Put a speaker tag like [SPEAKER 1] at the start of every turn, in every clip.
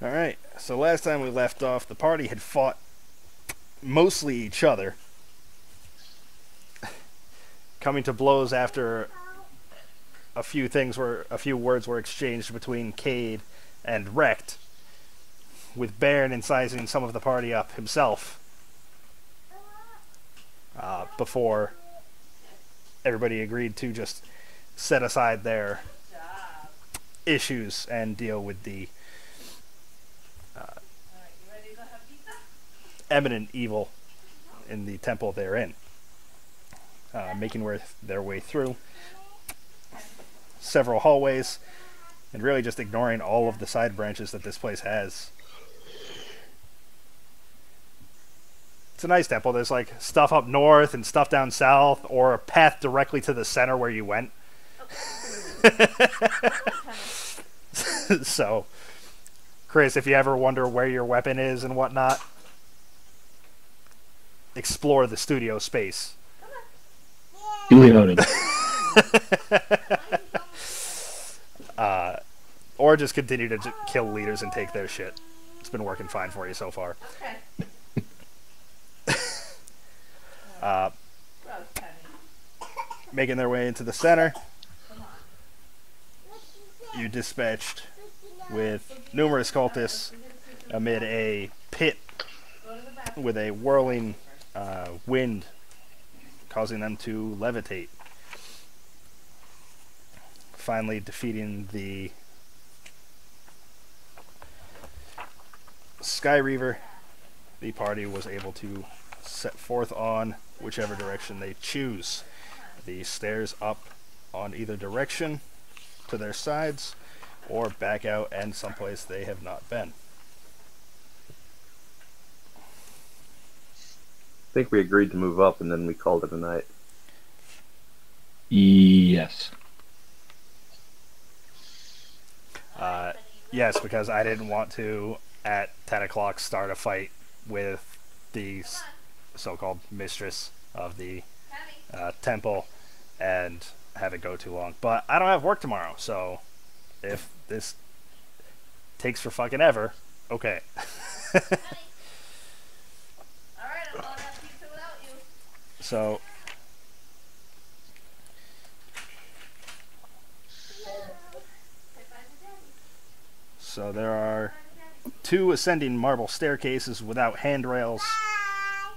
[SPEAKER 1] Alright, so last time we left off, the party had fought mostly each other, coming to blows after a few words were exchanged between Cade and Rect, with Baron incising some of the party up himself before everybody agreed to just set aside their issues and deal with the eminent evil in the temple they're in, making their way through several hallways and really just ignoring all of the side branches that this place has. It's a nice temple. There's like stuff up north and stuff down south, or a path directly to the center where you went. So, Chris, if you ever wonder where your weapon is and whatnot, explore the studio space.
[SPEAKER 2] Duly noted.
[SPEAKER 1] Or just continue to kill leaders and take their shit. It's been working fine for you so far. Making their way into the center, you dispatched with numerous cultists amid a pit with a whirling wind causing them to levitate. Finally defeating the Sky Reaver, the party was able to set forth on whichever direction they choose. The stairs up on either direction to their sides, or back out and someplace they have not been.
[SPEAKER 3] I think we agreed to move up and then we called it a night.
[SPEAKER 2] Yes.
[SPEAKER 1] Yes, because I didn't want to, at 10 o'clock, start a fight with the so-called mistress of the temple and have it go too long. But I don't have work tomorrow, so if this takes for fucking ever, okay. So there are 2 ascending marble staircases without handrails.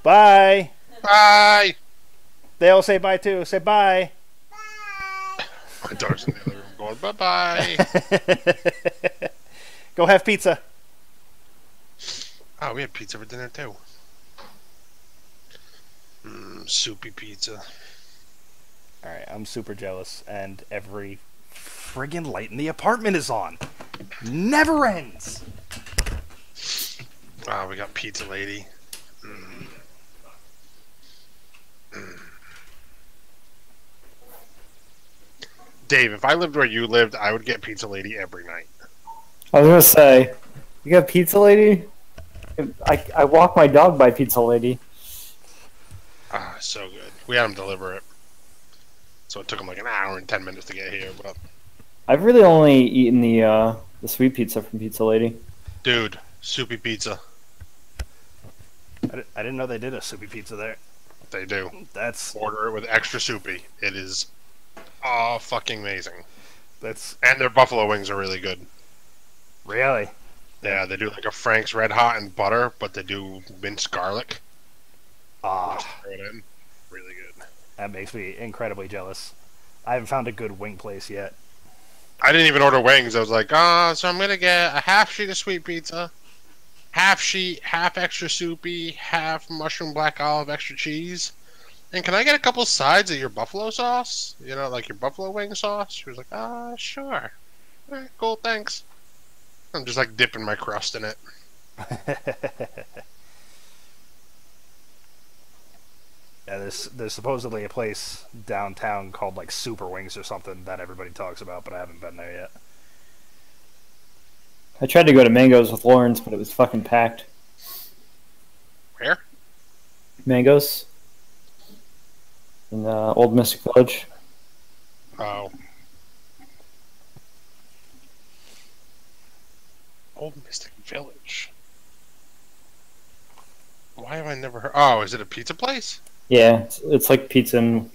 [SPEAKER 1] Bye!
[SPEAKER 4] Bye!
[SPEAKER 1] They all say bye too. Say bye!
[SPEAKER 4] My dog's in the other room going, bye-bye!
[SPEAKER 1] Go have pizza.
[SPEAKER 4] Oh, we had pizza for dinner too. Soupy pizza.
[SPEAKER 1] Alright, I'm super jealous, and every friggin' light in the apartment is on. Never ends!
[SPEAKER 4] Oh, we got Pizza Lady. Dave, if I lived where you lived, I would get Pizza Lady every night.
[SPEAKER 5] I was gonna say, you got Pizza Lady? I walk my dog by Pizza Lady.
[SPEAKER 4] Ah, so good. We had him deliver it. So it took him like an hour and 10 minutes to get here, but...
[SPEAKER 5] I've really only eaten the sweet pizza from Pizza Lady.
[SPEAKER 4] Dude, soupy pizza.
[SPEAKER 1] I didn't know they did a soupy pizza there.
[SPEAKER 4] They do.
[SPEAKER 1] That's...
[SPEAKER 4] Order it with extra soupy. It is... oh, fucking amazing.
[SPEAKER 1] That's...
[SPEAKER 4] And their buffalo wings are really good.
[SPEAKER 1] Really?
[SPEAKER 4] Yeah, they do like a Frank's Red Hot and butter, but they do minced garlic.
[SPEAKER 1] Ah,
[SPEAKER 4] Throw it in. Really good.
[SPEAKER 1] that makes me incredibly jealous. I haven't found a good wing place yet.
[SPEAKER 4] I didn't even order wings. I was like, so I'm gonna get a half sheet of sweet pizza, half sheet, half extra soupy, half mushroom black olive extra cheese. And can I get a couple sides of your buffalo sauce? You know, like your buffalo wing sauce? She was like, sure. Alright, cool, thanks. I'm just like dipping my crust in it.
[SPEAKER 1] Yeah, there's supposedly a place downtown called like Super Wings or something that everybody talks about, but I haven't been there yet.
[SPEAKER 5] I tried to go to Mango's with Lawrence, but it was fucking packed.
[SPEAKER 4] Where?
[SPEAKER 5] Mango's in Old Mystic Village.
[SPEAKER 4] Oh. Old Mystic Village. Why have I never heard? Oh, is it a pizza place?
[SPEAKER 5] Yeah, it's like pizza, and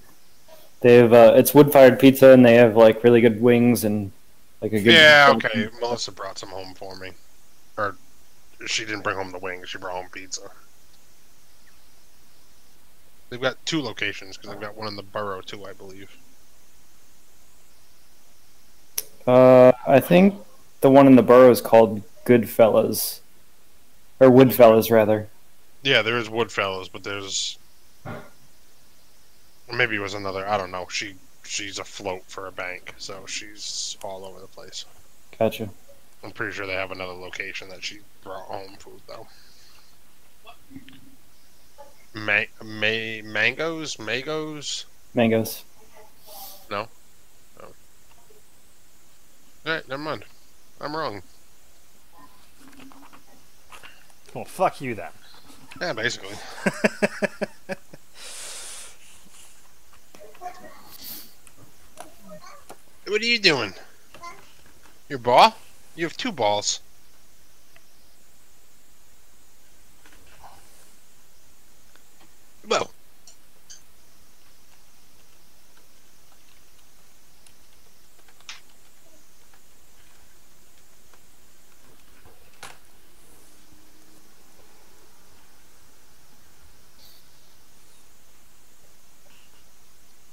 [SPEAKER 5] they have it's wood-fired pizza, and they have like really good wings and like a good.
[SPEAKER 4] Yeah, okay. Melissa brought some home for me. Or she didn't bring home the wings, she brought home pizza. They've got 2 locations because they've got one in the borough too, I believe.
[SPEAKER 5] I think the one in the borough is called Goodfellas, or Woodfellas rather.
[SPEAKER 4] Yeah, there is Woodfellas, but there's maybe it was another. I don't know. She's afloat for a bank, so she's all over the place.
[SPEAKER 5] Gotcha.
[SPEAKER 4] I'm pretty sure they have another location that she brought home food though. Mangoes?
[SPEAKER 5] Mangoes.
[SPEAKER 4] No. Oh. Alright, never mind. I'm wrong.
[SPEAKER 1] Well, fuck you then.
[SPEAKER 4] Yeah, basically. What are you doing? Your ball? You have 2 balls. Well.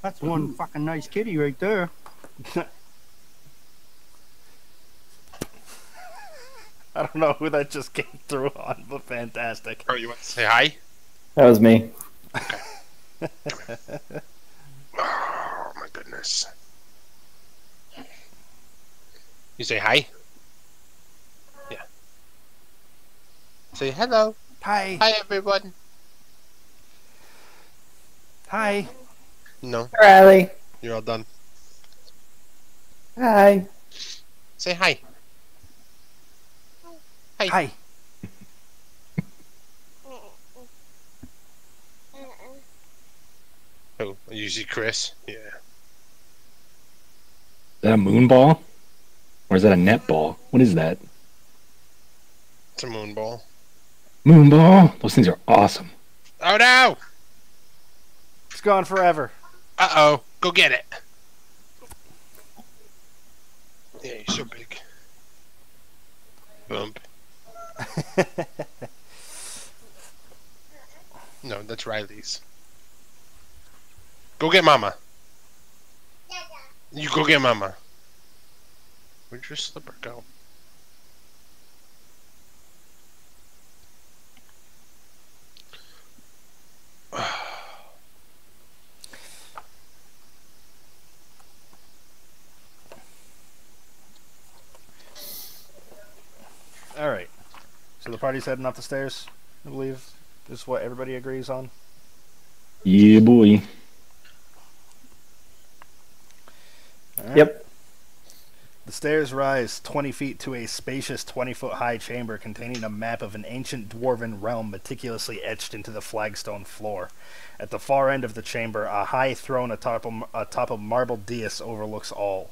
[SPEAKER 6] That's one fucking nice kitty right there.
[SPEAKER 1] I don't know who that just came through on, but fantastic.
[SPEAKER 4] Oh, you want to say hi?
[SPEAKER 5] That was me.
[SPEAKER 4] Oh my goodness. You say hi? Yeah. Say hello.
[SPEAKER 1] Hi.
[SPEAKER 4] Hi everyone.
[SPEAKER 1] Hi.
[SPEAKER 4] No,
[SPEAKER 5] Riley.
[SPEAKER 4] you're all done.
[SPEAKER 5] Hi.
[SPEAKER 4] Say hi.
[SPEAKER 1] Hi.
[SPEAKER 4] Oh, you see Chris? Yeah.
[SPEAKER 2] Is that a moon ball? Or is that a net ball? What is that?
[SPEAKER 4] It's a moon ball.
[SPEAKER 2] Moon ball? Those things are awesome.
[SPEAKER 4] Oh no!
[SPEAKER 1] It's gone forever.
[SPEAKER 4] Uh-oh. Go get it. Yeah, you're so big. Bump. No, that's Riley's. Go get Mama. You go get Mama. Where'd your slipper go?
[SPEAKER 1] Alright. So the party's heading up the stairs, I believe, is what everybody agrees on.
[SPEAKER 2] Yeah, boy.
[SPEAKER 1] All right.
[SPEAKER 5] Yep.
[SPEAKER 1] The stairs rise 20 feet to a spacious 20-foot high chamber containing a map of an ancient dwarven realm meticulously etched into the flagstone floor. At the far end of the chamber, a high throne atop a marble dais overlooks all.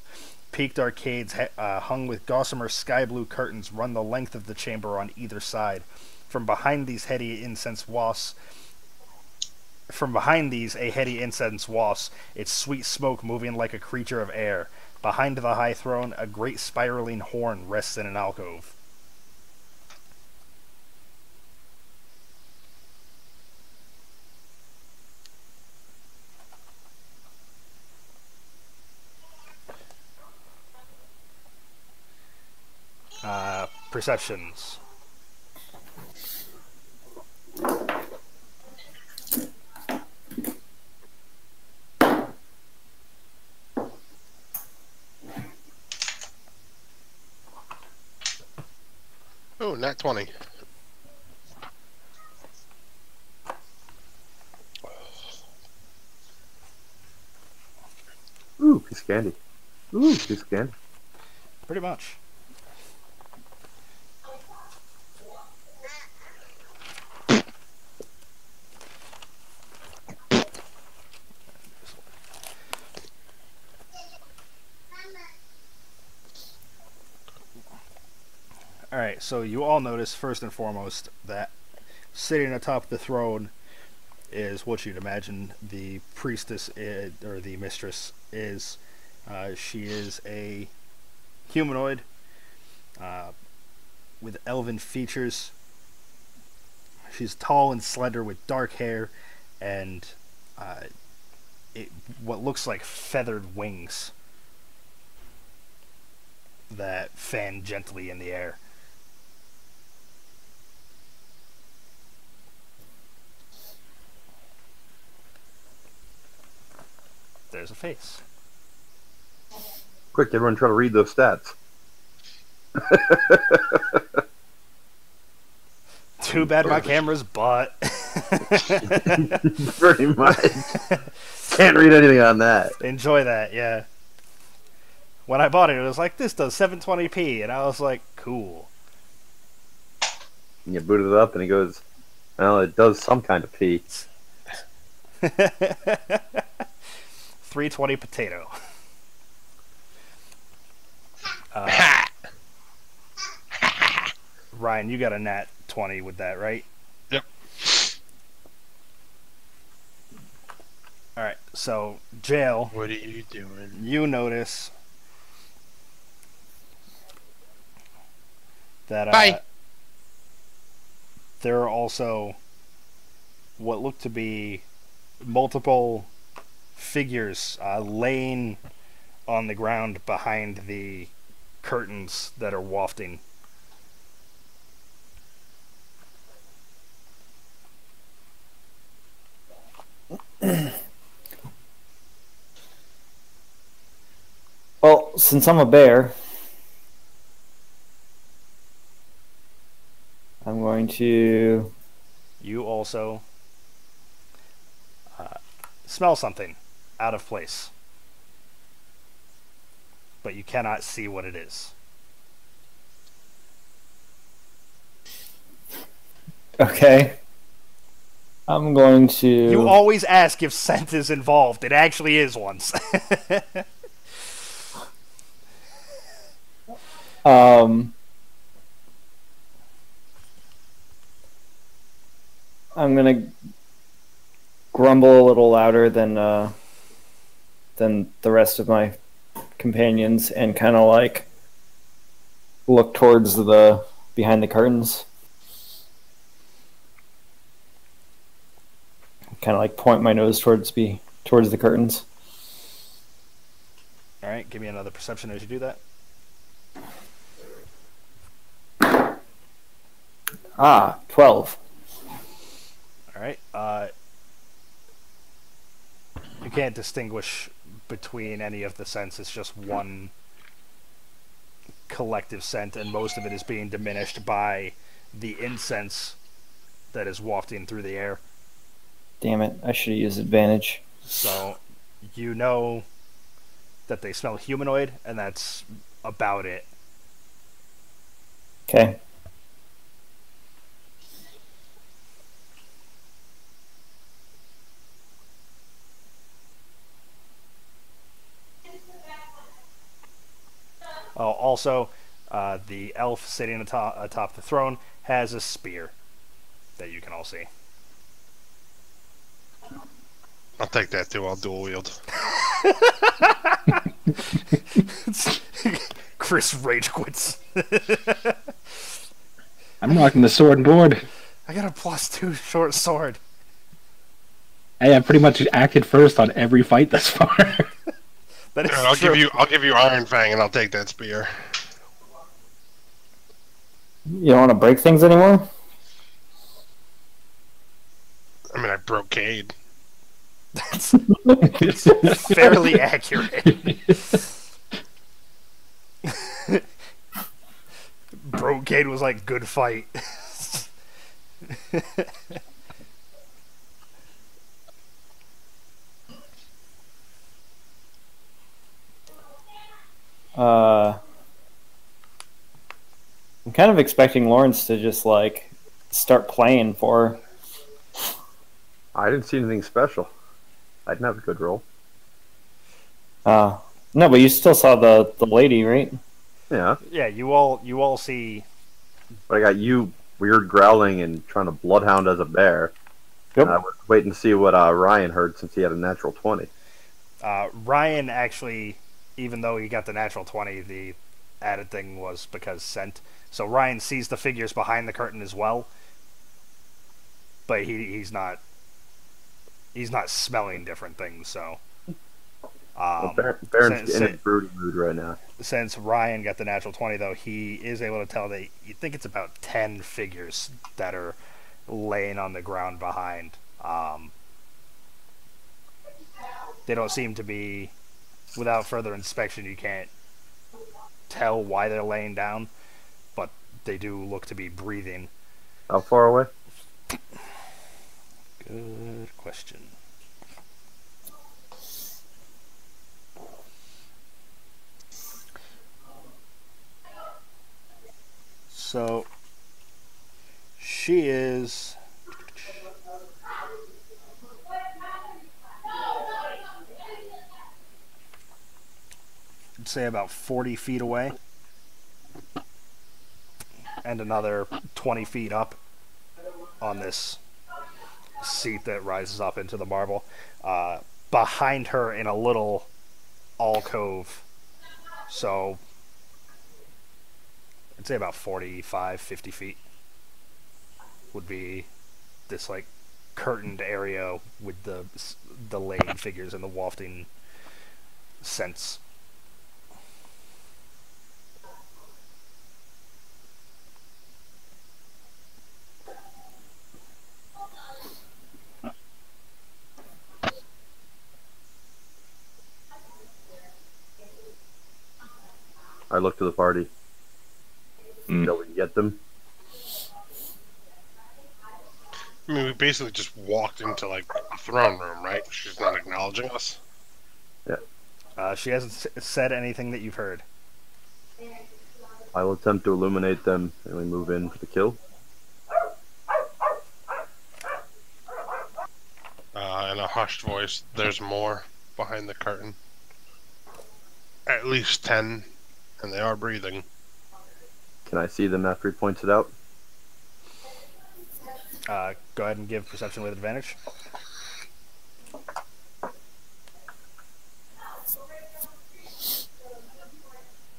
[SPEAKER 1] Peaked arcades hung with gossamer sky blue curtains run the length of the chamber on either side. From behind these, a heady incense wafts its sweet smoke moving like a creature of air. Behind the high throne, a great spiraling horn rests in an alcove. Perceptions.
[SPEAKER 4] Oh, nat 20.
[SPEAKER 3] Ooh, piece of candy. Ooh, piece of candy.
[SPEAKER 1] Pretty much. Alright, so you all notice, first and foremost, that sitting atop the throne is what you'd imagine the priestess is, or the mistress is. She is a humanoid with elven features. She's tall and slender with dark hair and what looks like feathered wings that fan gently in the air. There's a face.
[SPEAKER 3] Quick, everyone try to read those stats.
[SPEAKER 1] Too bad my camera's butt.
[SPEAKER 3] Pretty much. Can't read anything on that.
[SPEAKER 1] Enjoy that, yeah. When I bought it, it was like, this does 720p, and I was like, cool.
[SPEAKER 3] And you boot it up, and he goes, well, it does some kind of pee.
[SPEAKER 1] 320 potato. Ryan, you got a nat 20 with that, right?
[SPEAKER 4] Yep.
[SPEAKER 1] Alright, so, Jail.
[SPEAKER 4] What are you doing?
[SPEAKER 1] You notice that
[SPEAKER 4] Bye.
[SPEAKER 1] there are also what look to be multiple figures laying on the ground behind the curtains that are wafting.
[SPEAKER 5] Well, since I'm a bear, I'm going to...
[SPEAKER 1] You also smell something out of place, but you cannot see what it is.
[SPEAKER 5] Okay. I'm going to...
[SPEAKER 1] You always ask if scent is involved. It actually is once.
[SPEAKER 5] I'm gonna grumble a little louder than the rest of my companions, and kind of like look towards the behind the curtains. Kind of like point my nose towards the curtains.
[SPEAKER 1] All right, give me another perception as you do that.
[SPEAKER 5] 12.
[SPEAKER 1] All right. You can't distinguish between any of the scents. It's just one collective scent, and most of it is being diminished by the incense that is wafting through the air.
[SPEAKER 5] Damn it, I should have used advantage.
[SPEAKER 1] So, you know that they smell humanoid, and that's about it.
[SPEAKER 5] Okay.
[SPEAKER 1] Oh, also, the elf sitting atop the throne has a spear that you can all see.
[SPEAKER 4] I'll take that too. I'll dual wield.
[SPEAKER 1] Chris rage quits.
[SPEAKER 2] I'm rocking the sword and board.
[SPEAKER 1] I got a +2 short sword.
[SPEAKER 2] Hey, I pretty much acted first on every fight thus far.
[SPEAKER 1] That is
[SPEAKER 4] I'll
[SPEAKER 1] true.
[SPEAKER 4] give you Iron Fang, and I'll take that spear.
[SPEAKER 5] You don't want to break things anymore?
[SPEAKER 4] I mean, I broke Cade.
[SPEAKER 1] That's fairly accurate. Brocade was like, good fight.
[SPEAKER 5] I'm kind of expecting Lawrence to just like start playing for her.
[SPEAKER 3] I didn't see anything special. I didn't have a good roll.
[SPEAKER 5] No, but you still saw the lady, right?
[SPEAKER 3] Yeah.
[SPEAKER 1] Yeah, you all see
[SPEAKER 3] But I got you weird growling and trying to bloodhound as a bear.
[SPEAKER 2] Yep.
[SPEAKER 3] I was waiting to see what Ryan heard since he had a natural 20.
[SPEAKER 1] Ryan actually, even though he got the natural 20, the added thing was because scent. So Ryan sees the figures behind the curtain as well, but he's not smelling different things. So
[SPEAKER 3] Baron's in a broody mood right now.
[SPEAKER 1] Since Ryan got the natural 20, though, he is able to tell that you think it's about 10 figures that are laying on the ground behind. They don't seem to be, without further inspection, you can't tell why they're laying down, but they do look to be breathing.
[SPEAKER 3] How far away?
[SPEAKER 1] Good question. So, she is... I'd say about 40 feet away. And another 20 feet up on this seat that rises up into the marble. Behind her in a little alcove. So, I'd say about 45, 50 feet would be this, like, curtained area with the laid figures and the wafting scents.
[SPEAKER 3] I look to the party. Shall we get them?
[SPEAKER 4] I mean, we basically just walked into, like, a throne room, right? She's not acknowledging us.
[SPEAKER 3] Yeah.
[SPEAKER 1] She hasn't said anything that you've heard.
[SPEAKER 3] I will attempt to illuminate them and we move in for the kill.
[SPEAKER 4] In a hushed voice, there's more behind the curtain. At least 10, and they are breathing.
[SPEAKER 3] Can I see them after he points it out?
[SPEAKER 1] Go ahead and give perception with advantage.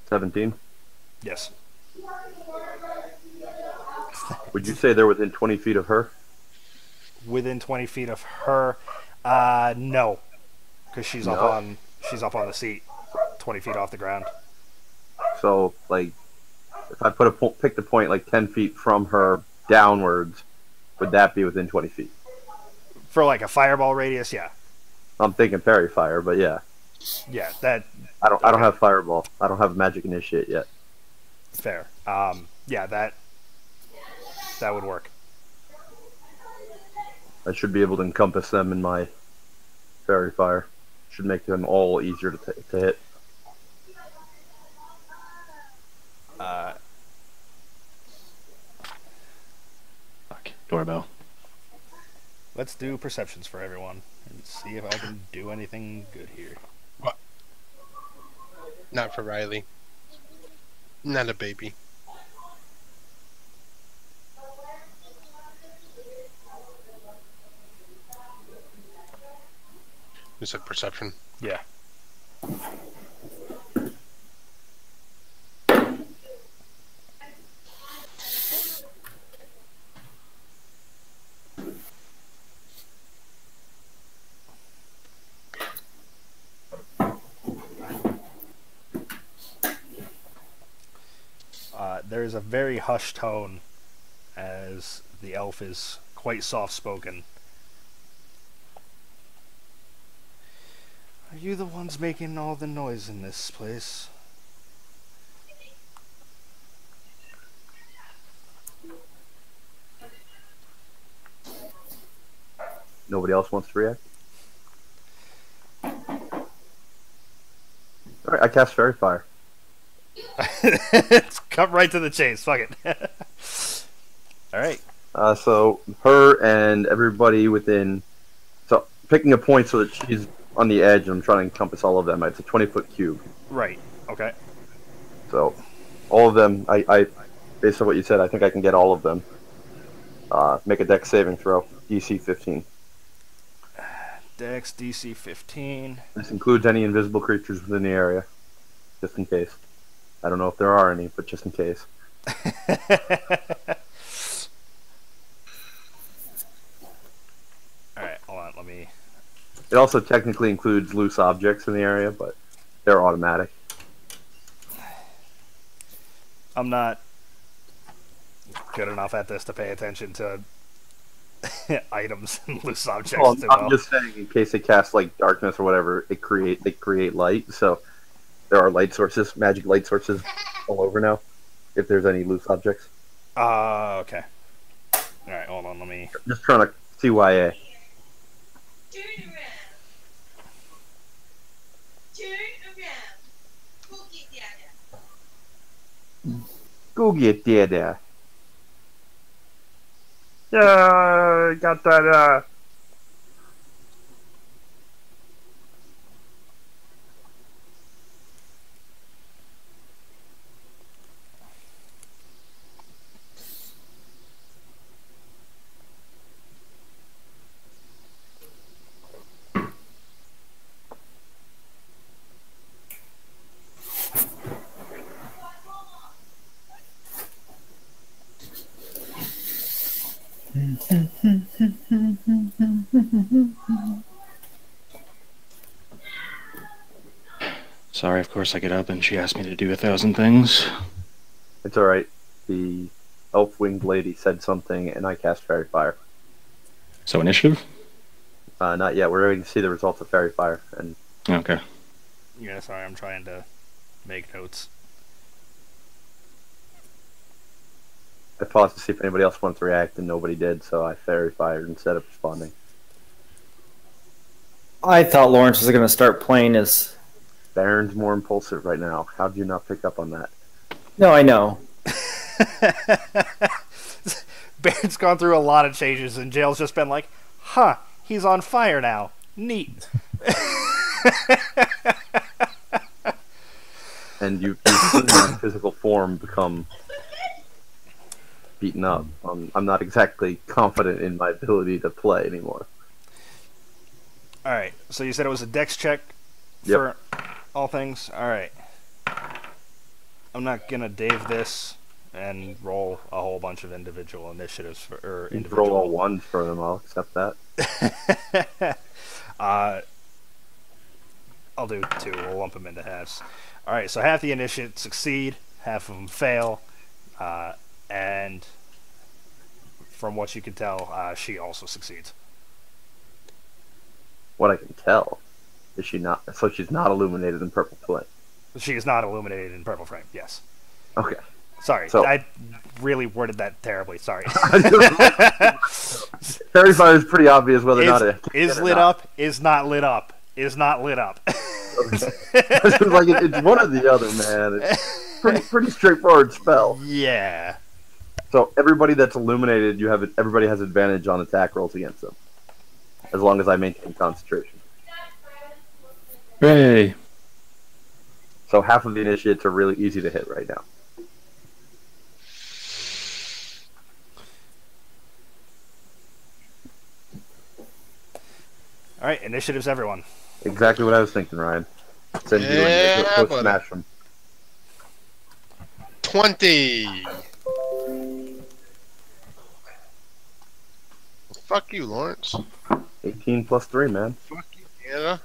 [SPEAKER 3] $17.
[SPEAKER 1] Yes.
[SPEAKER 3] Would you say they're within 20 feet of her?
[SPEAKER 1] Within 20 feet of her, no, because she's up on the seat, 20 feet off the ground.
[SPEAKER 3] So, like, if I pick the point like 10 feet from her downwards, would that be within 20 feet?
[SPEAKER 1] For like a fireball radius, yeah.
[SPEAKER 3] I'm thinking parry fire, but yeah.
[SPEAKER 1] Yeah, that.
[SPEAKER 3] I don't have fireball. I don't have magic initiate yet.
[SPEAKER 1] Fair. Yeah, that would work.
[SPEAKER 3] I should be able to encompass them in my fairy fire. Should make them all easier to hit.
[SPEAKER 2] Fuck. Doorbell.
[SPEAKER 1] Let's do perceptions for everyone and see if I can do anything good here.
[SPEAKER 4] What? Not for Riley. Not a baby. You said perception?
[SPEAKER 1] Yeah. There is a very hushed tone as the elf is quite soft-spoken. Are you the ones making all the noise in this place?
[SPEAKER 3] Nobody else wants to react? Alright, I cast fairy fire.
[SPEAKER 1] It's cut right to the chase. Fuck it. Alright.
[SPEAKER 3] So her and everybody within, so picking a point so that she's on the edge and I'm trying to encompass all of them. It's a 20-foot cube.
[SPEAKER 1] Right. Okay.
[SPEAKER 3] So all of them, I based on what you said, I think I can get all of them. Make a dex saving throw. DC 15.
[SPEAKER 1] Dex DC 15.
[SPEAKER 3] This includes any invisible creatures within the area, just in case. I don't know if there are any, but just in case.
[SPEAKER 1] Alright, hold on, let me...
[SPEAKER 3] It also technically includes loose objects in the area, but they're automatic.
[SPEAKER 1] I'm not good enough at this to pay attention to items and loose objects
[SPEAKER 3] Well,
[SPEAKER 1] too
[SPEAKER 3] I'm
[SPEAKER 1] well.
[SPEAKER 3] just saying, in case they cast like darkness or whatever, they create light. So there are light sources, magic light sources, all over now. If there's any loose objects,
[SPEAKER 1] Okay. Alright, hold on, let me...
[SPEAKER 3] just trying to CYA. Go get there. Yeah, got that.
[SPEAKER 2] Sorry, of course I get up and she asked me to do 1,000 things.
[SPEAKER 3] It's all right. The elf-winged lady said something, and I cast Fairy Fire.
[SPEAKER 2] So initiative?
[SPEAKER 3] Not yet. We're waiting to see the results of Fairy Fire, and
[SPEAKER 2] Okay.
[SPEAKER 1] Yeah, sorry, I'm trying to make notes.
[SPEAKER 3] I paused to see if anybody else wanted to react, and nobody did, so I Fairy Fired instead of responding.
[SPEAKER 5] I thought Lawrence was going to start playing as...
[SPEAKER 3] Baron's more impulsive right now. How did you not pick up on that?
[SPEAKER 5] No, I know.
[SPEAKER 1] Baron's gone through a lot of changes, and Jail's just been like, huh, he's on fire now. Neat.
[SPEAKER 3] And you've seen my physical form become beaten up. I'm not exactly confident in my ability to play anymore.
[SPEAKER 1] Alright, so you said it was a dex check
[SPEAKER 3] Yep.
[SPEAKER 1] for all things? Alright. I'm not gonna Dave this and roll a whole bunch of individual initiatives for
[SPEAKER 3] You can
[SPEAKER 1] individual.
[SPEAKER 3] roll all ones for them. I'll accept that.
[SPEAKER 1] I'll do 2. We'll lump them into halves. Alright, so half the initiates succeed, half of them fail, and from what you can tell, she also succeeds.
[SPEAKER 3] What I can tell is she's not illuminated in purple flame.
[SPEAKER 1] She is not illuminated in purple frame, yes.
[SPEAKER 3] Okay.
[SPEAKER 1] Sorry,
[SPEAKER 3] So-
[SPEAKER 1] I really worded that terribly, sorry.
[SPEAKER 3] Fairy Fire is pretty obvious whether or not it
[SPEAKER 1] is lit up, is not lit up, is not lit up.
[SPEAKER 3] It's like it's one or the other, man. It's pretty straightforward spell.
[SPEAKER 1] Yeah.
[SPEAKER 3] So everybody that's illuminated, everybody has advantage on attack rolls against them, as long as I maintain concentration.
[SPEAKER 2] Hooray!
[SPEAKER 3] So half of the initiates are really easy to hit right now.
[SPEAKER 1] Alright, initiatives, everyone.
[SPEAKER 3] Exactly what I was thinking, Ryan. Send you
[SPEAKER 4] Yeah,
[SPEAKER 3] and go
[SPEAKER 4] buddy.
[SPEAKER 3] smash them.
[SPEAKER 4] 20. Fuck you, Lawrence.
[SPEAKER 3] 18 plus 3, man.
[SPEAKER 4] Fuck you, Canada.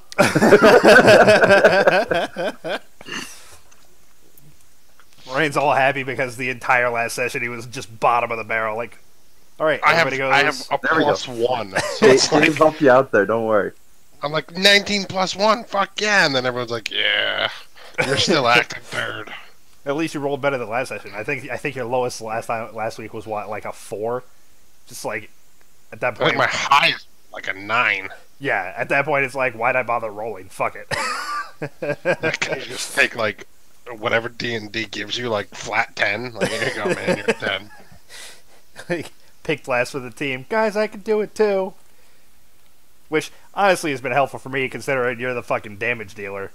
[SPEAKER 1] Ryan's all happy because the entire last session he was just bottom of the barrel. Like, alright,
[SPEAKER 4] I have
[SPEAKER 1] everybody goes.
[SPEAKER 4] a
[SPEAKER 3] There we go.
[SPEAKER 4] +1. So it's
[SPEAKER 3] Dave
[SPEAKER 4] like,
[SPEAKER 3] help you out there, don't worry.
[SPEAKER 4] I'm like 19 +1. Fuck yeah, and then everyone's like, yeah, you're still acting third.
[SPEAKER 1] At least you rolled better than last session. I think your lowest last week was what, like a 4? Just like at that
[SPEAKER 4] I
[SPEAKER 1] point.
[SPEAKER 4] think my high is like a 9.
[SPEAKER 1] Yeah, at that point it's like, why'd I bother rolling? Fuck it.
[SPEAKER 4] Can you just take like whatever D&D gives you, like flat 10? Like, here you go, man, you're 10.
[SPEAKER 1] Like, picked last for the team. Guys, I can do it too. Which honestly has been helpful for me considering you're the fucking damage dealer.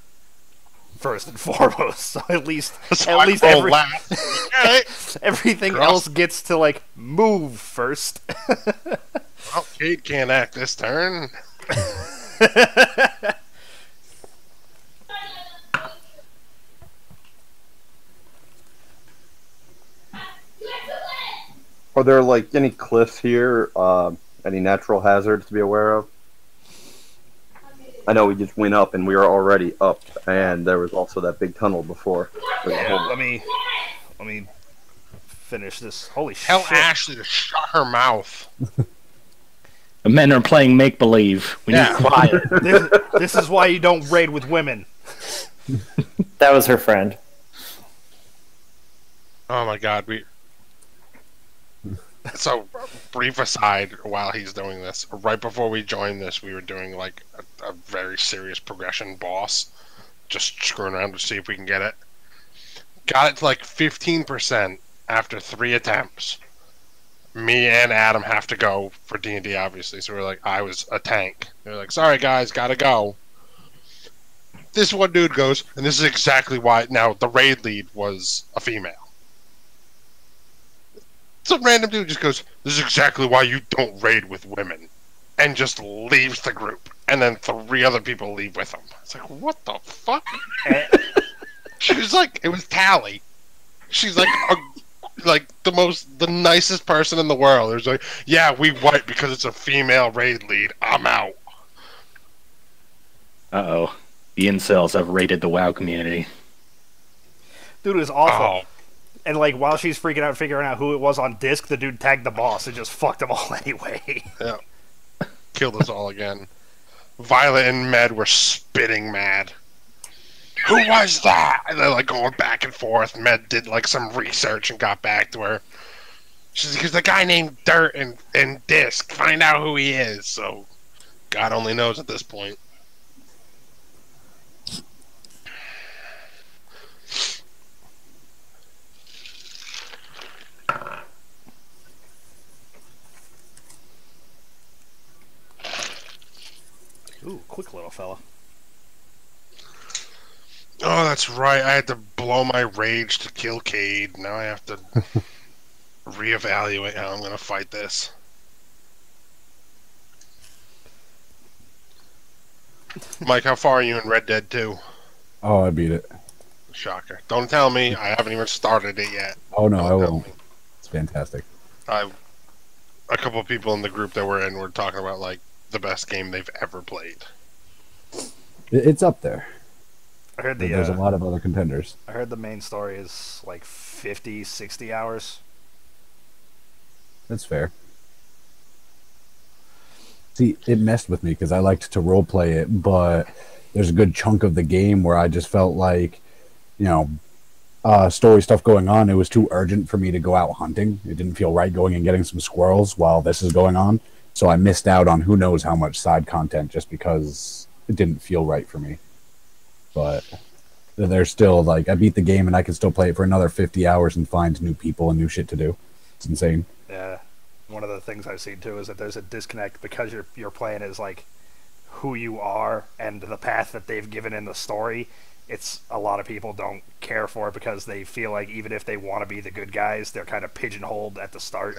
[SPEAKER 1] first and foremost. So at least
[SPEAKER 4] So I roll last. Alright.
[SPEAKER 1] everything
[SPEAKER 4] Cross.
[SPEAKER 1] else gets to like move first.
[SPEAKER 4] Well, Kate can't act this turn.
[SPEAKER 3] Are there like any cliffs here? Any natural hazards to be aware of? I know we just went up and we were already up, and there was also that big tunnel before.
[SPEAKER 1] Yeah, let me finish this. Holy
[SPEAKER 4] Tell
[SPEAKER 1] shit!
[SPEAKER 4] Ashley to shut her mouth.
[SPEAKER 2] The men are playing make believe. We
[SPEAKER 4] Yeah.
[SPEAKER 2] need quiet.
[SPEAKER 1] This is why you don't raid with women.
[SPEAKER 5] That was her friend.
[SPEAKER 4] Oh my god, So, brief aside while he's doing this. Right before we joined this, we were doing like a very serious progression boss. Just screwing around to see if we can get it. Got it to like 15% after 3 attempts. Me and Adam have to go for D&D, obviously. So we're like, I was a tank. They're like, sorry guys, gotta go. This one dude goes, and this is exactly why. Now, the raid lead was a female. Some random dude just goes, this is exactly why you don't raid with women. And just leaves the group. And then 3 other people leave with him. It's like, what the fuck? She was like, it was Tally. She's like, the nicest person in the world. It was like, yeah, we wipe because it's a female raid lead. I'm out.
[SPEAKER 2] Uh-oh. The incels have raided the WoW community.
[SPEAKER 1] Dude, it was awful.
[SPEAKER 4] Oh,
[SPEAKER 1] And like while she's freaking out, figuring out who it was on disc, the dude tagged the boss and just fucked them all anyway.
[SPEAKER 4] yeah. Killed us all again. Violet and Med were spitting mad. Who was that? And they're like going back and forth. Med did like some research and got back to her. She's because the guy named Dirt and Disc. Find out who he is. So God only knows at this point.
[SPEAKER 1] Ooh, quick little fella.
[SPEAKER 4] Oh, that's right. I had to blow my rage to kill Cade. Now I have to reevaluate how I'm going to fight this. Mike, how far are you in Red Dead 2?
[SPEAKER 7] Oh, I beat it.
[SPEAKER 4] Shocker. Don't tell me. I haven't even started it yet.
[SPEAKER 7] Oh no, I
[SPEAKER 4] Don't tell
[SPEAKER 7] won't.
[SPEAKER 4] me.
[SPEAKER 7] It's fantastic.
[SPEAKER 4] A couple of people in the group that we're in were talking about like the best game they've ever played.
[SPEAKER 7] It's up there.
[SPEAKER 1] I heard
[SPEAKER 7] But there's a lot of other contenders.
[SPEAKER 1] I heard the main story is like 50, 60 hours.
[SPEAKER 7] That's fair. See, it messed with me because I liked to role play it, but there's a good chunk of the game where I just felt like, story stuff going on. It was too urgent for me to go out hunting. It didn't feel right going and getting some squirrels while this is going on. So I missed out on who knows how much side content just because it didn't feel right for me. But there's still, like, I beat the game and I can still play it for another 50 hours and find new people and new shit to do. It's insane.
[SPEAKER 1] Yeah. One of the things I've seen too is that there's a disconnect because you're playing as like who you are and the path that they've given in the story. It's a lot of people don't care for it because they feel like even if they want to be the good guys, they're kind of pigeonholed at the start.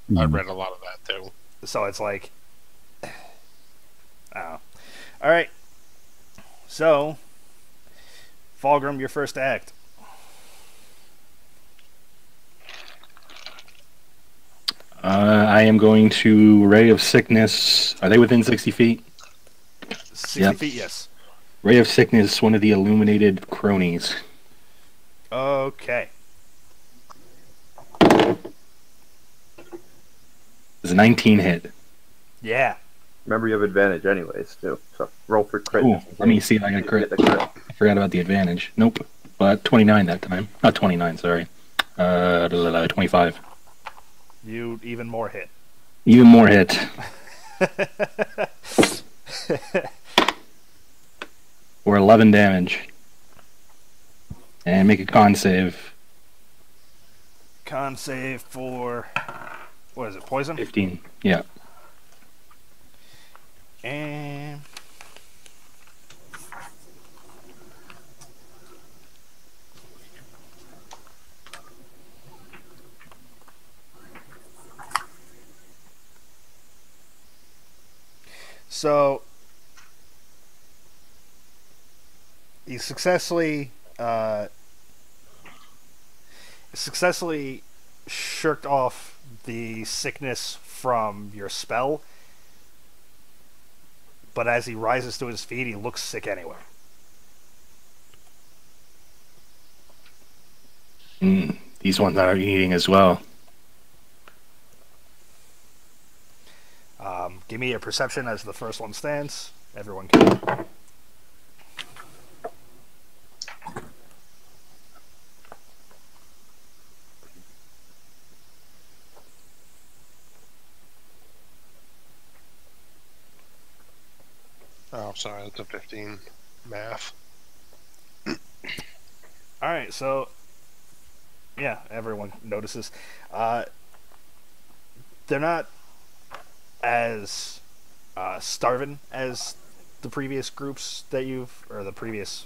[SPEAKER 4] Yeah. I read a lot of that too.
[SPEAKER 1] So it's like, I don't know. All right. So, Fulgrim, your first act.
[SPEAKER 2] I am going to Ray of Sickness. Are they within 60 feet?
[SPEAKER 1] 60
[SPEAKER 2] Yep.
[SPEAKER 1] feet, yes.
[SPEAKER 2] Ray of Sickness, one of the illuminated cronies.
[SPEAKER 1] Okay.
[SPEAKER 2] It's a 19 hit.
[SPEAKER 1] Yeah.
[SPEAKER 3] Remember, you have advantage anyways, too. So roll for crit.
[SPEAKER 2] Ooh, let me see if I got a crit.
[SPEAKER 3] Get the crit.
[SPEAKER 2] I forgot about the advantage. Nope. But 29 that time. Not 29, sorry. 25.
[SPEAKER 1] You even more hit.
[SPEAKER 2] Even more hit. Or 11 damage. And make a con save.
[SPEAKER 1] Con save for, what is it, poison?
[SPEAKER 2] 15. Yeah.
[SPEAKER 1] And So you successfully shirked off the sickness from your spell, but as he rises to his feet, he looks sick anyway.
[SPEAKER 2] These ones are eating as well.
[SPEAKER 1] Give me a perception as the first one stands. Everyone can.
[SPEAKER 4] Oh, sorry, that's a 15 math.
[SPEAKER 1] Alright, so yeah, everyone notices. They're not as starving as the previous groups that or the previous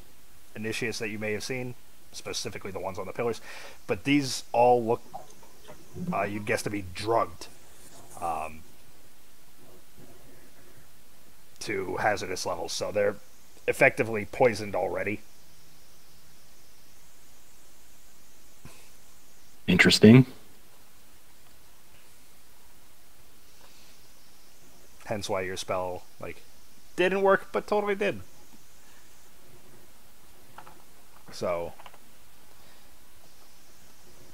[SPEAKER 1] initiates that you may have seen, specifically the ones on the pillars, but these all look, you'd guess, to be drugged to hazardous levels, so they're effectively poisoned already.
[SPEAKER 2] Interesting.
[SPEAKER 1] Hence why your spell, didn't work, but totally did. So,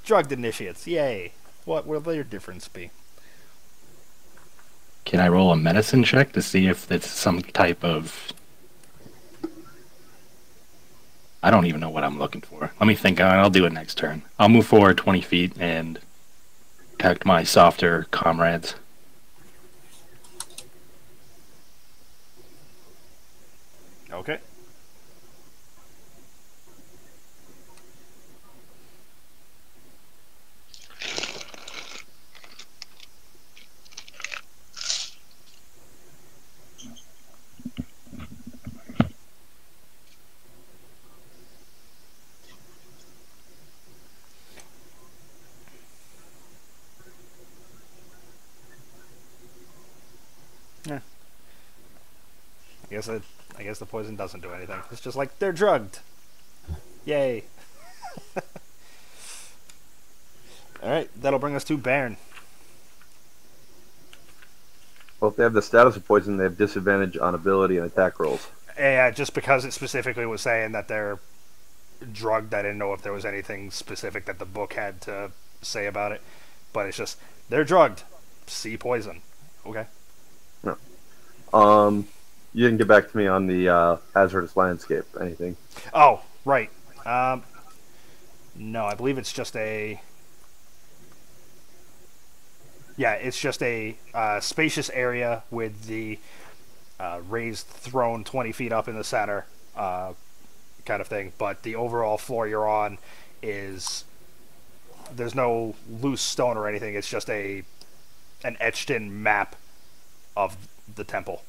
[SPEAKER 1] drugged initiates, yay. What will their difference be?
[SPEAKER 2] Can I roll a medicine check to see if it's some type of... I don't even know what I'm looking for. Let me think. I'll do it next turn. I'll move forward 20 feet and protect my softer comrades.
[SPEAKER 1] Okay. Yeah. I guess the poison doesn't do anything. It's just like they're drugged. Yay. Alright, that'll bring us to Bairn.
[SPEAKER 3] Well, if they have the status of poison, they have disadvantage on ability and attack rolls.
[SPEAKER 1] Yeah, just because it specifically was saying that they're drugged, I didn't know if there was anything specific that the book had to say about it. But it's just, they're drugged. See poison. Okay.
[SPEAKER 3] No. You didn't get back to me on the hazardous landscape. Anything?
[SPEAKER 1] Oh, right. No, I believe it's just a... Yeah, it's just a spacious area with the raised throne 20 feet up in the center, kind of thing. But the overall floor you're on is... There's no loose stone or anything. It's just an etched-in map of the temple.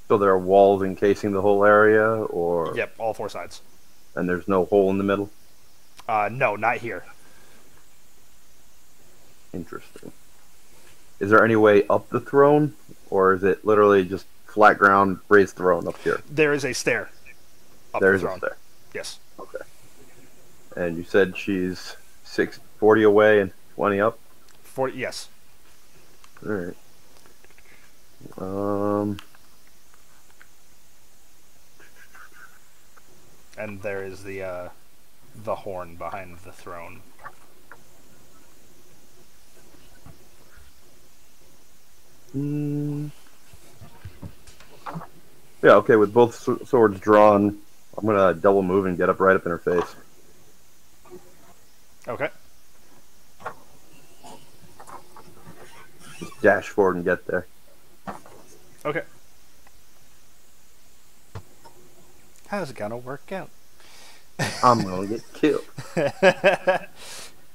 [SPEAKER 3] So there are walls encasing the whole area, or...
[SPEAKER 1] Yep, all four sides.
[SPEAKER 3] And there's no hole in the middle?
[SPEAKER 1] No, not here.
[SPEAKER 3] Interesting. Is there any way up the throne, or is it literally just flat ground, raised throne up here?
[SPEAKER 1] There is a stair up
[SPEAKER 3] There
[SPEAKER 1] the
[SPEAKER 3] is
[SPEAKER 1] throne.
[SPEAKER 3] a stair.
[SPEAKER 1] Yes.
[SPEAKER 3] Okay. And you said she's 40 away and 20 up?
[SPEAKER 1] 40, yes.
[SPEAKER 3] Alright.
[SPEAKER 1] And there is the horn behind the throne.
[SPEAKER 3] Yeah, okay, with both swords drawn, I'm gonna double move and get up right up in her face.
[SPEAKER 1] Okay.
[SPEAKER 3] Just dash forward and get there.
[SPEAKER 1] Okay. How's it gonna work out?
[SPEAKER 3] I'm gonna get killed. The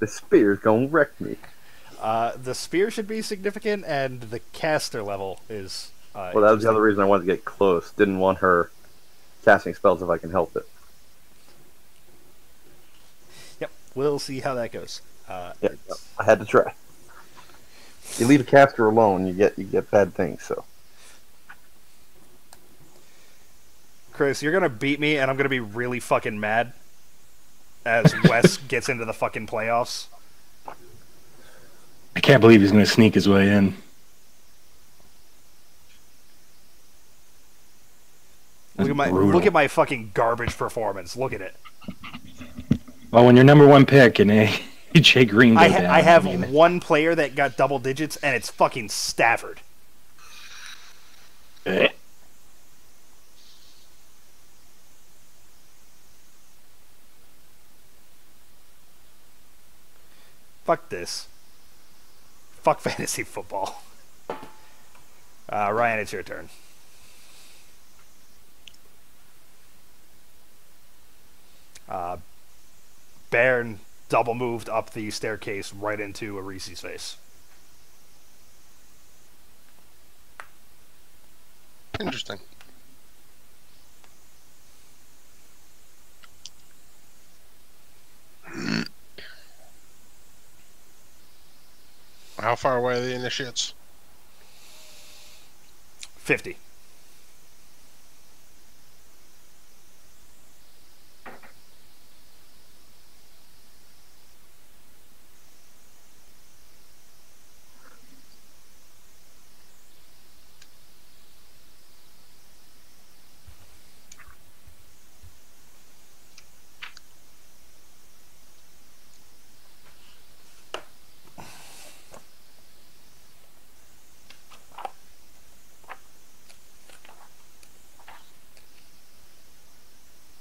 [SPEAKER 3] spear's gonna wreck me.
[SPEAKER 1] The spear should be significant, and the caster level is...
[SPEAKER 3] Well, that was the other reason I wanted to get close. Didn't want her casting spells if I can help it.
[SPEAKER 1] Yep, we'll see how that goes.
[SPEAKER 3] Yeah, I had to try. You leave a caster alone, you get bad things. So
[SPEAKER 1] Chris, you're gonna beat me, and I'm gonna be really fucking mad as Wes gets into the fucking playoffs.
[SPEAKER 2] I can't believe he's going to sneak his way in. That's brutal.
[SPEAKER 1] Look at my fucking garbage performance. Look at it.
[SPEAKER 2] Well, when you're number one pick and AJ Green goes down,
[SPEAKER 1] I have one player that got double digits, and it's fucking Stafford. Fuck this. Fuck fantasy football. Ryan, it's your turn. Baron double moved up the staircase right into a Reese's face.
[SPEAKER 4] Interesting. How far away are the initiates?
[SPEAKER 1] 50.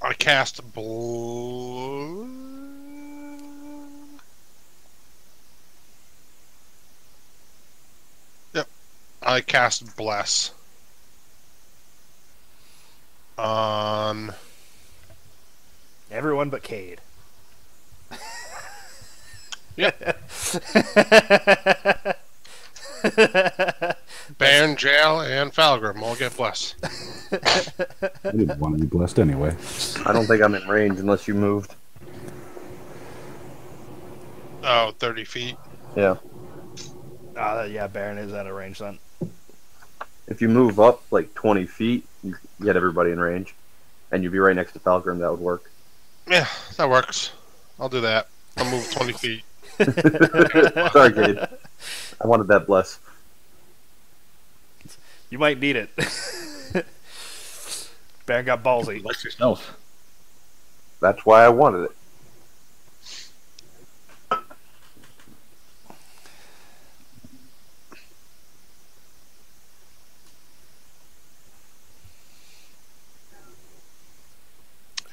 [SPEAKER 4] I cast blue. Yep. I cast bless on
[SPEAKER 1] Everyone but Cade.
[SPEAKER 4] Yep. Baron, Jail, and Falgrim all get bless.
[SPEAKER 7] I didn't want to be blessed anyway.
[SPEAKER 3] I don't think I'm in range unless you moved.
[SPEAKER 4] Oh, 30 feet.
[SPEAKER 3] Yeah.
[SPEAKER 1] Yeah, Baron is out of range then.
[SPEAKER 3] If you move up like 20 feet, you get everybody in range. And you'd be right next to Falgrim, that would work.
[SPEAKER 4] Yeah, that works. I'll do that. I'll move 20 feet.
[SPEAKER 3] Sorry, kid. I wanted that bless.
[SPEAKER 1] You might need it. Baron got ballsy.
[SPEAKER 2] Bless yourself.
[SPEAKER 3] That's why I wanted it.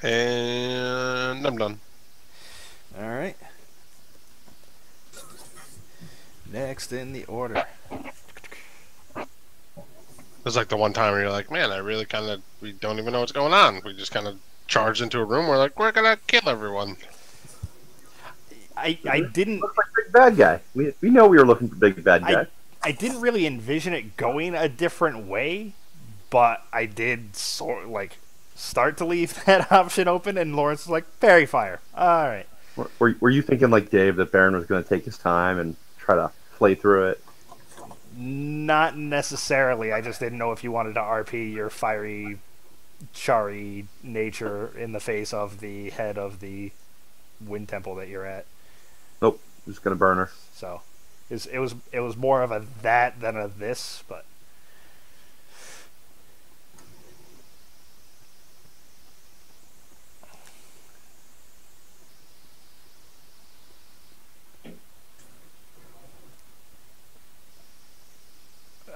[SPEAKER 4] And I'm done.
[SPEAKER 1] Alright. Next in the order.
[SPEAKER 4] It's like the one time where you're like, man, we don't even know what's going on. We just kind of charged into a room. We're like, we're going to kill everyone.
[SPEAKER 1] I didn't...
[SPEAKER 3] Looks like big bad guy. We know we were looking for big bad guy.
[SPEAKER 1] I didn't really envision it going a different way, but I did start to leave that option open, and Lawrence was like, fairy fire. Alright.
[SPEAKER 3] Were you thinking like Dave that Baron was going to take his time and try to play through it?
[SPEAKER 1] Not necessarily. I just didn't know if you wanted to RP your fiery, charry nature in the face of the head of the wind temple that you're at.
[SPEAKER 3] Nope, I'm just going to burn her.
[SPEAKER 1] So, it was more of a that than a this, but...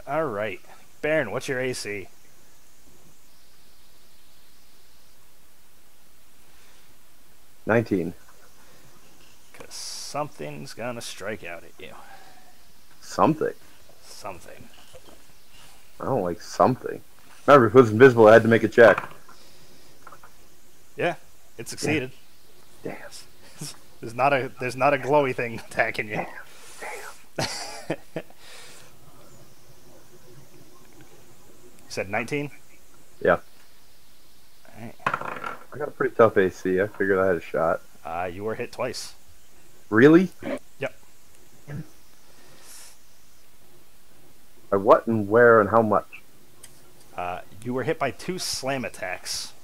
[SPEAKER 1] Alright. Baron, what's your AC?
[SPEAKER 3] $19.
[SPEAKER 1] Because something's gonna strike out at you.
[SPEAKER 3] Something.
[SPEAKER 1] Something.
[SPEAKER 3] I don't like something. Remember, if it was invisible, I had to make a check.
[SPEAKER 1] Yeah, it succeeded.
[SPEAKER 3] Damn.
[SPEAKER 1] There's not a glowy thing attacking you.
[SPEAKER 3] Damn.
[SPEAKER 1] You said 19?
[SPEAKER 3] Yeah.
[SPEAKER 1] Alright.
[SPEAKER 3] I got a pretty tough AC. I figured I had a shot.
[SPEAKER 1] You were hit twice.
[SPEAKER 3] Really?
[SPEAKER 1] Yep.
[SPEAKER 3] By what and where and how much?
[SPEAKER 1] You were hit by 2 slam attacks.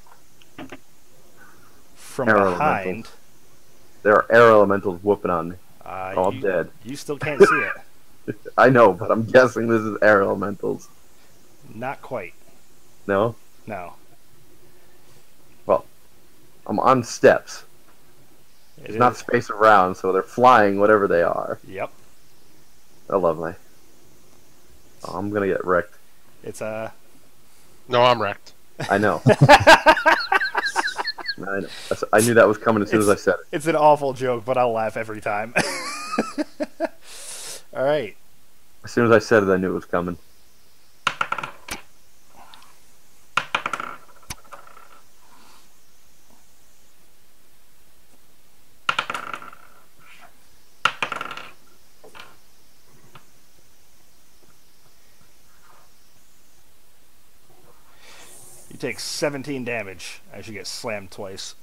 [SPEAKER 1] from
[SPEAKER 3] Air
[SPEAKER 1] behind.
[SPEAKER 3] elementals. There are air elementals whooping on me. I'm
[SPEAKER 1] You,
[SPEAKER 3] dead.
[SPEAKER 1] you still can't see it.
[SPEAKER 3] I know, but I'm guessing this is air elementals.
[SPEAKER 1] Not quite.
[SPEAKER 3] No?
[SPEAKER 1] No.
[SPEAKER 3] Well, I'm on steps.
[SPEAKER 1] It
[SPEAKER 3] There's not space around, so they're flying whatever they are.
[SPEAKER 1] Yep.
[SPEAKER 3] Oh, lovely. Oh, I'm gonna get wrecked.
[SPEAKER 1] It's a.
[SPEAKER 4] No, I'm wrecked.
[SPEAKER 3] I know. I know. I knew that was coming as soon as I said it.
[SPEAKER 1] It's an awful joke, but I'll laugh every time. All right.
[SPEAKER 3] As soon as I said it, I knew it was coming.
[SPEAKER 1] You take 17 damage as you get slammed twice.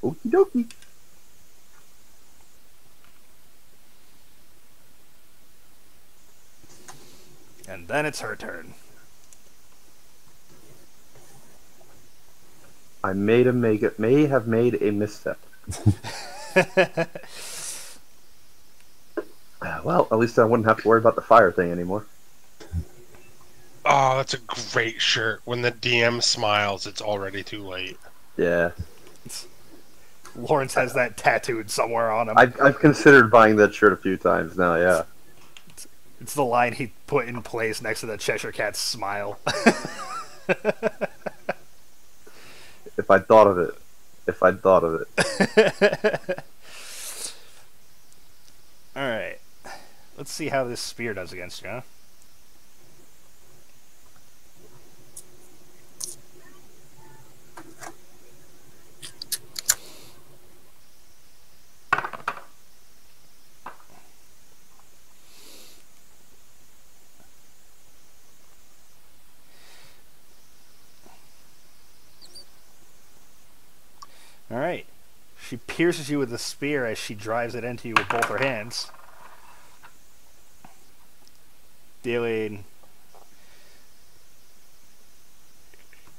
[SPEAKER 3] Okie dokie.
[SPEAKER 1] And then it's her turn.
[SPEAKER 3] I may have made a misstep. Well, at least I wouldn't have to worry about the fire thing anymore.
[SPEAKER 4] Oh, that's a great shirt. When the DM smiles, it's already too late.
[SPEAKER 3] Yeah.
[SPEAKER 1] Lawrence has that tattooed somewhere on him.
[SPEAKER 3] I've considered buying that shirt a few times now, yeah.
[SPEAKER 1] It's the line he put in place next to the Cheshire Cat's smile.
[SPEAKER 3] If I'd thought of it. If I'd thought of it.
[SPEAKER 1] Alright. Let's see how this spear does against you, huh? Alright. She pierces you with the spear as she drives it into you with both her hands. Dealing...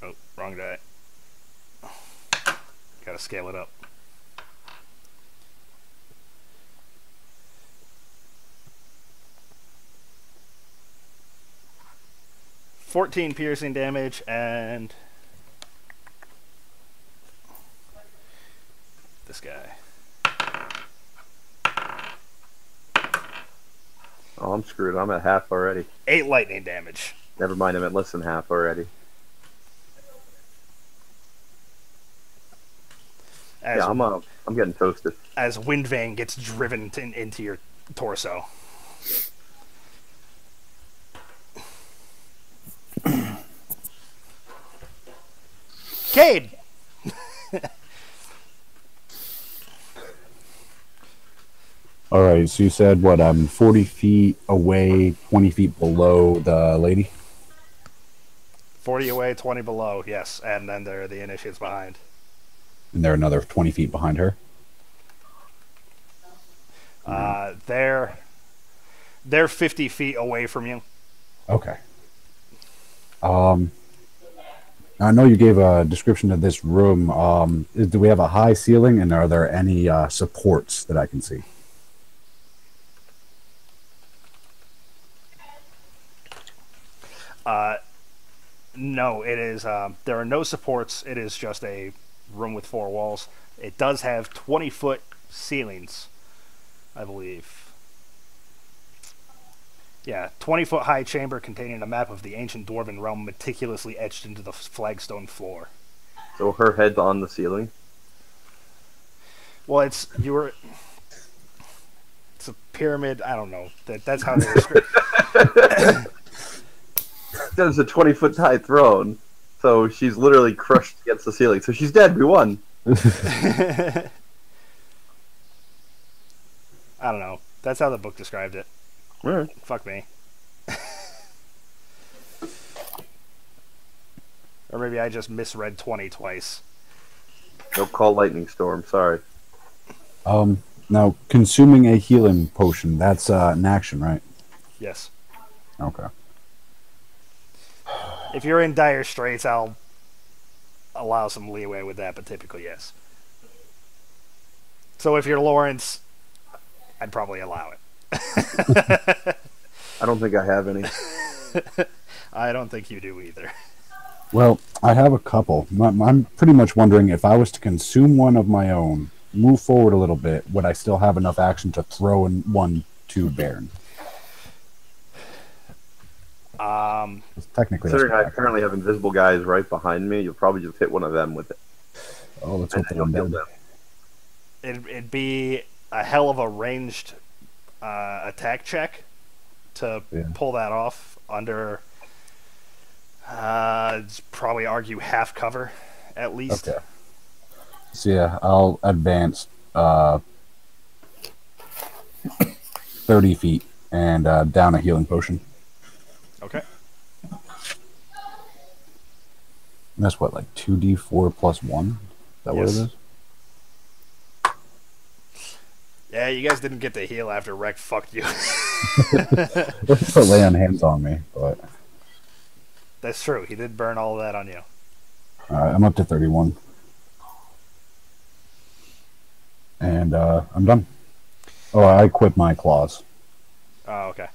[SPEAKER 1] Oh, wrong die. Gotta scale it up. $14 piercing damage and... this guy.
[SPEAKER 3] Oh, I'm screwed. I'm at half already.
[SPEAKER 1] 8 lightning damage.
[SPEAKER 3] Never mind, I'm at less than half already.
[SPEAKER 1] As,
[SPEAKER 3] I'm getting toasted.
[SPEAKER 1] as Windvane gets driven into your torso. Cade!
[SPEAKER 7] All right, so you said what? I'm 40 feet away, 20 feet below the lady.
[SPEAKER 1] 40 away, 20 below, yes. And then there are the initiates behind.
[SPEAKER 7] And they're another 20 feet behind her.
[SPEAKER 1] They're 50 feet away from you.
[SPEAKER 7] Okay. I know you gave a description of this room. Do we have a high ceiling, and are there any supports that I can see?
[SPEAKER 1] No, it is. There are no supports. It is just a room with 4 walls. It does have 20-foot ceilings, I believe. Yeah, 20-foot high chamber containing a map of the ancient dwarven realm meticulously etched into the flagstone floor.
[SPEAKER 3] So her head's on the ceiling?
[SPEAKER 1] Well, it's a pyramid. I don't know. That's how they describe.
[SPEAKER 3] There's a 20-foot high throne, so she's literally crushed against the ceiling. So she's dead. We won.
[SPEAKER 1] I don't know. That's how the book described it.
[SPEAKER 3] Right.
[SPEAKER 1] Fuck me. Or maybe I just misread 20 twice.
[SPEAKER 3] Don't call lightning storm. Sorry.
[SPEAKER 7] Now, consuming a healing potion, that's an action, right?
[SPEAKER 1] Yes.
[SPEAKER 7] Okay.
[SPEAKER 1] If you're in dire straits, I'll allow some leeway with that, but typically yes. So if you're Lawrence, I'd probably allow it.
[SPEAKER 3] I don't think I have any.
[SPEAKER 1] I don't think you do either.
[SPEAKER 7] Well, I have a couple. I'm pretty much wondering if I was to consume one of my own, move forward a little bit, would I still have enough action to throw in one to Baron? Technically,
[SPEAKER 3] Considering I currently have invisible guys right behind me, you'll probably just hit one of them with it.
[SPEAKER 7] Oh, let's hope
[SPEAKER 3] And
[SPEAKER 7] they're
[SPEAKER 3] you'll
[SPEAKER 7] dead.
[SPEAKER 3] kill them.
[SPEAKER 1] It'd be a hell of a ranged attack check to pull that off under. Probably argue half cover, at least.
[SPEAKER 7] Okay. So yeah, I'll advance 30 feet and down a healing potion.
[SPEAKER 1] Okay.
[SPEAKER 7] And that's what, like 2d4 plus 1? Is that what it is?
[SPEAKER 1] Yeah, you guys didn't get to heal after Rec fucked you.
[SPEAKER 7] Let's put laying hands on me, but
[SPEAKER 1] That's true. He did burn all of that on you.
[SPEAKER 7] alright, I'm up to 31. And I'm done. Oh, I equipped my claws.
[SPEAKER 1] Oh, okay.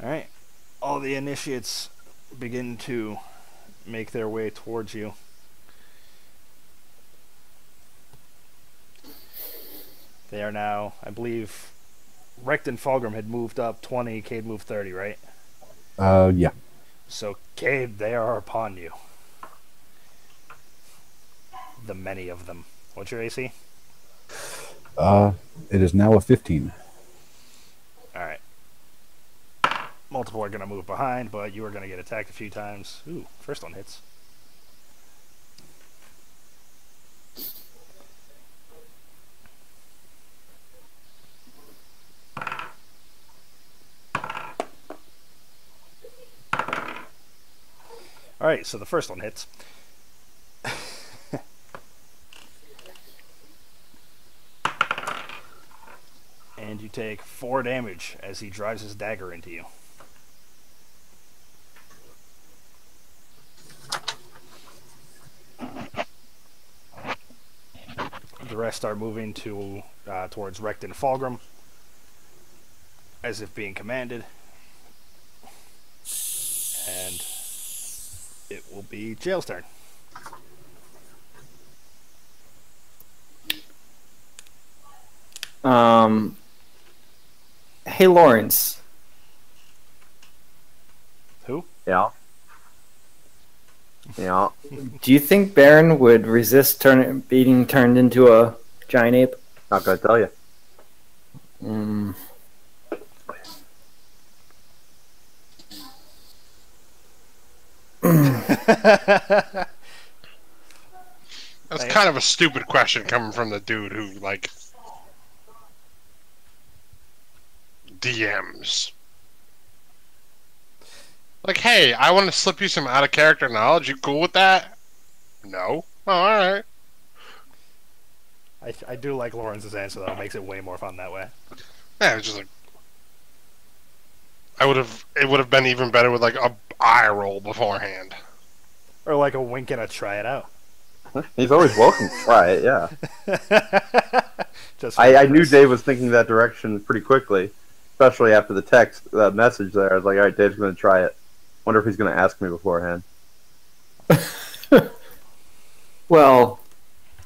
[SPEAKER 1] Alright. All the initiates begin to make their way towards you. They are now, I believe, Recht and Fulgrim had moved up 20, Cade moved 30, right?
[SPEAKER 7] Yeah.
[SPEAKER 1] So, Cade, they are upon you. The many of them. What's your AC?
[SPEAKER 7] It is now a 15.
[SPEAKER 1] Alright. Multiple are going to move behind, but you are going to get attacked a few times. Ooh, first one hits. Alright, so the first one hits. And you take 4 damage as he drives his dagger into you. The rest are moving to towards Recht and Fulgrim, as if being commanded. And it will be Jail's turn.
[SPEAKER 5] Hey, Lawrence.
[SPEAKER 1] Who?
[SPEAKER 3] Yeah. Yeah.
[SPEAKER 5] Do you think Baron would resist being turned into a giant ape?
[SPEAKER 3] Not gonna tell you.
[SPEAKER 4] That's kind of a stupid question coming from the dude who, like, DMs. Like, hey, I want to slip you some out-of-character knowledge. You cool with that? No? Oh, alright.
[SPEAKER 1] I do like Lawrence's answer, though. It makes it way more fun that way.
[SPEAKER 4] Yeah, it's just like... It would have been even better with, like, a eye roll beforehand.
[SPEAKER 1] Or like a wink and a try it out.
[SPEAKER 3] He's always welcome to try it, yeah.
[SPEAKER 1] Just
[SPEAKER 3] I knew Dave was thinking that direction pretty quickly, especially after the text, that message there. I was like, alright, Dave's going to try it. Wonder if he's going to ask me beforehand.
[SPEAKER 5] Well,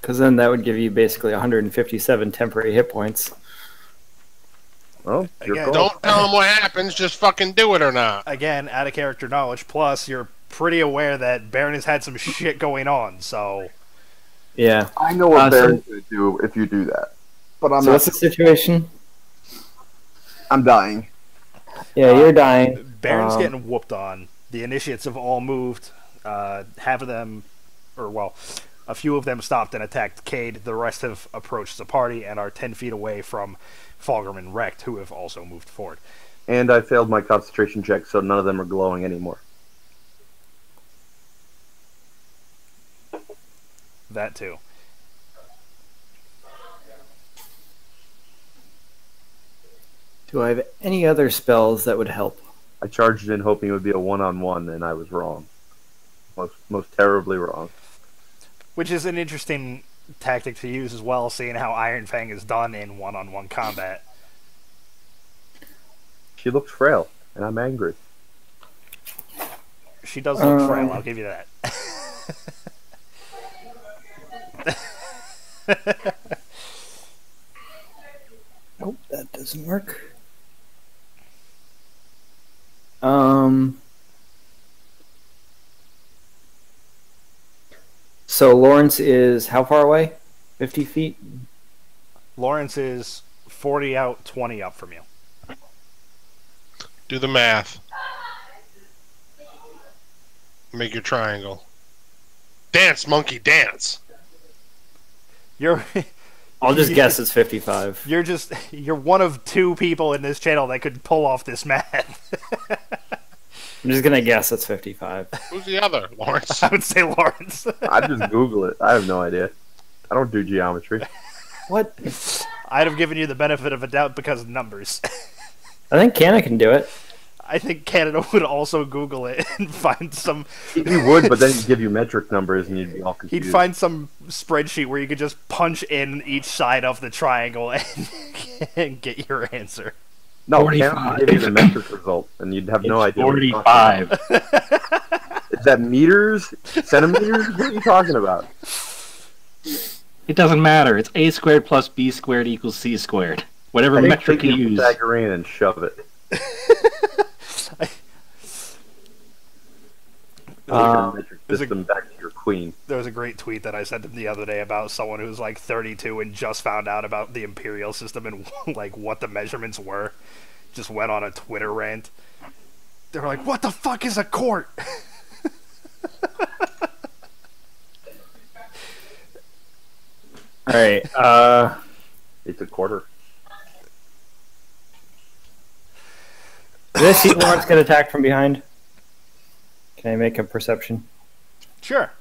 [SPEAKER 5] because then that would give you basically 157 temporary hit points.
[SPEAKER 3] Well, your
[SPEAKER 1] Again,
[SPEAKER 3] call.
[SPEAKER 4] Don't tell him what happens, just fucking do it or not.
[SPEAKER 1] Again, out of character knowledge, plus you're pretty aware that Baron has had some shit going on, so...
[SPEAKER 5] Yeah.
[SPEAKER 3] I know what
[SPEAKER 5] so-
[SPEAKER 3] Baron's going to do if you do that. But I'm
[SPEAKER 5] So
[SPEAKER 3] not.
[SPEAKER 5] what's the situation?
[SPEAKER 3] I'm dying.
[SPEAKER 5] Yeah, you're dying.
[SPEAKER 1] Baron's getting whooped on. The initiates have all moved. Half of them, or well, a few of them stopped and attacked Cade. The rest have approached the party and are 10 feet away from Fulgrim and Recht, who have also moved forward.
[SPEAKER 3] And I failed my concentration check, so none of them are glowing anymore.
[SPEAKER 1] That too.
[SPEAKER 5] Do I have any other spells that would help?
[SPEAKER 3] I charged in hoping it would be a one-on-one, and I was wrong. Most terribly wrong.
[SPEAKER 1] Which is an interesting tactic to use as well, seeing how Iron Fang is done in one-on-one combat.
[SPEAKER 3] She looks frail, and I'm angry.
[SPEAKER 1] She does look frail, I'll give you that.
[SPEAKER 5] Oh, that doesn't work. So Lawrence is how far away? 50 feet?
[SPEAKER 1] Lawrence is 40 out, 20 up from you.
[SPEAKER 4] Do the math. Make your triangle. Dance, monkey, dance.
[SPEAKER 1] You're
[SPEAKER 5] I'll just guess it's 55.
[SPEAKER 1] you're one of two people in this channel that could pull off this math.
[SPEAKER 5] I'm just gonna guess it's 55.
[SPEAKER 4] Who's the other? Lawrence.
[SPEAKER 1] I would say Lawrence.
[SPEAKER 3] I just Google it. I have no idea. I don't do geometry.
[SPEAKER 5] What?
[SPEAKER 1] I'd have given you the benefit of a doubt because of numbers.
[SPEAKER 5] I think Canna can do it.
[SPEAKER 1] I think Canada would also Google it and find some...
[SPEAKER 3] He would, but then he'd give you metric numbers and you'd be all confused.
[SPEAKER 1] He'd find some spreadsheet where you could just punch in each side of the triangle and get your answer.
[SPEAKER 3] No,
[SPEAKER 2] 45.
[SPEAKER 3] Canada would give you the metric result, and you'd have no idea.
[SPEAKER 2] 45.
[SPEAKER 3] Is that meters? Centimeters? What are you talking about?
[SPEAKER 2] It doesn't matter. It's a squared plus b squared equals c squared. Whatever
[SPEAKER 3] I think
[SPEAKER 2] metric you
[SPEAKER 3] take
[SPEAKER 2] use.
[SPEAKER 3] Pythagorean and shove it. Your metric system back to your queen.
[SPEAKER 1] There was a great tweet that I sent him the other day about someone who's like 32 and just found out about the imperial system and like what the measurements were. Just went on a Twitter rant. They were like, "What the fuck is a quart?"
[SPEAKER 5] All right.
[SPEAKER 3] It's a quarter.
[SPEAKER 5] Did I see Lawrence get attacked from behind? Can I make a perception?
[SPEAKER 1] Sure.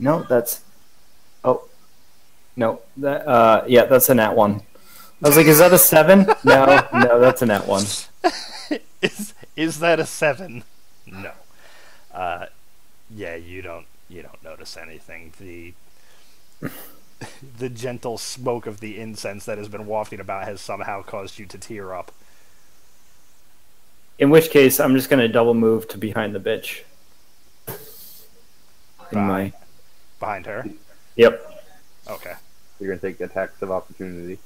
[SPEAKER 5] No, that's. Oh, no. That. Yeah, that's a nat 1. I was like, is that a 7? No, that's a nat 1.
[SPEAKER 1] Is that a 7? No. Yeah, you don't notice anything. The gentle smoke of the incense that has been wafting about has somehow caused you to tear up.
[SPEAKER 5] In which case, I'm just going to double move to behind the bitch.
[SPEAKER 1] Behind her?
[SPEAKER 5] Yep.
[SPEAKER 1] Okay.
[SPEAKER 3] You're going to take attacks of opportunity.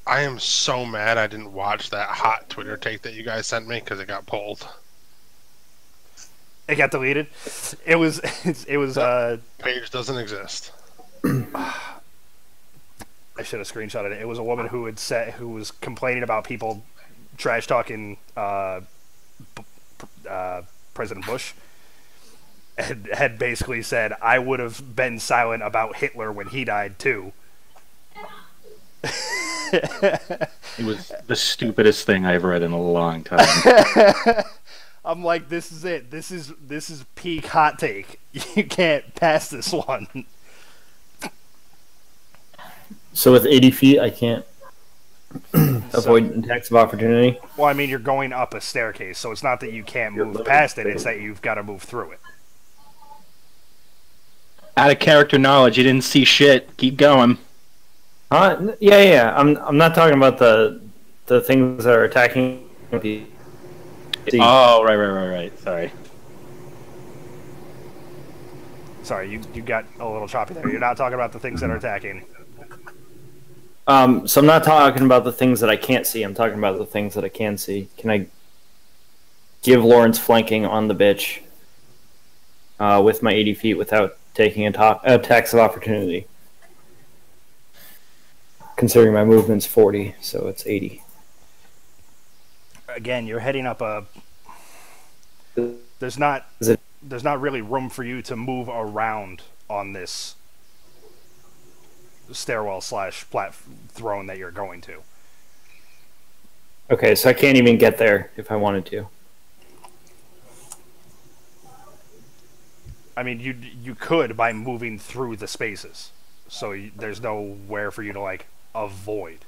[SPEAKER 4] I am so mad I didn't watch that hot Twitter take that you guys sent me because it got pulled.
[SPEAKER 1] It got deleted. It was
[SPEAKER 4] Page doesn't exist.
[SPEAKER 1] I should have screenshotted it. It was a woman who was complaining about people trash talking President Bush, and had basically said, "I would have been silent about Hitler when he died too."
[SPEAKER 2] It was the stupidest thing I've read in a long time.
[SPEAKER 1] I'm like, this is it. This is peak hot take. You can't pass this one.
[SPEAKER 5] So with 80 feet, I can't avoid attacks of opportunity.
[SPEAKER 1] Well, I mean, you're going up a staircase, so it's not that you can't move past it. It's that you've got to move through it.
[SPEAKER 2] Out of character knowledge, you didn't see shit. Keep going.
[SPEAKER 5] Yeah. I'm not talking about the things that are attacking the.
[SPEAKER 2] Oh, right.
[SPEAKER 1] Sorry, you got a little choppy there. You're not talking about the things that are attacking.
[SPEAKER 5] So I'm not talking about the things that I can't see. I'm talking about the things that I can see. Can I give Lawrence flanking on the bitch with my 80 feet without taking attacks of opportunity? Considering my movement's 40, so it's 80.
[SPEAKER 1] Again, you're heading up a... There's not really room for you to move around on this stairwell / throne that you're going to.
[SPEAKER 5] Okay, so I can't even get there if I wanted to.
[SPEAKER 1] I mean, you could by moving through the spaces. So there's nowhere for you to, like, avoid.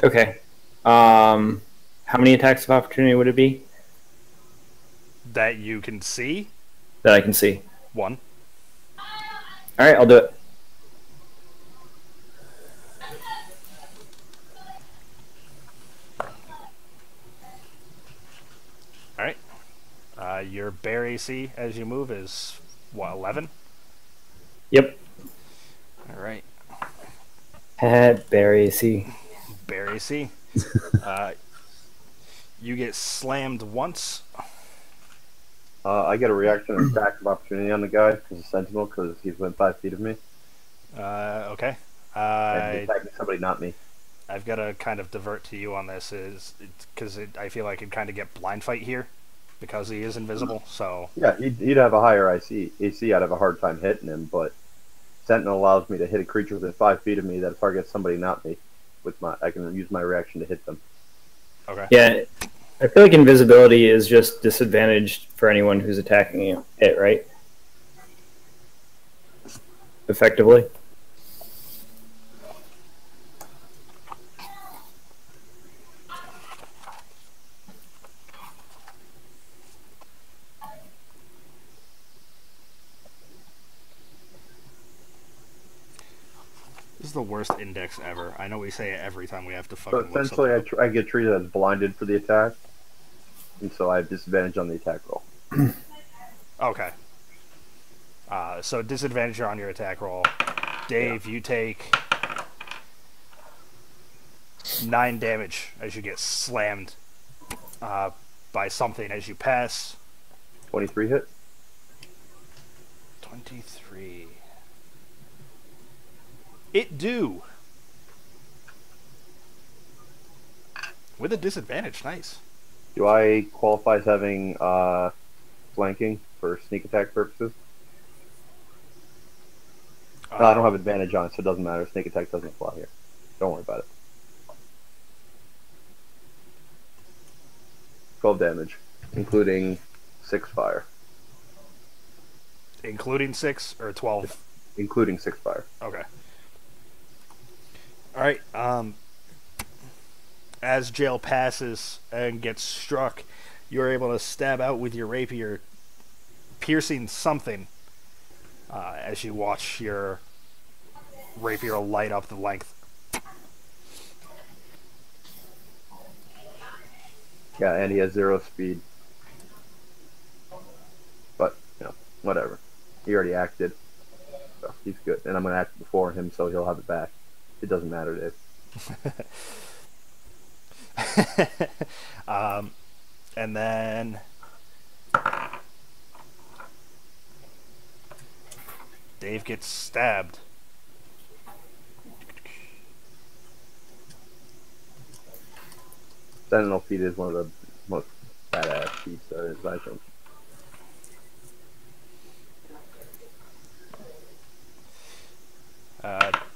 [SPEAKER 5] Okay. How many attacks of opportunity would it be
[SPEAKER 1] That you can see.
[SPEAKER 5] that I can see?
[SPEAKER 1] 1.
[SPEAKER 5] All right, I'll do it.
[SPEAKER 1] All right. Your bear AC as you move is what, 11?
[SPEAKER 5] Yep.
[SPEAKER 1] All right.
[SPEAKER 5] Barry, see.
[SPEAKER 1] Bear AC. You get slammed once.
[SPEAKER 3] I get a reaction and attack of opportunity on the guy because he's sentinel because he's within 5 feet of me.
[SPEAKER 1] Okay.
[SPEAKER 3] And he's attacking somebody, not me.
[SPEAKER 1] I've got to kind of divert to you on this, because I feel like he'd kind of get blind fight here because he is invisible. So
[SPEAKER 3] Yeah, he'd have a higher AC. I'd have a hard time hitting him, but sentinel allows me to hit a creature within 5 feet of me that targets somebody, not me. I can use my reaction to hit them.
[SPEAKER 1] okay.
[SPEAKER 5] Yeah, I feel like invisibility is just disadvantaged for anyone who's attacking it, right? Effectively.
[SPEAKER 1] This is the worst index ever. I know we say it every time we have to
[SPEAKER 3] So
[SPEAKER 1] fucking look
[SPEAKER 3] essentially,
[SPEAKER 1] something up.
[SPEAKER 3] I get treated as blinded for the attack, and so I have disadvantage on the attack roll.
[SPEAKER 1] Okay. So disadvantage on your attack roll. Dave, you take 9 damage as you get slammed by something as you pass.
[SPEAKER 3] 23 hit.
[SPEAKER 1] 23. It do. With a disadvantage, nice.
[SPEAKER 3] Do I qualify as having flanking for sneak attack purposes? No, I don't have advantage on it, so it doesn't matter. Sneak attack doesn't apply here. Don't worry about it. 12 damage, including 6 fire.
[SPEAKER 1] Including 6 or 12?
[SPEAKER 3] Including 6 fire.
[SPEAKER 1] Okay. Alright, as Jail passes and gets struck, you're able to stab out with your rapier, piercing something as you watch your rapier light up the length.
[SPEAKER 3] Yeah, and he has 0 speed. But, whatever. He already acted. So he's good. And I'm going to act before him, so he'll have it back. It doesn't matter, Dave.
[SPEAKER 1] And then Dave gets stabbed.
[SPEAKER 3] Sentinel feat is one of the most badass feats there is, I think.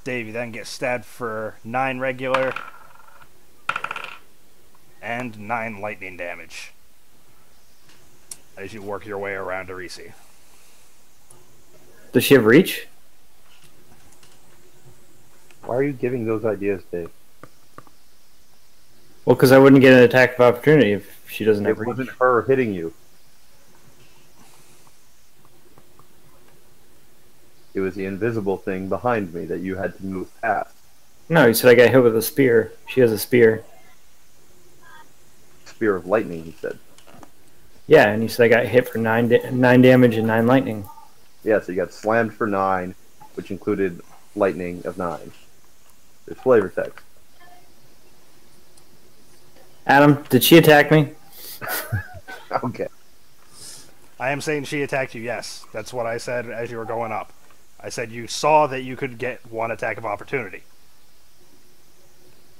[SPEAKER 1] Dave, you then get stabbed for 9 regular and 9 lightning damage as you work your way around Arisi.
[SPEAKER 5] Does she have reach?
[SPEAKER 3] Why are you giving those ideas, Dave?
[SPEAKER 5] Well, because I wouldn't get an attack of opportunity if she doesn't have
[SPEAKER 3] It
[SPEAKER 5] reach.
[SPEAKER 3] wasn't her hitting you. It was the invisible thing behind me that you had to move past.
[SPEAKER 5] No, you said I got hit with a spear. She has a spear.
[SPEAKER 3] Spear of lightning, he said.
[SPEAKER 5] Yeah, and you said I got hit for 9 damage and 9 lightning.
[SPEAKER 3] Yeah, so you got slammed for 9, which included lightning of 9. There's flavor text.
[SPEAKER 5] Adam, did she attack me?
[SPEAKER 3] Okay.
[SPEAKER 1] I am saying she attacked you, yes. That's what I said as you were going up. I said you saw that you could get 1 attack of opportunity.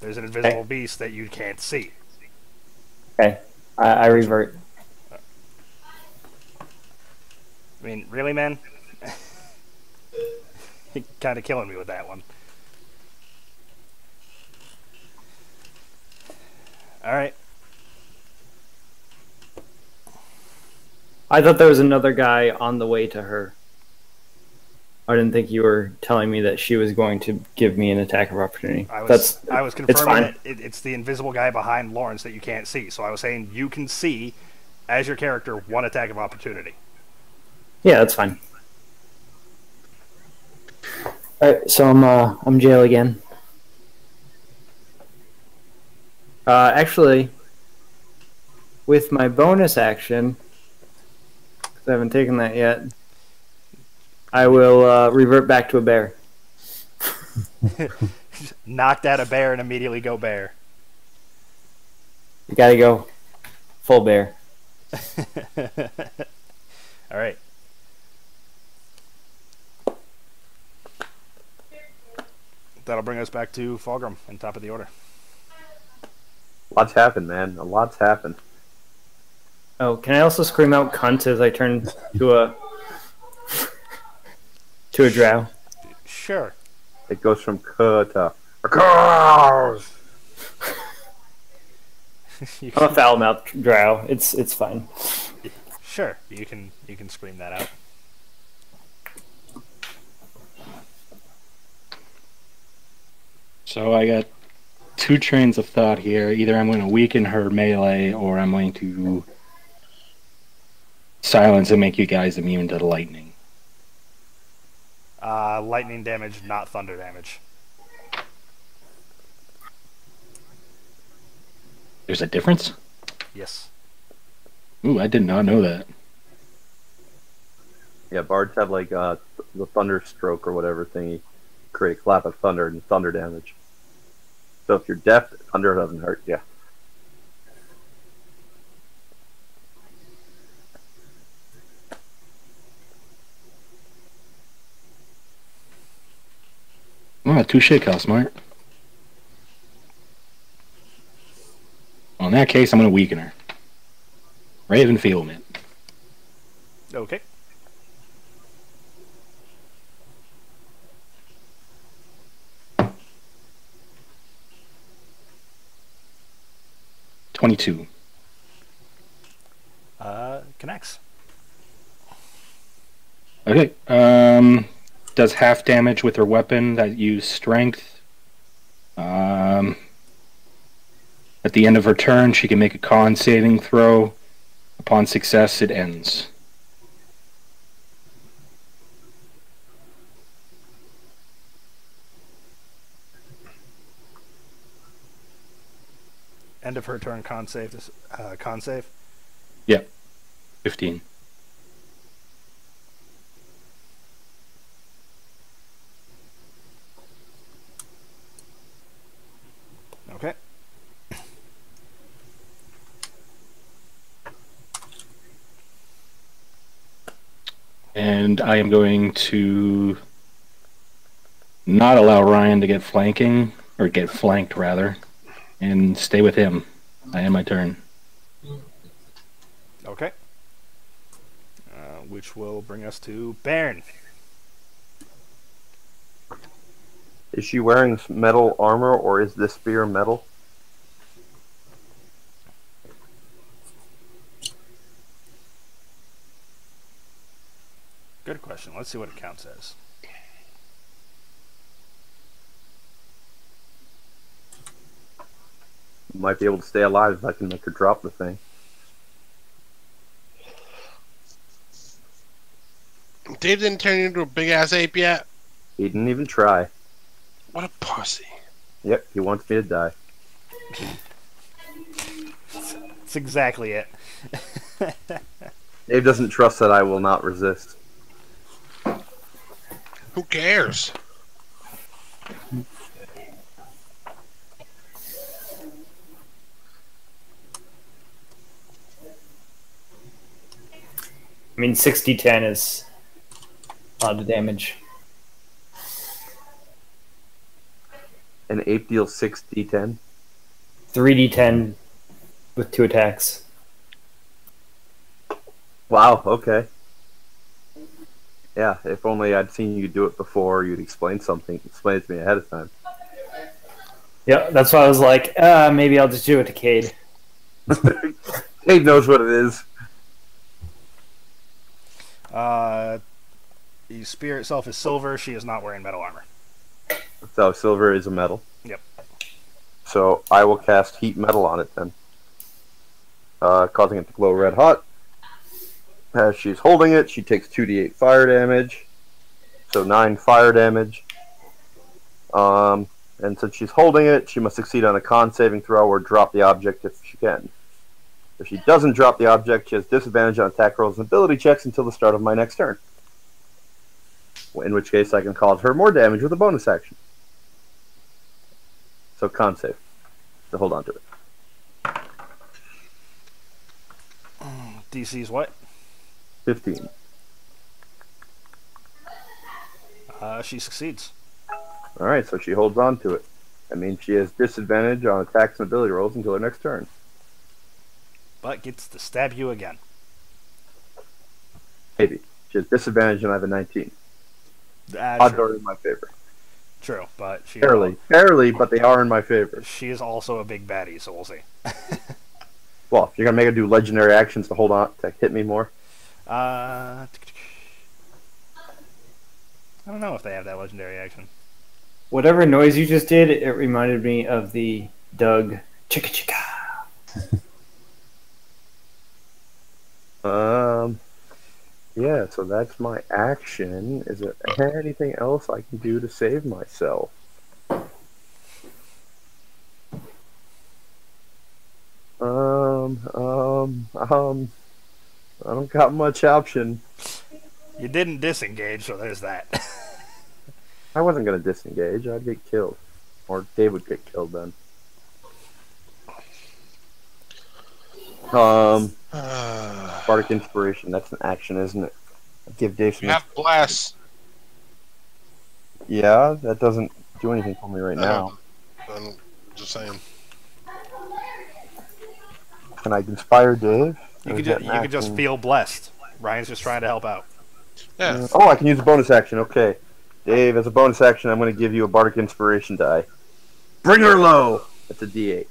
[SPEAKER 1] There's an invisible beast that you can't see.
[SPEAKER 5] Okay, I revert.
[SPEAKER 1] I mean, really, man? You're kind of killing me with that one. Alright.
[SPEAKER 5] I thought there was another guy on the way to her. I didn't think you were telling me that she was going to give me an attack of opportunity.
[SPEAKER 1] I was confirming that it's the invisible guy behind Lawrence that you can't see. So I was saying you can see, as your character, one attack of opportunity.
[SPEAKER 5] Yeah, that's fine. Alright, so I'm jail again. Actually, with my bonus action, because I haven't taken that yet, I will revert back to a bear.
[SPEAKER 1] Knocked out a bear and immediately go bear.
[SPEAKER 5] You gotta go full bear.
[SPEAKER 1] All right. That'll bring us back to Fulgrim on top of the order.
[SPEAKER 3] Lots happened, man. A lot's happened.
[SPEAKER 5] Oh, can I also scream out cunt as I turn to a drow?
[SPEAKER 1] Sure.
[SPEAKER 3] It goes from "k" to "cars."
[SPEAKER 5] I'm a foul mouth drow. It's fine.
[SPEAKER 1] Sure, you can scream that out.
[SPEAKER 2] So I got two trains of thought here. Either I'm going to weaken her melee, or I'm going to silence and make you guys immune to the lightning.
[SPEAKER 1] Lightning damage, not thunder damage.
[SPEAKER 2] There's a difference?
[SPEAKER 1] Yes.
[SPEAKER 2] Ooh, I did not know that.
[SPEAKER 3] Yeah, bards have like the thunder stroke or whatever thingy. Create a clap of thunder and thunder damage. So if you're deaf, thunder doesn't hurt you.
[SPEAKER 2] Oh, touche, Cosmart. Well, in that case, I'm going to weaken her. Raven Fieldman.
[SPEAKER 1] Okay.
[SPEAKER 2] $22.
[SPEAKER 1] Connects.
[SPEAKER 2] Okay. Does half damage with her weapon that use strength. At the end of her turn, she can make a con saving throw. Upon success, it ends.
[SPEAKER 1] End of her turn, con save. Con save.
[SPEAKER 2] Yep. 15.
[SPEAKER 1] Okay.
[SPEAKER 2] And I am going to not allow Ryan to get flanking, or get flanked rather, and stay with him. I end my turn.
[SPEAKER 1] Okay. Which will bring us to Bairn.
[SPEAKER 3] Is she wearing metal armor or is this spear metal?
[SPEAKER 1] Good question. Let's see what it counts as.
[SPEAKER 3] Might be able to stay alive if I can make her drop the thing.
[SPEAKER 4] Dave didn't turn into a big ass ape yet.
[SPEAKER 3] He didn't even try.
[SPEAKER 4] What a pussy.
[SPEAKER 3] Yep, he wants me to die.
[SPEAKER 1] That's exactly it.
[SPEAKER 3] Dave doesn't trust that I will not resist.
[SPEAKER 4] Who cares?
[SPEAKER 5] I mean, 60-10 is a lot of damage.
[SPEAKER 3] An ape deals 6d10.
[SPEAKER 5] 3d10 with 2 attacks.
[SPEAKER 3] Wow, okay. Yeah, if only I'd seen you do it before, you'd explain it to me ahead of time.
[SPEAKER 5] Yeah, that's why I was like, maybe I'll just do it to Cade.
[SPEAKER 3] Dave knows what it is.
[SPEAKER 1] The spear itself is silver. She is not wearing metal armor.
[SPEAKER 3] So silver is a metal.
[SPEAKER 1] Yep.
[SPEAKER 3] So I will cast heat metal on it then, causing it to glow red hot. As she's holding it, she takes 2d8 fire damage, so 9 fire damage. And since she's holding it, she must succeed on a con saving throw or drop the object if she can. If she doesn't drop the object, she has disadvantage on attack rolls and ability checks until the start of my next turn. In which case, I can cause her more damage with a bonus action. So con save. So hold on to it.
[SPEAKER 1] DC's what?
[SPEAKER 3] 15.
[SPEAKER 1] She succeeds.
[SPEAKER 3] Alright, so she holds on to it. That means she has disadvantage on attacks and ability rolls until her next turn.
[SPEAKER 1] But gets to stab you again.
[SPEAKER 3] Maybe. She has disadvantage and I have a 19. Odds
[SPEAKER 1] True.
[SPEAKER 3] are in my favor.
[SPEAKER 1] True, but she
[SPEAKER 3] Barely, but they are in my favor.
[SPEAKER 1] She is also a big baddie, so we'll see.
[SPEAKER 3] Well, if you're gonna make her do legendary actions to hold on to hit me more.
[SPEAKER 1] I don't know if they have that legendary action.
[SPEAKER 5] Whatever noise you just did, it reminded me of the Doug chicka chicka.
[SPEAKER 3] Yeah, so that's my action. Is there anything else I can do to save myself? I don't got much option.
[SPEAKER 1] You didn't disengage, so there's that.
[SPEAKER 3] I wasn't gonna disengage. I'd get killed, or Dave would get killed then. Bardic Inspiration. That's an action, isn't it? Give Dave some.
[SPEAKER 4] You have blast.
[SPEAKER 3] Yeah, that doesn't do anything for me right now.
[SPEAKER 4] I'm just saying.
[SPEAKER 3] Can I inspire Dave?
[SPEAKER 1] You could just feel blessed. Ryan's just trying to help out.
[SPEAKER 4] Yeah.
[SPEAKER 3] Oh, I can use a bonus action. Okay. Dave, as a bonus action, I'm going to give you a Bardic Inspiration die. Bring her low! That's a D8.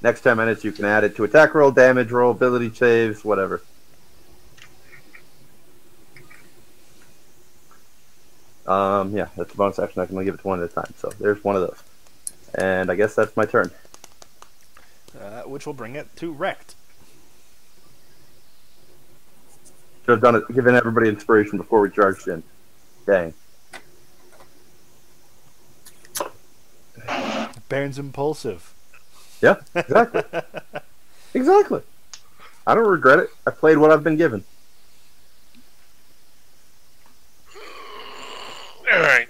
[SPEAKER 3] Next 10 minutes, you can add it to attack roll, damage roll, ability saves, whatever. Yeah, that's a bonus action. I can only give it to one at a time. So there's one of those. And I guess that's my turn.
[SPEAKER 1] Which will bring it to wrecked.
[SPEAKER 3] Should have done it, given everybody inspiration before we charged in. Dang.
[SPEAKER 1] Baron's impulsive.
[SPEAKER 3] Yeah, exactly. Exactly. I don't regret it. I played what I've been given.
[SPEAKER 4] All right.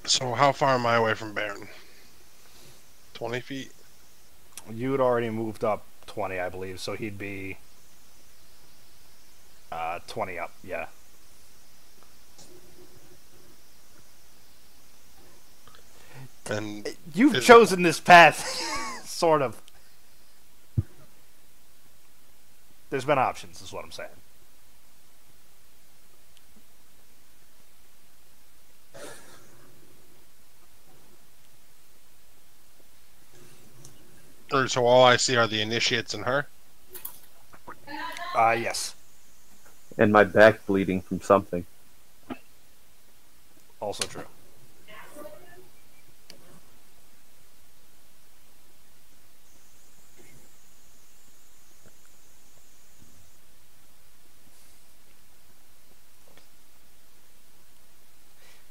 [SPEAKER 4] So how far am I away from Baron? 20 feet?
[SPEAKER 1] You had already moved up 20, I believe, so he'd be 20 up, yeah.
[SPEAKER 4] And
[SPEAKER 1] You've chosen this path, sort of. There's been options, is what I'm saying.
[SPEAKER 4] So all I see are the initiates and her?
[SPEAKER 1] Yes.
[SPEAKER 3] And my back bleeding from something.
[SPEAKER 1] Also true.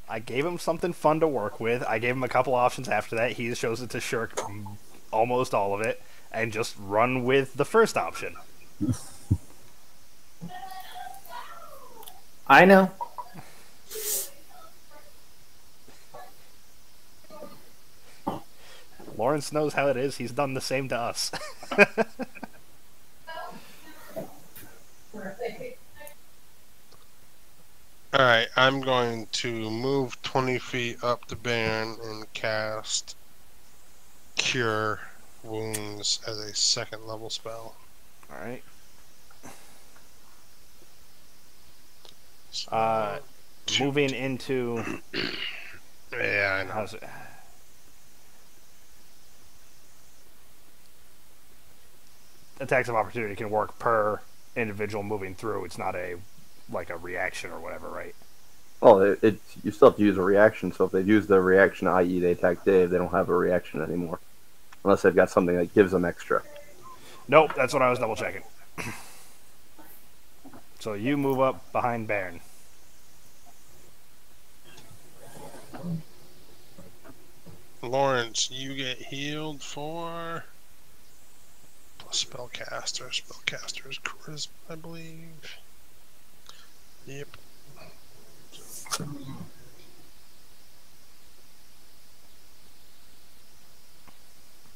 [SPEAKER 1] I gave him something fun to work with. I gave him a couple options after that. He chose to shirk almost all of it and just run with the first option.
[SPEAKER 5] I know.
[SPEAKER 1] Lawrence knows how it is. He's done the same to us.
[SPEAKER 4] Alright, I'm going to move 20 feet up the Baron and cast Cure Wounds as a second level spell.
[SPEAKER 1] Alright. Moving into...
[SPEAKER 4] Yeah, I know.
[SPEAKER 1] How's it? attacks of opportunity can work per individual moving through. It's not a reaction or whatever, right?
[SPEAKER 3] Oh, you still have to use a reaction. So if they've used their reaction, i.e., they attack Dave, they don't have a reaction anymore, unless they've got something that gives them extra.
[SPEAKER 1] Nope, that's what I was double checking. So you move up behind Baron.
[SPEAKER 4] Lawrence, you get healed for plus spellcaster. Spellcaster's charisma, I believe. Yep.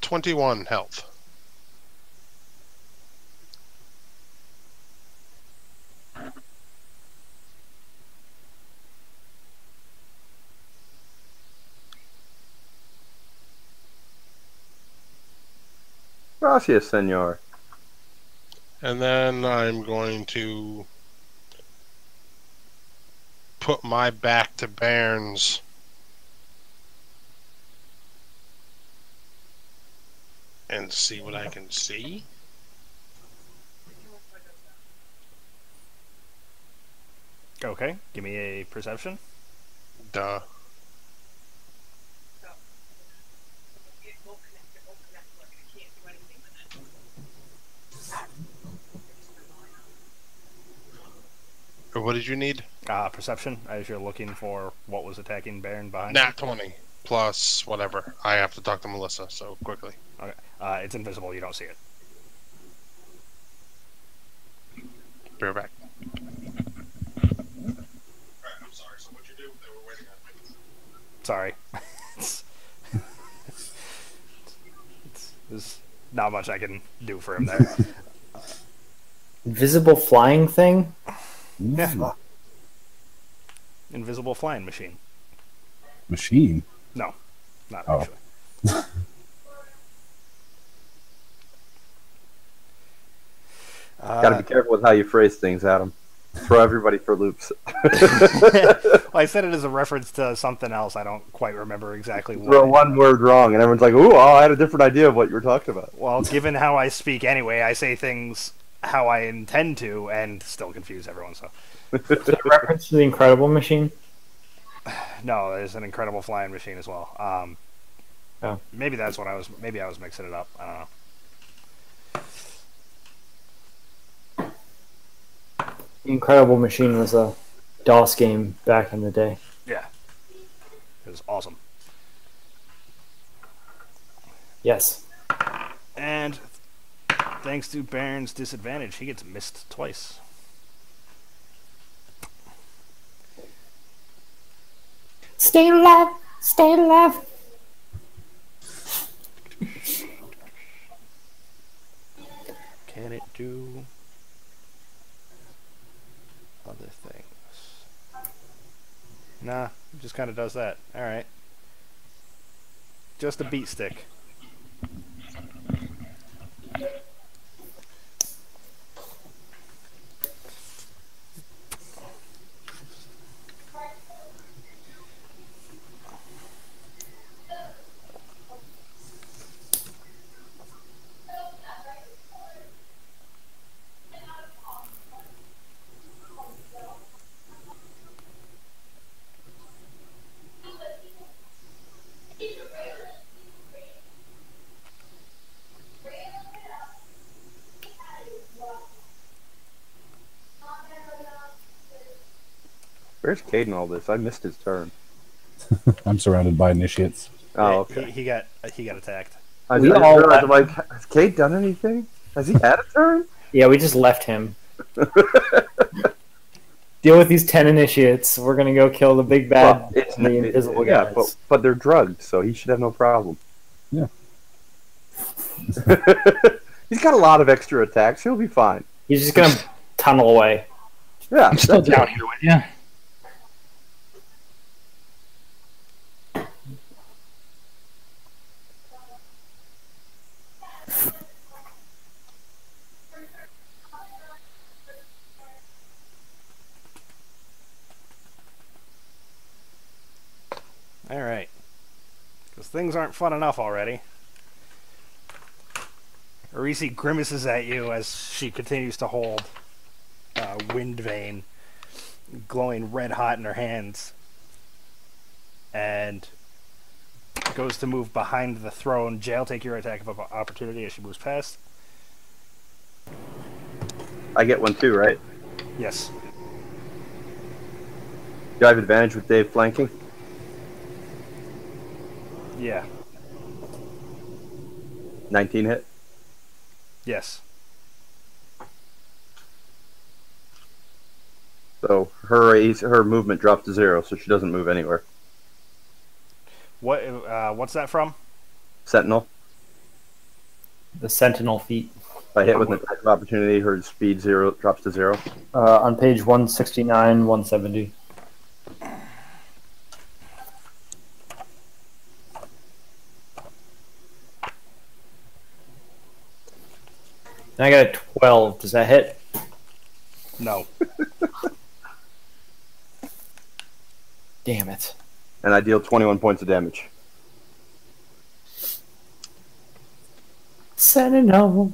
[SPEAKER 4] 21 health.
[SPEAKER 3] Gracias, senor.
[SPEAKER 4] And then I'm going to put my back to Bairn's and see what I can see.
[SPEAKER 1] Okay, give me a perception.
[SPEAKER 4] Duh. Or what did you need?
[SPEAKER 1] Perception, as you're looking for what was attacking Baron behind.
[SPEAKER 4] Nat 20 plus whatever. I have to talk to Melissa, so quickly.
[SPEAKER 1] Okay, it's invisible. You don't see it.
[SPEAKER 4] Be right back. I'm sorry. So what'd you do? They were waiting on me.
[SPEAKER 1] Sorry. There's not much I can do for him there.
[SPEAKER 5] Invisible flying thing?
[SPEAKER 1] Yeah. Invisible flying machine.
[SPEAKER 7] Machine?
[SPEAKER 1] No, not
[SPEAKER 7] Oh.
[SPEAKER 1] actually.
[SPEAKER 3] Gotta be careful with how you phrase things, Adam. Throw everybody for loops.
[SPEAKER 1] Well, I said it as a reference to something else. I don't quite remember exactly what.
[SPEAKER 3] Throw one word wrong, and everyone's like, "Ooh, I had a different idea of what you were talking about."
[SPEAKER 1] Well, given how I speak anyway, I say things how I intend to, and still confuse everyone. So,
[SPEAKER 5] Is it a reference to the Incredible Machine?
[SPEAKER 1] no, there's an incredible flying machine as well.
[SPEAKER 5] Oh.
[SPEAKER 1] Maybe that's what I was. Maybe I was mixing it up. I don't know.
[SPEAKER 5] The Incredible Machine was a DOS game back in the day.
[SPEAKER 1] Yeah, it was awesome.
[SPEAKER 5] Yes.
[SPEAKER 1] And thanks to Baron's disadvantage, he gets missed twice.
[SPEAKER 5] Stay alive! Stay alive!
[SPEAKER 1] Can it do other things? Nah, it just kind of does that. Alright. Just a beat stick.
[SPEAKER 3] Where's Cade in all this? I missed his turn.
[SPEAKER 7] I'm surrounded by initiates.
[SPEAKER 3] Oh, okay.
[SPEAKER 1] He got attacked.
[SPEAKER 3] I
[SPEAKER 5] We
[SPEAKER 3] didn't
[SPEAKER 5] all
[SPEAKER 3] realize,
[SPEAKER 5] left.
[SPEAKER 3] I'm like, has Cade done anything? Has he had a turn?
[SPEAKER 5] Yeah, we just left him. Deal with these 10 initiates. We're gonna go kill the big bad,
[SPEAKER 3] Well, it's
[SPEAKER 5] the invisible
[SPEAKER 3] yeah,
[SPEAKER 5] guys.
[SPEAKER 3] but they're drugged, so he should have no problem.
[SPEAKER 7] Yeah.
[SPEAKER 3] He's got a lot of extra attacks. He'll be fine.
[SPEAKER 5] He's just gonna tunnel away.
[SPEAKER 3] Yeah,
[SPEAKER 2] I'm still
[SPEAKER 3] that's
[SPEAKER 2] down
[SPEAKER 3] it.
[SPEAKER 2] here with you.
[SPEAKER 1] Alright. Because things aren't fun enough already. Arisi grimaces at you as she continues to hold Wind Vein glowing red hot in her hands, and goes to move behind the throne. Jail, take your attack of opportunity as she moves past.
[SPEAKER 3] I get one too, right?
[SPEAKER 1] Yes.
[SPEAKER 3] Do I have advantage with Dave flanking?
[SPEAKER 1] Yeah.
[SPEAKER 3] 19 hit.
[SPEAKER 1] Yes.
[SPEAKER 3] So her movement drops to 0, so she doesn't move anywhere.
[SPEAKER 1] What's that from?
[SPEAKER 3] Sentinel.
[SPEAKER 5] The Sentinel feat.
[SPEAKER 3] If I hit with an attack of opportunity, her speed drops to 0.
[SPEAKER 5] On page 169, 170. I got a 12. Does that hit?
[SPEAKER 1] No.
[SPEAKER 5] Damn it.
[SPEAKER 3] And I deal 21 points of damage.
[SPEAKER 5] Sentinel.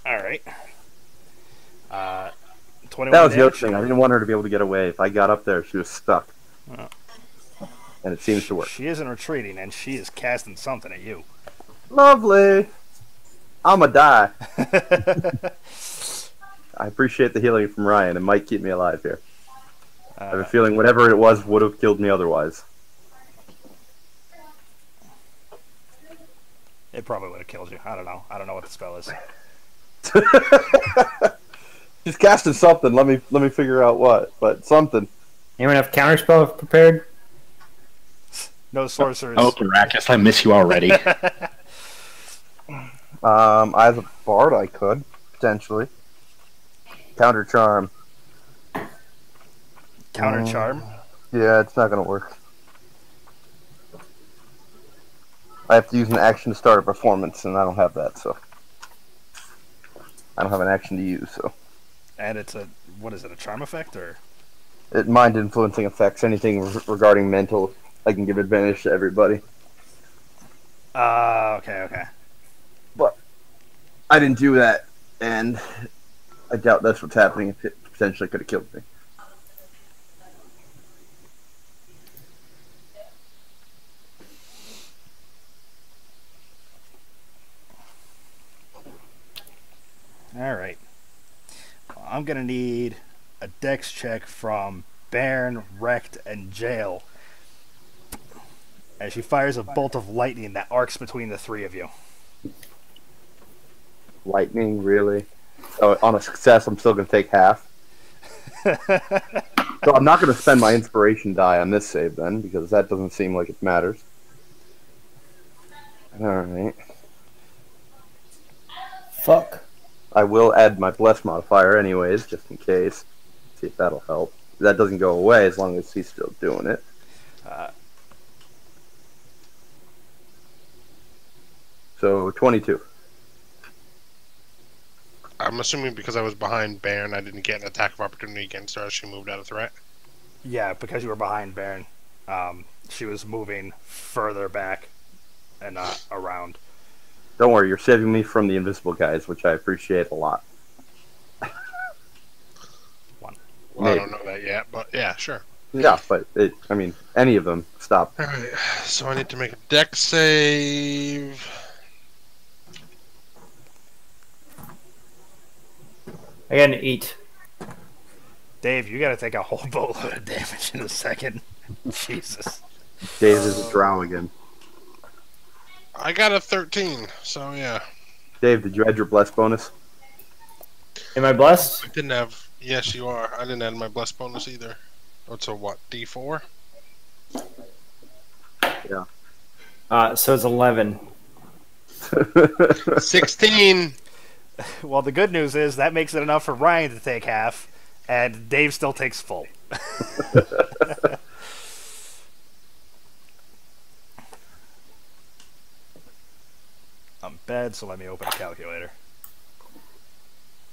[SPEAKER 1] All right. 21
[SPEAKER 3] That was the other
[SPEAKER 1] damage.
[SPEAKER 3] thing. I didn't want her to be able to get away. If I got up there, she was stuck.
[SPEAKER 1] Oh.
[SPEAKER 3] And it seems to work.
[SPEAKER 1] She isn't retreating, and she is casting something at you.
[SPEAKER 3] Lovely. I'ma die. I appreciate the healing from Ryan. It might keep me alive here. I have a feeling whatever it was would have killed me otherwise.
[SPEAKER 1] It probably would have killed you. I don't know. I don't know what the spell is.
[SPEAKER 3] She's casting something. Let me figure out what, but something.
[SPEAKER 5] Anyone have counterspell prepared?
[SPEAKER 1] No sorcerers.
[SPEAKER 2] Oh, Baracus, I miss you already.
[SPEAKER 3] As a bard, I could potentially counter charm.
[SPEAKER 1] Counter charm.
[SPEAKER 3] Yeah, it's not gonna work. I have to use an action to start a performance, and I don't have that, so I don't have an action to use. So,
[SPEAKER 1] And it's a what is it? A charm effect or?
[SPEAKER 3] mind influencing effects, anything regarding mental, I can give advantage to everybody.
[SPEAKER 1] Okay.
[SPEAKER 3] But I didn't do that, and I doubt that's what's happening. If it potentially could have killed me.
[SPEAKER 1] All right. Well, I'm gonna need a dex check from Bairn, Wrecked, and Jail as she fires a bolt of lightning that arcs between the three of you.
[SPEAKER 3] Lightning, really? Oh, on a success, I'm still going to take half. So I'm not going to spend my inspiration die on this save then, because that doesn't seem like it matters. Alright.
[SPEAKER 5] Fuck.
[SPEAKER 3] I will add my bless modifier anyways, just in case. See if that'll help. That doesn't go away as long as he's still doing it. So 22.
[SPEAKER 4] I'm assuming because I was behind Baron, I didn't get an attack of opportunity against her as she moved out of threat.
[SPEAKER 1] Yeah, because you were behind Bairn. She was moving further back and not around.
[SPEAKER 3] Don't worry, you're saving me from the invisible guys, which I appreciate a lot.
[SPEAKER 4] Well, I don't know that yet, but yeah, sure.
[SPEAKER 3] Yeah, but any of them, stop.
[SPEAKER 4] Alright, so I need to make a dex save.
[SPEAKER 5] I got an 8.
[SPEAKER 1] Dave, you gotta take a whole boatload of damage in a second. Jesus.
[SPEAKER 3] Dave is a drow again.
[SPEAKER 4] I got a 13, so yeah.
[SPEAKER 3] Dave, did you add your bless bonus?
[SPEAKER 5] Am I blessed?
[SPEAKER 4] I didn't have. Yes, you are. I didn't add my bless bonus either. What's a what? D4?
[SPEAKER 3] Yeah.
[SPEAKER 5] So it's 11.
[SPEAKER 4] 16!
[SPEAKER 1] Well, the good news is that makes it enough for Ryan to take half, and Dave still takes full. I'm bad, so let me open a calculator.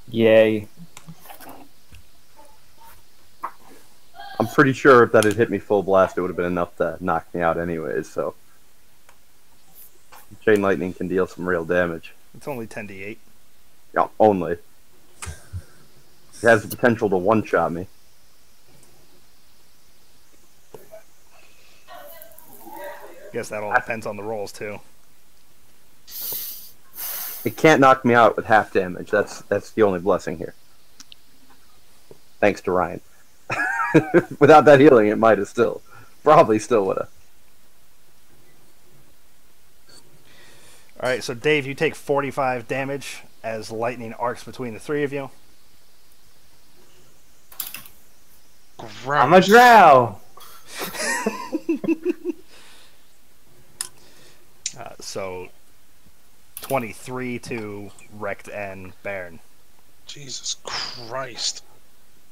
[SPEAKER 5] Yay.
[SPEAKER 3] I'm pretty sure if that had hit me full blast, it would have been enough to knock me out anyways, so. Chain Lightning can deal some real damage.
[SPEAKER 1] It's only 10d8.
[SPEAKER 3] Yeah, only. It has the potential to one-shot me.
[SPEAKER 1] Guess that all depends on the rolls, too.
[SPEAKER 3] It can't knock me out with half damage. That's the only blessing here. Thanks to Ryan. Without that healing, it might have probably still would have.
[SPEAKER 1] Alright, so Dave, you take 45 damage as lightning arcs between the three of you.
[SPEAKER 4] Gross.
[SPEAKER 5] I'm a drow.
[SPEAKER 1] So 23 to Wrecked and Baron.
[SPEAKER 4] Jesus Christ.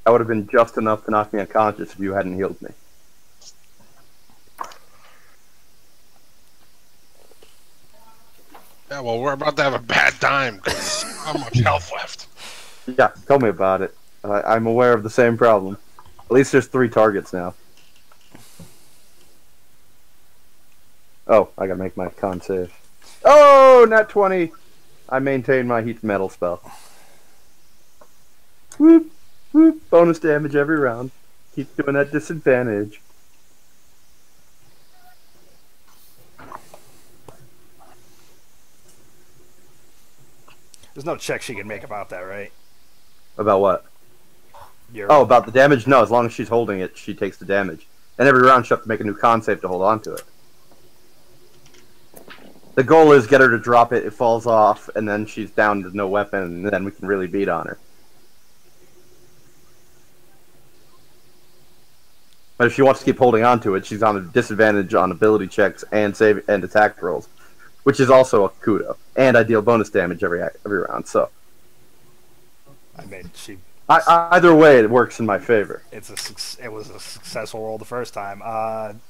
[SPEAKER 3] That would have been just enough to knock me unconscious if you hadn't healed me.
[SPEAKER 4] Yeah, well, we're about to have a bad time because how much health left?
[SPEAKER 3] Yeah, tell me about it. I'm aware of the same problem. At least there's 3 targets now. Oh, I gotta make my con save. Oh, nat 20! I maintain my heat metal spell. Whoop, whoop, bonus damage every round. Keep doing that disadvantage.
[SPEAKER 1] There's no check she can make about that, right?
[SPEAKER 3] About what?
[SPEAKER 1] You're...
[SPEAKER 3] Oh, about the damage? No, as long as she's holding it, she takes the damage. And every round she'll have to make a new con save to hold on to it. The goal is get her to drop it, it falls off, and then she's down to no weapon, and then we can really beat on her. But if she wants to keep holding on to it, she's on a disadvantage on ability checks and save and attack rolls, which is also a kudo. And I deal bonus damage every round, so.
[SPEAKER 1] I mean,
[SPEAKER 3] either way, it works in my favor.
[SPEAKER 1] It was a successful roll the first time.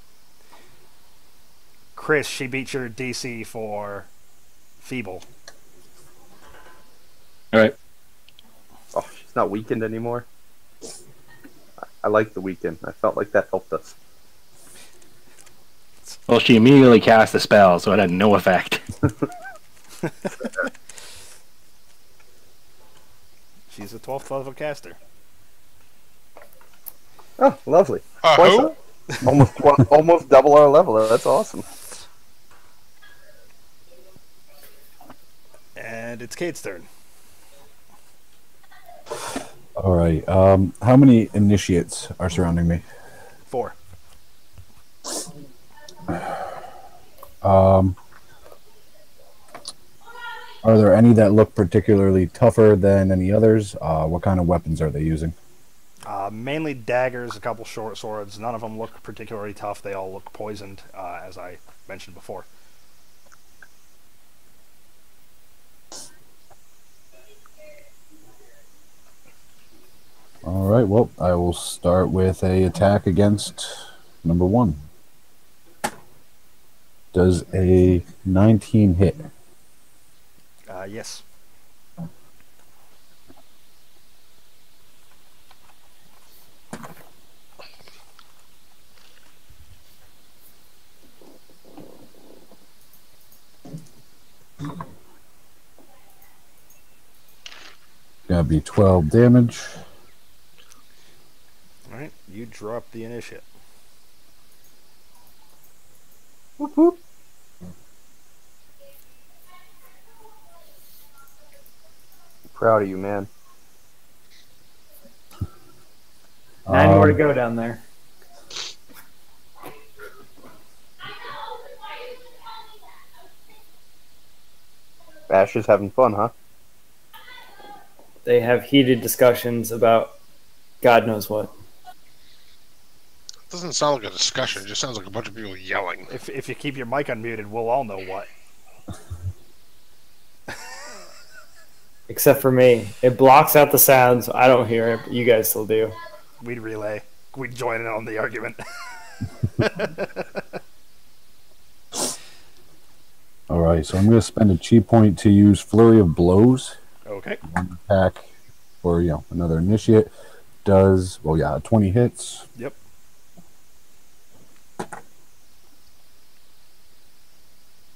[SPEAKER 1] Chris, she beat your DC for Feeble.
[SPEAKER 2] Alright.
[SPEAKER 3] Oh, she's not weakened anymore. I like the weaken. I felt like that helped us.
[SPEAKER 2] Well, she immediately cast the spell, so it had no effect.
[SPEAKER 1] She's a 12th level caster.
[SPEAKER 3] Oh, lovely.
[SPEAKER 4] Who?
[SPEAKER 3] Almost double our level. That's awesome.
[SPEAKER 1] And it's Kate's turn.
[SPEAKER 7] All right. How many initiates are surrounding me?
[SPEAKER 1] 4.
[SPEAKER 7] Are there any that look particularly tougher than any others? What kind of weapons are they using?
[SPEAKER 1] Mainly daggers, a couple short swords. None of them look particularly tough. They all look poisoned, as I mentioned before.
[SPEAKER 7] All right. Well, I will start with a attack against number 1. Does a 19 hit?
[SPEAKER 1] Yes.
[SPEAKER 7] Gonna be 12 damage.
[SPEAKER 1] Alright, you drop the initiate.
[SPEAKER 3] Whoop, whoop. Proud of you, man.
[SPEAKER 5] 9 more to go down there.
[SPEAKER 3] Ash is having fun, huh?
[SPEAKER 5] They have heated discussions about God knows what.
[SPEAKER 4] Doesn't sound like a discussion. It just sounds like a bunch of people yelling.
[SPEAKER 1] If you keep your mic unmuted, we'll all know what.
[SPEAKER 5] Except for me. It blocks out the sound, so I don't hear it, but you guys still do.
[SPEAKER 1] We'd relay. We'd join in on the argument.
[SPEAKER 7] All right, so I'm going to spend a chi point to use Flurry of Blows.
[SPEAKER 1] Okay.
[SPEAKER 7] One attack or another initiate. Does 20 hits.
[SPEAKER 1] Yep.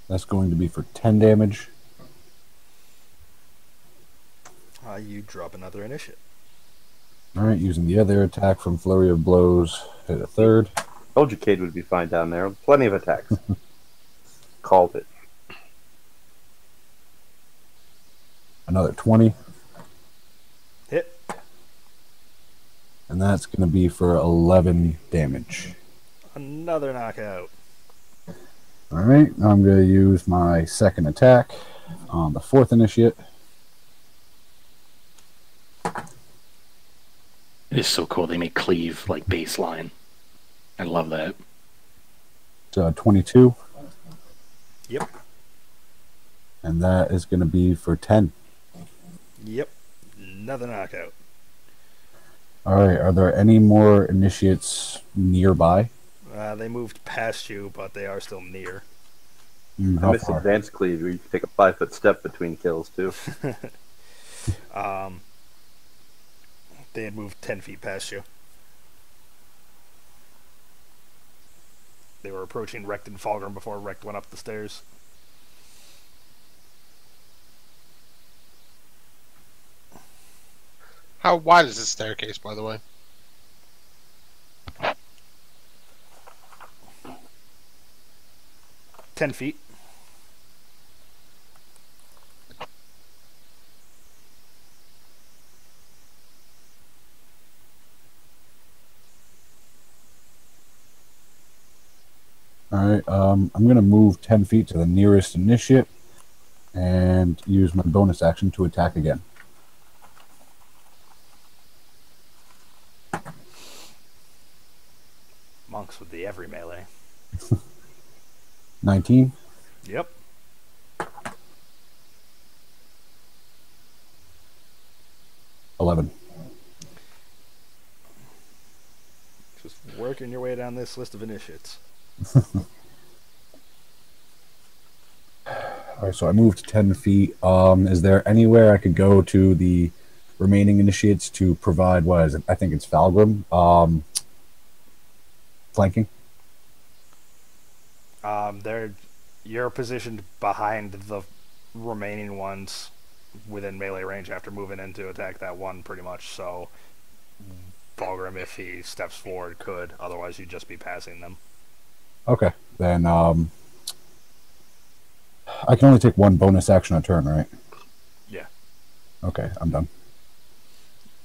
[SPEAKER 7] That's going to be for 10 damage.
[SPEAKER 1] You drop another initiate.
[SPEAKER 7] All right, using the other attack from Flurry of Blows, hit a third.
[SPEAKER 3] Told you Cade would be fine down there. Plenty of attacks. Called it.
[SPEAKER 7] Another 20.
[SPEAKER 1] Hit.
[SPEAKER 7] And that's going to be for 11 damage.
[SPEAKER 1] Another knockout.
[SPEAKER 7] All right, now I'm going to use my second attack on the fourth initiate.
[SPEAKER 2] It is so cool. They make cleave like baseline. I love that.
[SPEAKER 7] So 22.
[SPEAKER 1] Yep.
[SPEAKER 7] And that is going to be for 10.
[SPEAKER 1] Yep. Another knockout.
[SPEAKER 7] All right, are there any more initiates nearby?
[SPEAKER 1] They moved past you, but they are still near.
[SPEAKER 3] I
[SPEAKER 7] How
[SPEAKER 3] missed
[SPEAKER 7] far?
[SPEAKER 3] advanced cleave where you can take a 5-foot step between kills, too.
[SPEAKER 1] They had moved 10 feet past you. They were approaching Rect and Fulgrim before Rect went up the stairs.
[SPEAKER 4] How wide is this staircase, by the way?
[SPEAKER 1] Ten feet.
[SPEAKER 7] All right, I'm going to move 10 feet to the nearest initiate and use my bonus action to attack again.
[SPEAKER 1] Monks with the every melee.
[SPEAKER 7] 19.
[SPEAKER 1] Yep.
[SPEAKER 7] $11.
[SPEAKER 1] Just working your way down this list of initiates.
[SPEAKER 7] All right, so I moved 10 feet. Is there anywhere I could go to the remaining initiates to provide, what is it? I think it's Falgrim. Flanking?
[SPEAKER 1] You're positioned behind the remaining ones within melee range after moving in to attack that one, pretty much. So Fulgrim, if he steps forward, could. Otherwise, you'd just be passing them.
[SPEAKER 7] Okay, then I can only take one bonus action a turn, right?
[SPEAKER 1] Yeah.
[SPEAKER 7] Okay, I'm done.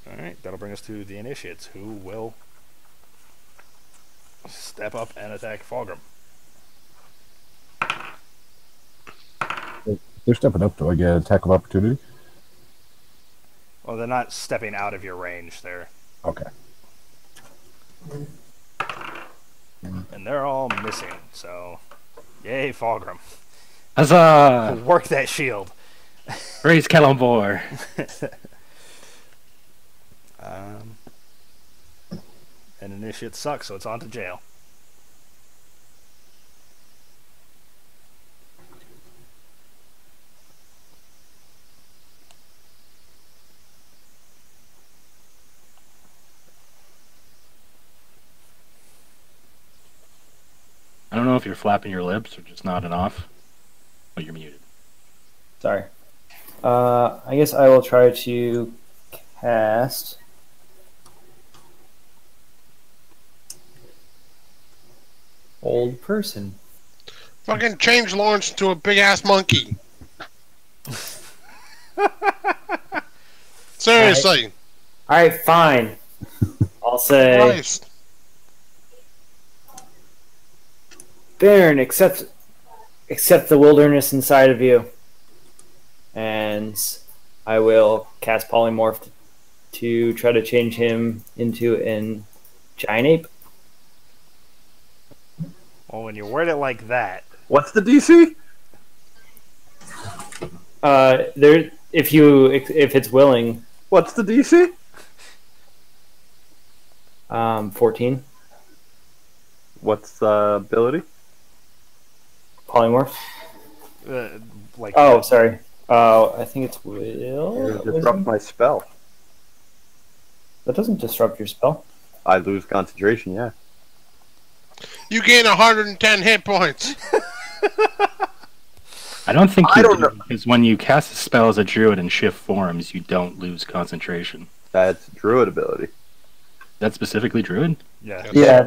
[SPEAKER 1] Alright, that'll bring us to the initiates, who will step up and attack Fulgrim.
[SPEAKER 7] If they're stepping up, do I get an attack of opportunity?
[SPEAKER 1] Well, they're not stepping out of your range. They're
[SPEAKER 7] Okay.
[SPEAKER 1] and they're all missing. So, yay, Fulgrim!
[SPEAKER 2] Huzzah!
[SPEAKER 1] Work that shield.
[SPEAKER 2] Raise Calimbor.
[SPEAKER 1] An initiate sucks, so it's on to jail.
[SPEAKER 2] I don't know if you're flapping your lips or just nodding off, but you're muted.
[SPEAKER 5] Sorry. I guess I will try to cast Old Person.
[SPEAKER 4] Fucking change Lawrence into a big ass monkey. Seriously.
[SPEAKER 5] Alright, fine. I'll say,
[SPEAKER 4] Christ.
[SPEAKER 5] Baron, accept the wilderness inside of you. And I will cast Polymorph to try to change him into an giant ape.
[SPEAKER 1] Well, when you word it like that,
[SPEAKER 3] What's the DC?
[SPEAKER 5] If it's willing,
[SPEAKER 3] What's the DC?
[SPEAKER 5] 14.
[SPEAKER 3] What's the ability?
[SPEAKER 5] Polymorph.
[SPEAKER 1] like
[SPEAKER 5] Oh, sorry. I think it's will.
[SPEAKER 3] You disrupt my spell.
[SPEAKER 5] That doesn't disrupt your spell.
[SPEAKER 3] I lose concentration. Yeah.
[SPEAKER 4] You gain 110 hit points.
[SPEAKER 2] I don't think
[SPEAKER 3] I
[SPEAKER 2] you
[SPEAKER 3] don't
[SPEAKER 2] do,
[SPEAKER 3] know.
[SPEAKER 2] because when you cast a spell as a druid in shift forms, you don't lose concentration.
[SPEAKER 3] That's druid ability.
[SPEAKER 2] That's specifically druid?
[SPEAKER 1] Yeah.
[SPEAKER 5] Yeah,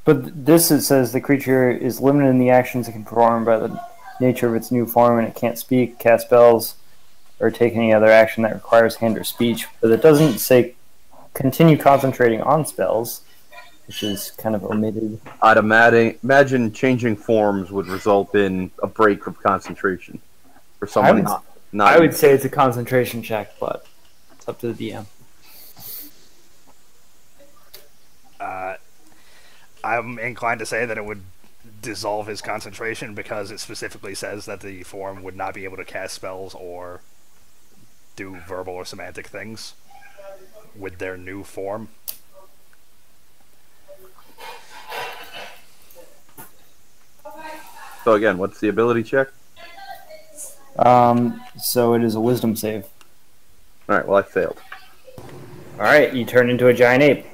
[SPEAKER 5] but this it says the creature is limited in the actions it can perform by the nature of its new form, and it can't speak, cast spells, or take any other action that requires hand or speech. But it doesn't say continue concentrating on spells, which is kind of omitted.
[SPEAKER 3] I'd imagine changing forms would result in a break of concentration for someone not.
[SPEAKER 5] I would say it's a concentration check, but it's up to the DM.
[SPEAKER 1] I'm inclined to say that it would dissolve his concentration because it specifically says that the form would not be able to cast spells or do verbal or semantic things with their new form.
[SPEAKER 3] So again, what's the ability check?
[SPEAKER 5] So it is a wisdom save.
[SPEAKER 3] All right. Well, I failed.
[SPEAKER 5] All right, you turn into a giant ape.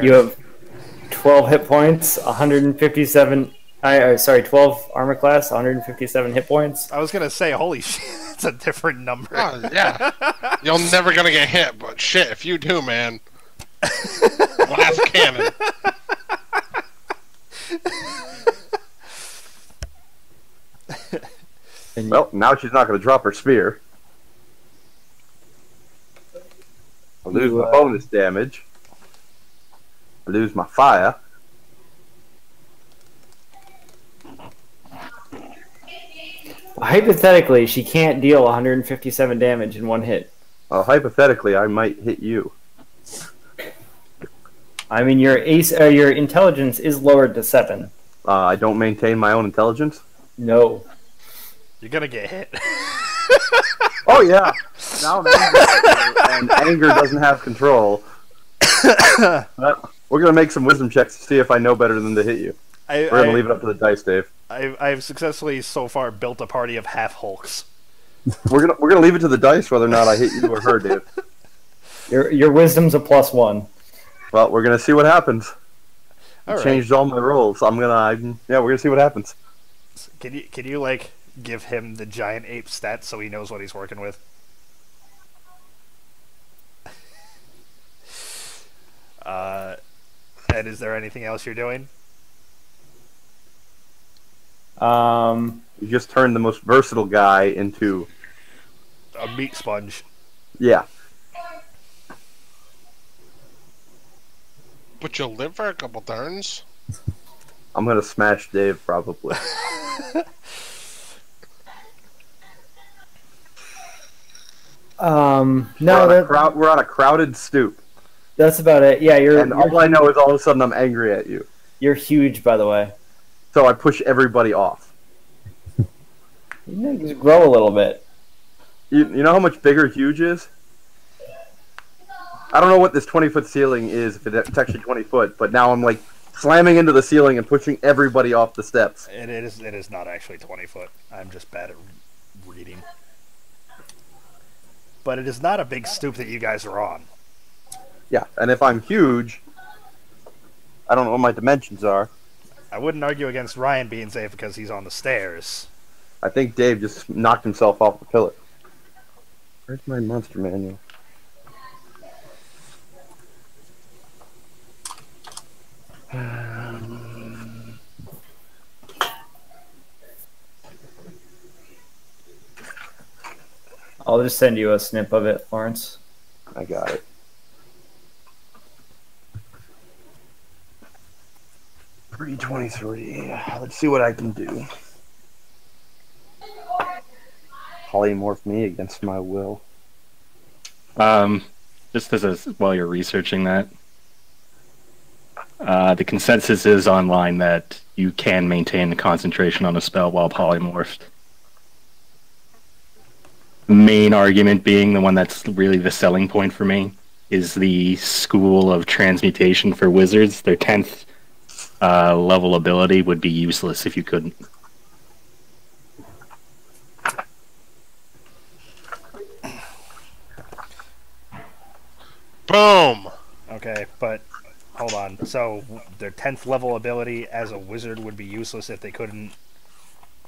[SPEAKER 5] You have 12 hit points, 157. 12 armor class, 157 hit points.
[SPEAKER 1] I was gonna say, holy shit, it's a different number.
[SPEAKER 4] Oh, yeah. You're never gonna get hit, but shit, if you do, man. Glass cannon.
[SPEAKER 3] Well, now she's not going to drop her spear. I lose my bonus damage. I lose my fire.
[SPEAKER 5] Hypothetically, she can't deal 157 damage in one hit.
[SPEAKER 3] Hypothetically, I might hit you.
[SPEAKER 5] I mean, your intelligence is lowered to 7.
[SPEAKER 3] I don't maintain my own intelligence.
[SPEAKER 5] No.
[SPEAKER 1] You're gonna get hit.
[SPEAKER 3] Oh yeah. Now I'm angry, and anger doesn't have control. But we're gonna make some wisdom checks to see if I know better than to hit you. We're gonna leave it up to the dice, Dave.
[SPEAKER 1] I've successfully so far built a party of half Hulks.
[SPEAKER 3] We're gonna leave it to the dice whether or not I hit you or her, Dave.
[SPEAKER 5] Your wisdom's a +1.
[SPEAKER 3] Well, we're gonna see what happens.
[SPEAKER 1] All right.
[SPEAKER 3] Changed all my rolls. We're gonna see what happens.
[SPEAKER 1] Can you like give him the giant ape stats so he knows what he's working with? And is there anything else you're doing?
[SPEAKER 3] You just turned the most versatile guy into
[SPEAKER 1] A meat sponge.
[SPEAKER 3] yeah.
[SPEAKER 4] But you'll live for a couple turns.
[SPEAKER 3] I'm gonna smash Dave probably.
[SPEAKER 5] No,
[SPEAKER 3] We're on a crowded stoop,
[SPEAKER 5] that's about it. Yeah,
[SPEAKER 3] and all I know is all of a sudden I'm angry at you.
[SPEAKER 5] you're huge, by the way.
[SPEAKER 3] So I push everybody off.
[SPEAKER 5] You need to just grow a little bit.
[SPEAKER 3] You know how much bigger huge is? I don't know what this 20-foot ceiling is, if it's actually 20 foot, but now I'm like slamming into the ceiling and pushing everybody off the steps.
[SPEAKER 1] It is not actually 20 foot. I'm just bad at reading. But it is not a big stoop that you guys are on.
[SPEAKER 3] Yeah, and if I'm huge, I don't know what my dimensions are.
[SPEAKER 1] I wouldn't argue against Ryan being safe because he's on the stairs.
[SPEAKER 3] I think Dave just knocked himself off the pillar. Where's my monster manual?
[SPEAKER 5] I'll just send you a snip of it, Lawrence.
[SPEAKER 3] I got it. $323. Let's see what I can do. Polymorph me against my will.
[SPEAKER 2] Just while you're researching that, the consensus is online that you can maintain the concentration on a spell while polymorphed. The main argument being, the one that's really the selling point for me, is the School of Transmutation for Wizards. Their 10th level ability would be useless if you couldn't.
[SPEAKER 4] Boom.
[SPEAKER 1] Okay, but hold on. So their 10th level ability as a wizard would be useless if they couldn't.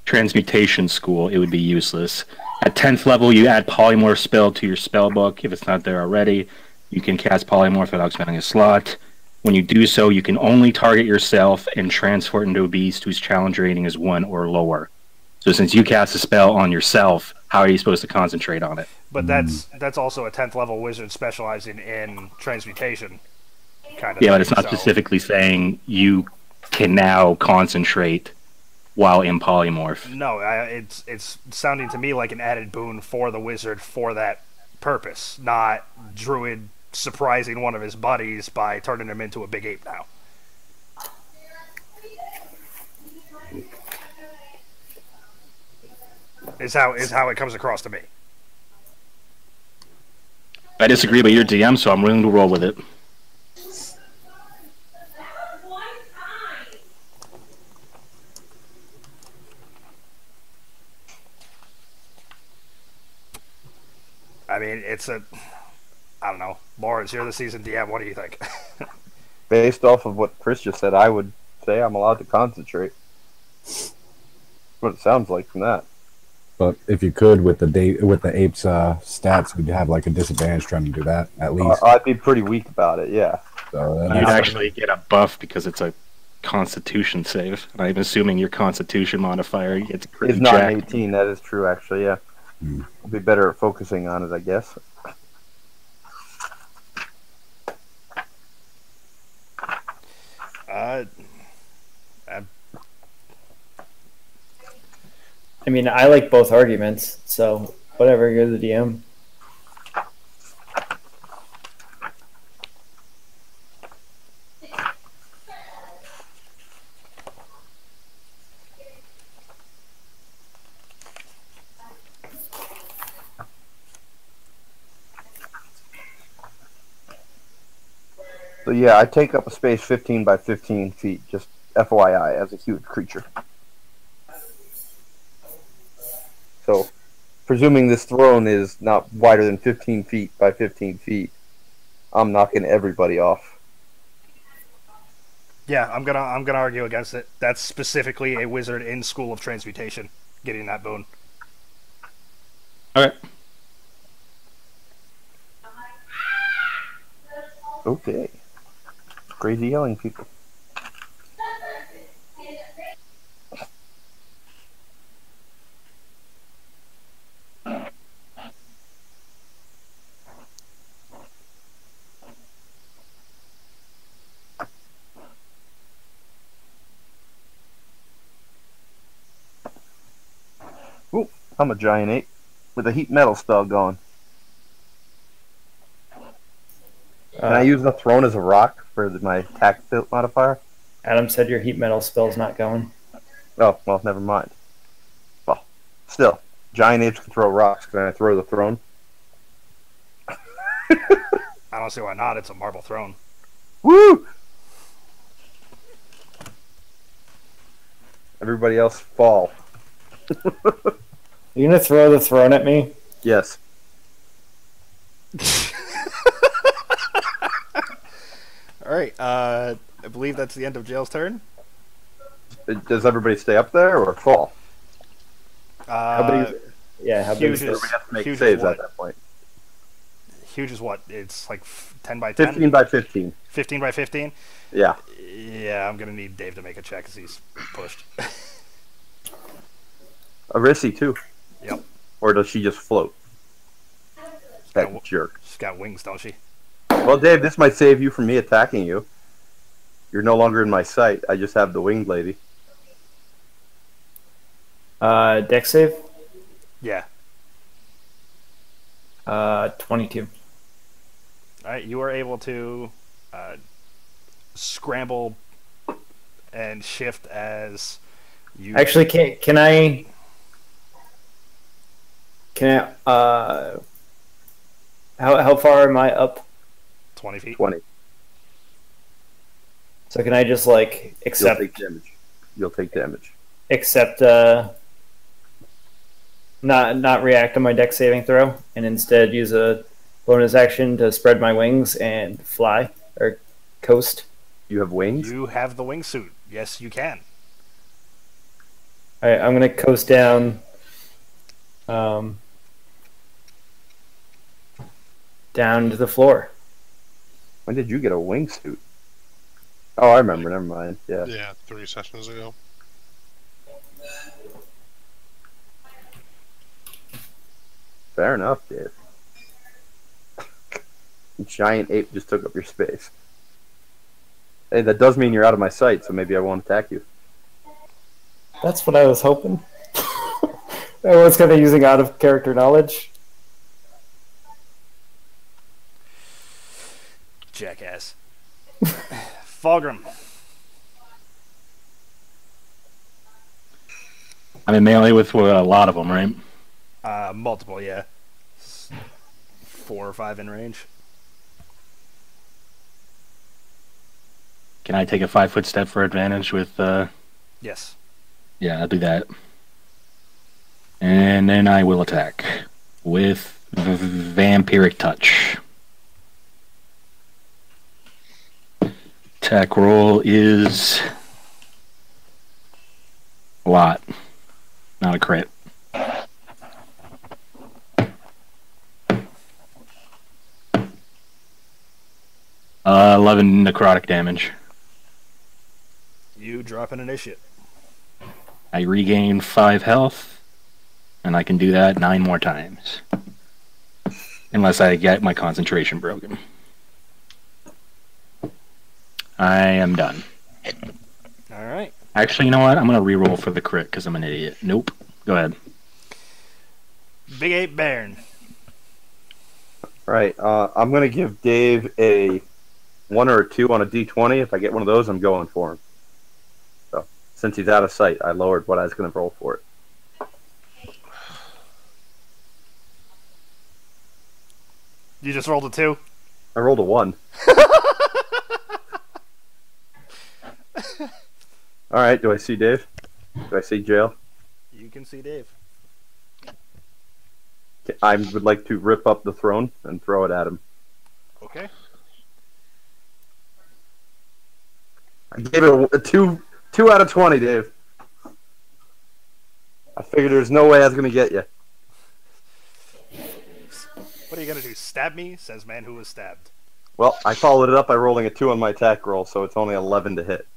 [SPEAKER 2] Transmutation school, it would be useless. At 10th level, you add polymorph spell to your spell book. If it's not there already, you can cast polymorph without spending a slot. When you do so, you can only target yourself and transform into a beast whose challenge rating is 1 or lower. So since you cast a spell on yourself, how are you supposed to concentrate on it?
[SPEAKER 1] But that's also a 10th level wizard specializing in transmutation. Kind of
[SPEAKER 2] Yeah,
[SPEAKER 1] thing,
[SPEAKER 2] but it's not
[SPEAKER 1] so.
[SPEAKER 2] specifically saying you can now concentrate while in polymorph.
[SPEAKER 1] No, it's sounding to me like an added boon for the wizard for that purpose, not Druid surprising one of his buddies by turning him into a big ape now. Is how it comes across to me.
[SPEAKER 2] I disagree, but you're DM, so I'm willing to roll with it.
[SPEAKER 1] I mean, I don't know. Lawrence, you're the seasoned DM. What do you think?
[SPEAKER 3] Based off of what Chris just said, I would say I'm allowed to concentrate. That's what it sounds like from that.
[SPEAKER 7] But if you could, with the ape's stats, we'd have like a disadvantage trying to do that at least.
[SPEAKER 3] I'd be pretty weak about it, yeah.
[SPEAKER 7] So
[SPEAKER 2] You'd actually get a buff because it's a Constitution save, and I'm assuming your Constitution modifier gets pretty
[SPEAKER 3] It's not
[SPEAKER 2] jacked.
[SPEAKER 3] an 18. That is true, actually. Yeah, I'll be better at focusing on it, I guess.
[SPEAKER 5] I mean, I like both arguments, so whatever, you're the DM.
[SPEAKER 3] So yeah, I take up a space 15 by 15 feet, just FYI, as a huge creature. So, presuming this throne is not wider than 15 feet by 15 feet, I'm knocking everybody off.
[SPEAKER 1] Yeah, I'm gonna argue against it. That's specifically a wizard in School of Transmutation getting that boon.
[SPEAKER 2] Okay.
[SPEAKER 3] Okay. Crazy yelling people. Ooh, I'm a giant ape with a heat metal spell going. Can I use the throne as a rock for my attack modifier?
[SPEAKER 5] Adam said your heat metal spell's not going.
[SPEAKER 3] Oh, well, never mind. Well, still, giant apes can throw rocks. Can I throw the throne?
[SPEAKER 1] I don't see why not. It's a marble throne.
[SPEAKER 3] Woo! Everybody else fall.
[SPEAKER 5] You gonna throw the throne at me?
[SPEAKER 3] Yes.
[SPEAKER 1] All right. I believe that's the end of Jail's turn.
[SPEAKER 3] Does everybody stay up there or fall?
[SPEAKER 5] How big is it? Yeah, how big is
[SPEAKER 1] Huge
[SPEAKER 5] it?
[SPEAKER 1] is-
[SPEAKER 3] We have to make
[SPEAKER 1] huge is
[SPEAKER 3] saves
[SPEAKER 1] what?
[SPEAKER 3] at that point.
[SPEAKER 1] Huge is what? It's like 10 by 10?
[SPEAKER 3] 15 by 15.
[SPEAKER 1] 15 by 15?
[SPEAKER 3] Yeah.
[SPEAKER 1] Yeah, I'm going to need Dave to make a check because he's pushed.
[SPEAKER 3] Arisi, too.
[SPEAKER 1] Yep.
[SPEAKER 3] Or does she just float? That
[SPEAKER 1] Yeah,
[SPEAKER 3] jerk.
[SPEAKER 1] She's got wings, don't she?
[SPEAKER 3] Well, Dave, this might save you from me attacking you. You're no longer in my sight. I just have the winged lady.
[SPEAKER 5] Dex save?
[SPEAKER 1] Yeah.
[SPEAKER 5] 22.
[SPEAKER 1] All right, you are able to scramble and shift as you...
[SPEAKER 5] Actually, can I how far am I up?
[SPEAKER 1] 20 feet.
[SPEAKER 3] 20.
[SPEAKER 5] So can I just like
[SPEAKER 3] You'll
[SPEAKER 5] accept
[SPEAKER 3] take damage. You'll take damage.
[SPEAKER 5] not react on my dex saving throw and instead use a bonus action to spread my wings and fly or coast.
[SPEAKER 3] You have wings?
[SPEAKER 1] You have the wingsuit. Yes, you can.
[SPEAKER 5] All right, I'm gonna coast down. Down to the floor.
[SPEAKER 3] When did you get a wingsuit? Oh, I remember. Never mind. Yeah.
[SPEAKER 4] Yeah, 3 sessions ago.
[SPEAKER 3] Fair enough, Dave. Giant ape just took up your space. Hey, that does mean you're out of my sight, so maybe I won't attack you.
[SPEAKER 5] That's what I was hoping. I was kind of using out of character knowledge.
[SPEAKER 1] Jackass. Fulgrim.
[SPEAKER 2] I'm in melee with a lot of them, right?
[SPEAKER 1] Multiple, yeah. 4 or 5 in range.
[SPEAKER 2] Can I take a 5-foot step for advantage with?
[SPEAKER 1] Yes.
[SPEAKER 2] Yeah, I'll do that. And then I will attack with Vampiric Touch. Attack roll is a lot, not a crit. 11 necrotic damage.
[SPEAKER 1] You drop an initiate.
[SPEAKER 2] I regain 5 health, and I can do that 9 more times. Unless I get my concentration broken. I am done.
[SPEAKER 1] Alright.
[SPEAKER 2] Actually, you know what? I'm going to reroll for the crit because I'm an idiot. Nope. Go ahead.
[SPEAKER 1] Big Ape Baron.
[SPEAKER 3] Right. I'm going to give Dave a 1 or a 2 on a d20. If I get one of those, I'm going for him. So, since he's out of sight, I lowered what I was going to roll for it.
[SPEAKER 1] You just rolled a 2?
[SPEAKER 3] I rolled a 1. Alright, do I see Dave? Do I see Jail?
[SPEAKER 1] You can see Dave.
[SPEAKER 3] I would like to rip up the throne and throw it at him.
[SPEAKER 1] Okay.
[SPEAKER 3] I gave it a 2 out of 20, Dave. I figured there's no way I was going to get you.
[SPEAKER 1] What are you going to do? Stab me? Says man who was stabbed.
[SPEAKER 3] Well, I followed it up by rolling a 2 on my attack roll, so it's only 11 to hit.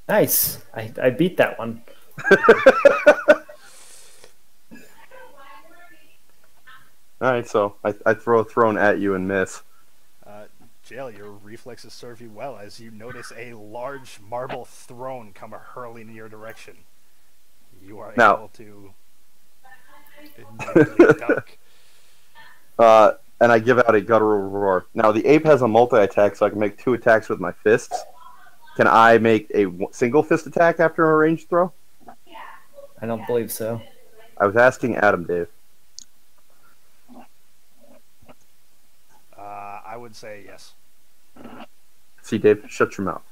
[SPEAKER 5] Nice. I beat that one.
[SPEAKER 3] Alright, so I throw a throne at you and miss.
[SPEAKER 1] Jail, your reflexes serve you well as you notice a large marble throne come hurling in your direction. You are
[SPEAKER 3] Now.
[SPEAKER 1] able to immediately duck.
[SPEAKER 3] And I give out a guttural roar. Now, the ape has a multi-attack, so I can make 2 attacks with my fists. Can I make a single fist attack after a ranged throw?
[SPEAKER 5] I don't believe so.
[SPEAKER 3] I was asking Adam, Dave.
[SPEAKER 1] I would say yes.
[SPEAKER 3] See, Dave, shut your mouth.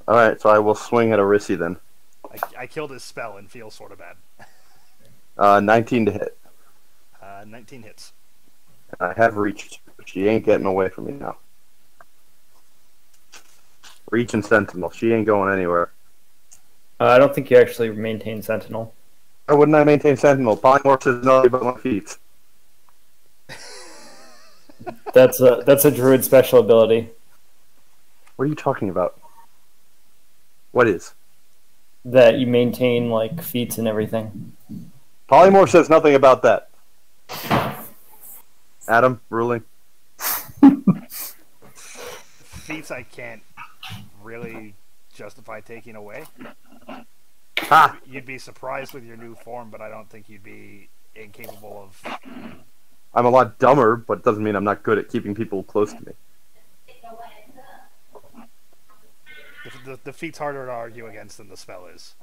[SPEAKER 3] Alright, so I will swing at Arisi then.
[SPEAKER 1] I killed his spell and feel sort of bad.
[SPEAKER 3] 19 to hit.
[SPEAKER 1] 19 hits.
[SPEAKER 3] I have reached. She ain't getting away from me now. Reach and Sentinel. She ain't going anywhere.
[SPEAKER 5] I don't think you actually maintain Sentinel.
[SPEAKER 3] Why wouldn't I maintain Sentinel? Polymorph is nothing but my feet.
[SPEAKER 5] That's a druid special ability.
[SPEAKER 3] What are you talking about? What is?
[SPEAKER 5] That you maintain like feats and everything.
[SPEAKER 3] Polymorph says nothing about that. Adam, ruling.
[SPEAKER 1] Feats I can't really justify taking away.
[SPEAKER 3] Ha!
[SPEAKER 1] You'd be surprised with your new form, but I don't think you'd be incapable of...
[SPEAKER 3] I'm a lot dumber, but it doesn't mean I'm not good at keeping people close to me.
[SPEAKER 1] The feat's harder to argue against than the spell is.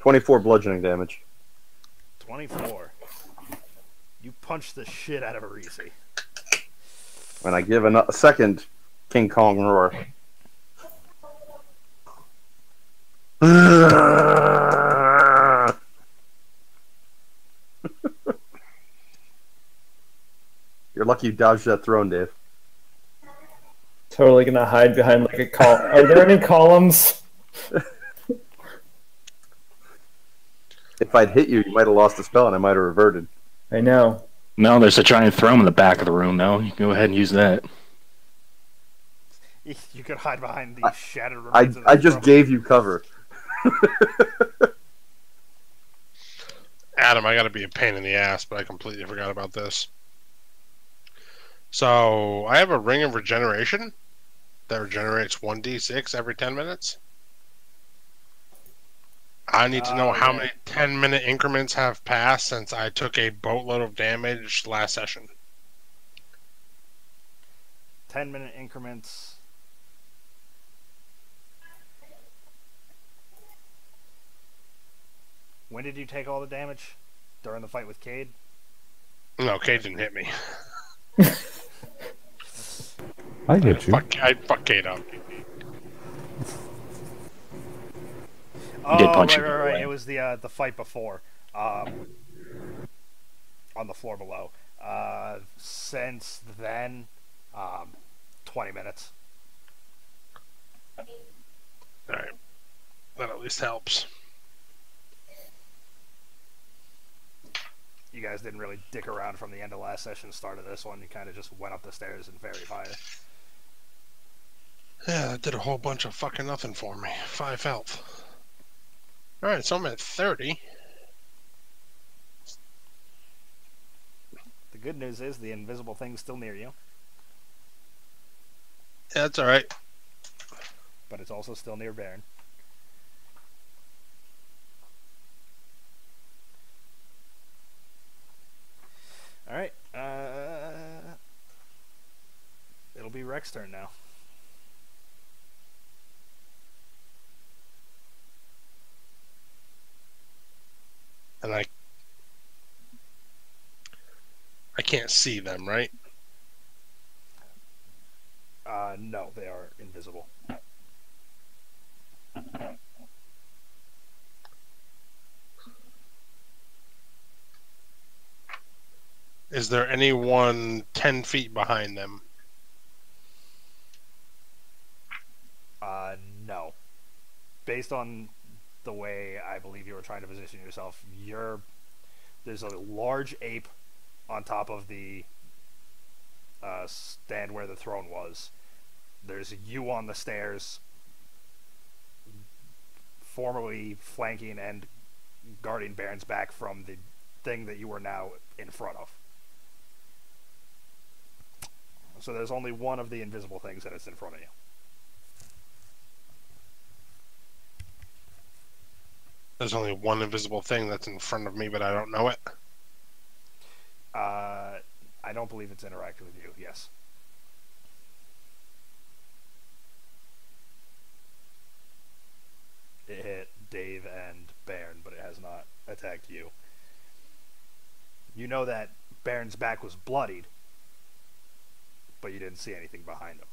[SPEAKER 3] 24 bludgeoning damage.
[SPEAKER 1] 24. You punch the shit out of Arisi.
[SPEAKER 3] And I give a second King Kong roar. lucky you dodged that throne, Dave.
[SPEAKER 5] Totally gonna hide behind like a col. Are there any columns?
[SPEAKER 3] If I'd hit you, you might have lost the spell, and I might have reverted.
[SPEAKER 5] I know.
[SPEAKER 2] No, there's a giant throne in the back of the room, though. You can go ahead and use that.
[SPEAKER 1] You could hide behind the shattered remains of
[SPEAKER 3] I
[SPEAKER 1] the
[SPEAKER 3] just
[SPEAKER 1] throne.
[SPEAKER 3] gave you cover.
[SPEAKER 4] Adam, I gotta be a pain in the ass, but I completely forgot about this. So, I have a Ring of Regeneration that regenerates 1d6 every 10 minutes. I need to know how many 10-minute increments have passed since I took a boatload of damage last session.
[SPEAKER 1] 10-minute increments. When did you take all the damage? During the fight with Cade?
[SPEAKER 4] No, Cade didn't hit me.
[SPEAKER 7] I get you.
[SPEAKER 4] I fuck Cade up.
[SPEAKER 1] Oh,
[SPEAKER 2] did punch him
[SPEAKER 1] right.
[SPEAKER 2] away.
[SPEAKER 1] It was the fight before, on the floor below. Since then, 20 minutes.
[SPEAKER 4] Alright. That at least helps.
[SPEAKER 1] You guys didn't really dick around from the end of last session, start of this one. You kind of just went up the stairs and very high.
[SPEAKER 4] Yeah, that did a whole bunch of fucking nothing for me. 5 health. Alright, so I'm at 30.
[SPEAKER 1] The good news is the invisible thing's still near you,
[SPEAKER 4] Yeah, that's alright.
[SPEAKER 1] but it's also still near Baron. Alright, it'll be Rex's turn now.
[SPEAKER 4] And I can't see them, right?
[SPEAKER 1] No, they are invisible.
[SPEAKER 4] Is there anyone 10 feet behind them?
[SPEAKER 1] No. Based on the way I believe you were trying to position yourself, there's a large ape on top of the stand where the throne was. There's you on the stairs, formerly flanking and guarding Baron's back from the thing that you were now in front of. So there's only one of the invisible things that is in front of you.
[SPEAKER 4] There's only one invisible thing that's in front of me, but I don't know it.
[SPEAKER 1] I don't believe it's interacting with you, yes. It hit Dave and Baron, but it has not attacked you. You know that Baron's back was bloodied, but you didn't see anything behind him.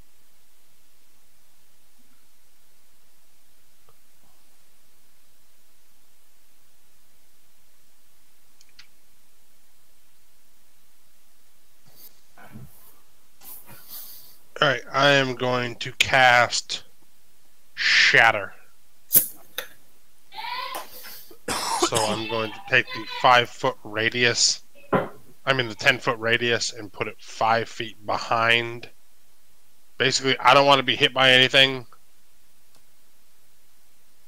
[SPEAKER 4] Alright, I am going to cast Shatter. So I'm going to take the 5-foot radius, the 10-foot radius, and put it 5 feet behind. Basically, I don't want to be hit by anything,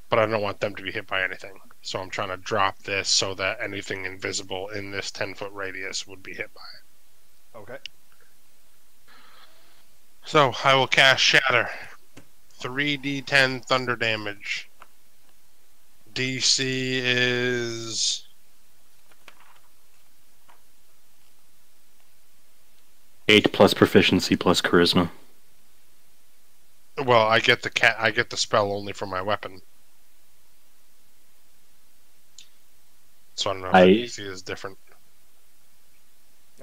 [SPEAKER 4] but I don't want them to be hit by anything. So I'm trying to drop this so that anything invisible in this 10-foot radius would be hit by it.
[SPEAKER 1] Okay.
[SPEAKER 4] So I will cast Shatter. 3d10 thunder damage. DC is
[SPEAKER 2] 8 plus proficiency plus charisma.
[SPEAKER 4] well, I get the spell only for my weapon. So I don't know if the DC is different.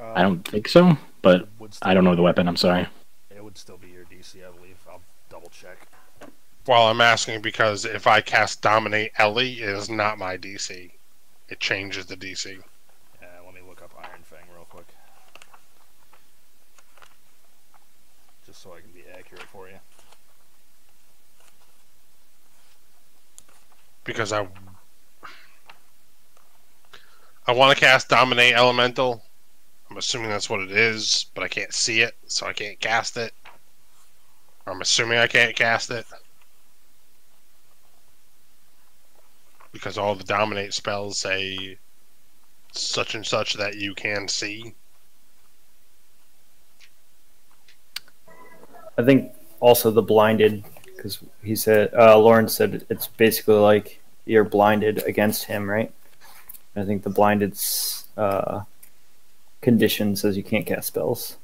[SPEAKER 2] I don't think so, but I don't know the weapon, I'm sorry.
[SPEAKER 1] It would still be your DC, I believe. I'll double check.
[SPEAKER 4] Well, I'm asking because if I cast Dominate Ellie, it is not my DC. It changes the DC.
[SPEAKER 1] Let me look up Iron Fang real quick. just so I can be accurate for you.
[SPEAKER 4] Because I want to cast Dominate Elemental. I'm assuming that's what it is, but I can't see it, so I can't cast it. I'm assuming I can't cast it. Because all the Dominate spells say such and such that you can see.
[SPEAKER 5] I think also the blinded, because he said, Lauren said it's basically like you're blinded against him, right? I think the blinded's condition says you can't cast spells.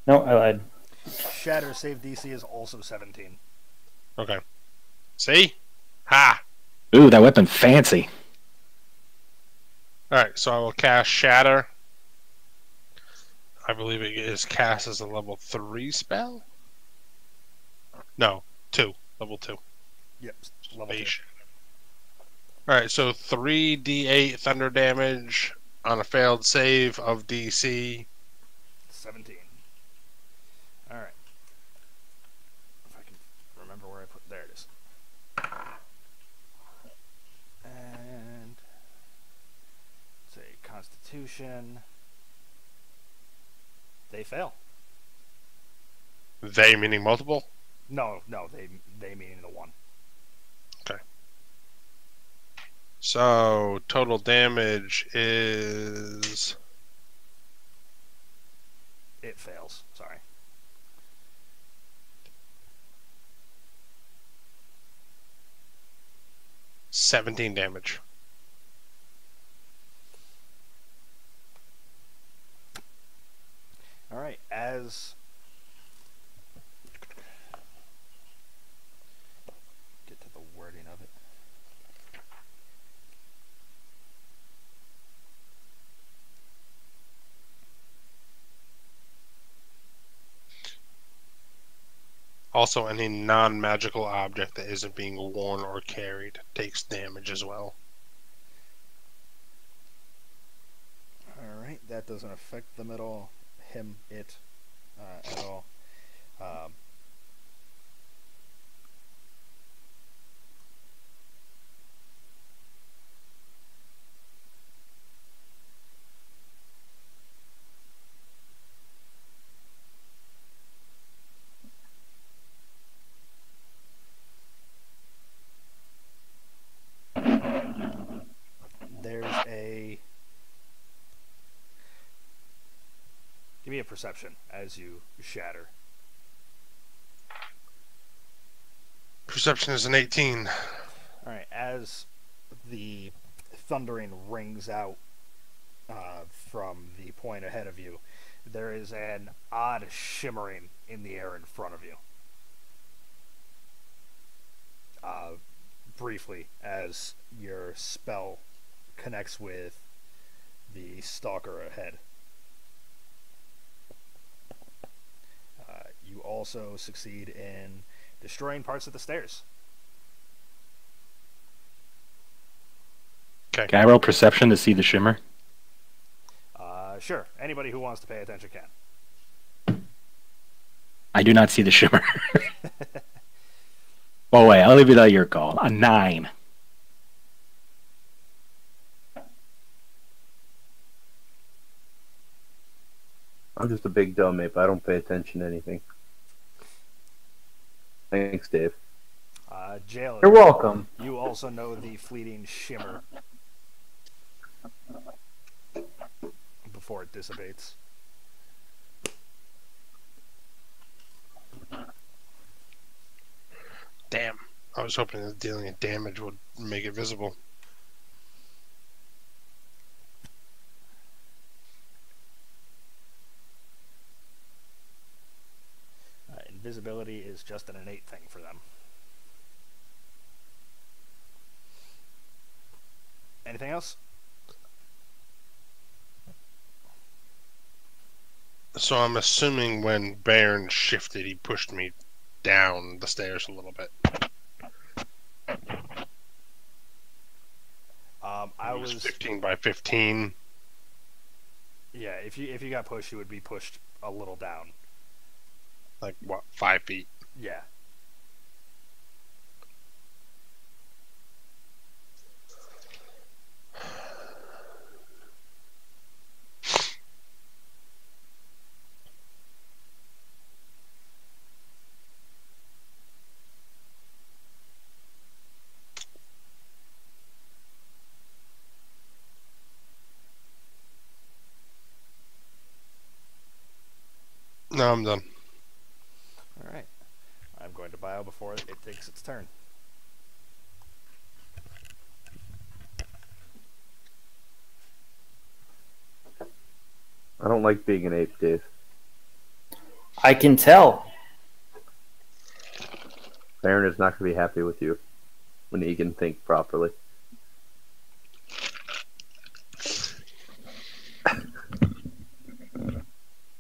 [SPEAKER 5] No, I lied.
[SPEAKER 1] Shatter save DC is also 17.
[SPEAKER 4] Okay. See? Ha!
[SPEAKER 2] Ooh, that weapon fancy.
[SPEAKER 4] Alright, so I will cast Shatter. I believe it is cast as a level 3 spell? No, 2. Level 2.
[SPEAKER 1] Yep, level 2.
[SPEAKER 4] Alright, so 3d8 thunder damage on a failed save of DC.
[SPEAKER 1] 17. Alright. If I can remember where I put... There it is. And... say Constitution. They fail.
[SPEAKER 4] They meaning multiple?
[SPEAKER 1] No, they meaning the one.
[SPEAKER 4] Okay. So, total damage is...
[SPEAKER 1] It fails, sorry.
[SPEAKER 4] $17 damage.
[SPEAKER 1] Alright, as... get to the wording of it.
[SPEAKER 4] Also, any non-magical object that isn't being worn or carried takes damage as well.
[SPEAKER 1] Alright, that doesn't affect them at all. Him, it, at all. There's a... Give me a perception as you shatter.
[SPEAKER 4] Perception is an 18.
[SPEAKER 1] Alright, as the thundering rings out from the point ahead of you, there is an odd shimmering in the air in front of you. Briefly, as your spell connects with the stalker ahead. You also succeed in destroying parts of the stairs.
[SPEAKER 4] Okay.
[SPEAKER 2] Can I roll perception to see the shimmer?
[SPEAKER 1] Sure. Anybody who wants to pay attention can.
[SPEAKER 2] I do not see the shimmer. Oh wait, I'll leave it at your call. A 9.
[SPEAKER 3] I'm just a big dumb ape. I don't pay attention to anything. Thanks, Dave.
[SPEAKER 1] Jailer.
[SPEAKER 5] You're welcome.
[SPEAKER 1] You also know the fleeting shimmer before it dissipates.
[SPEAKER 4] Damn. I was hoping that dealing of damage would make it visible.
[SPEAKER 1] Invisibility is just an innate thing for them. Anything else?
[SPEAKER 4] So I'm assuming when Baron shifted, he pushed me down the stairs a little bit.
[SPEAKER 1] I
[SPEAKER 4] It was
[SPEAKER 1] was
[SPEAKER 4] 15 by 15.
[SPEAKER 1] Yeah, if you got pushed, you would be pushed a little down.
[SPEAKER 4] Like what, 5 feet?
[SPEAKER 1] Yeah.
[SPEAKER 4] No, I'm done.
[SPEAKER 1] All right. I'm going to bio before it takes its turn.
[SPEAKER 3] I don't like being an ape, Dave.
[SPEAKER 5] I can tell.
[SPEAKER 3] Baron is not going to be happy with you when he can think properly.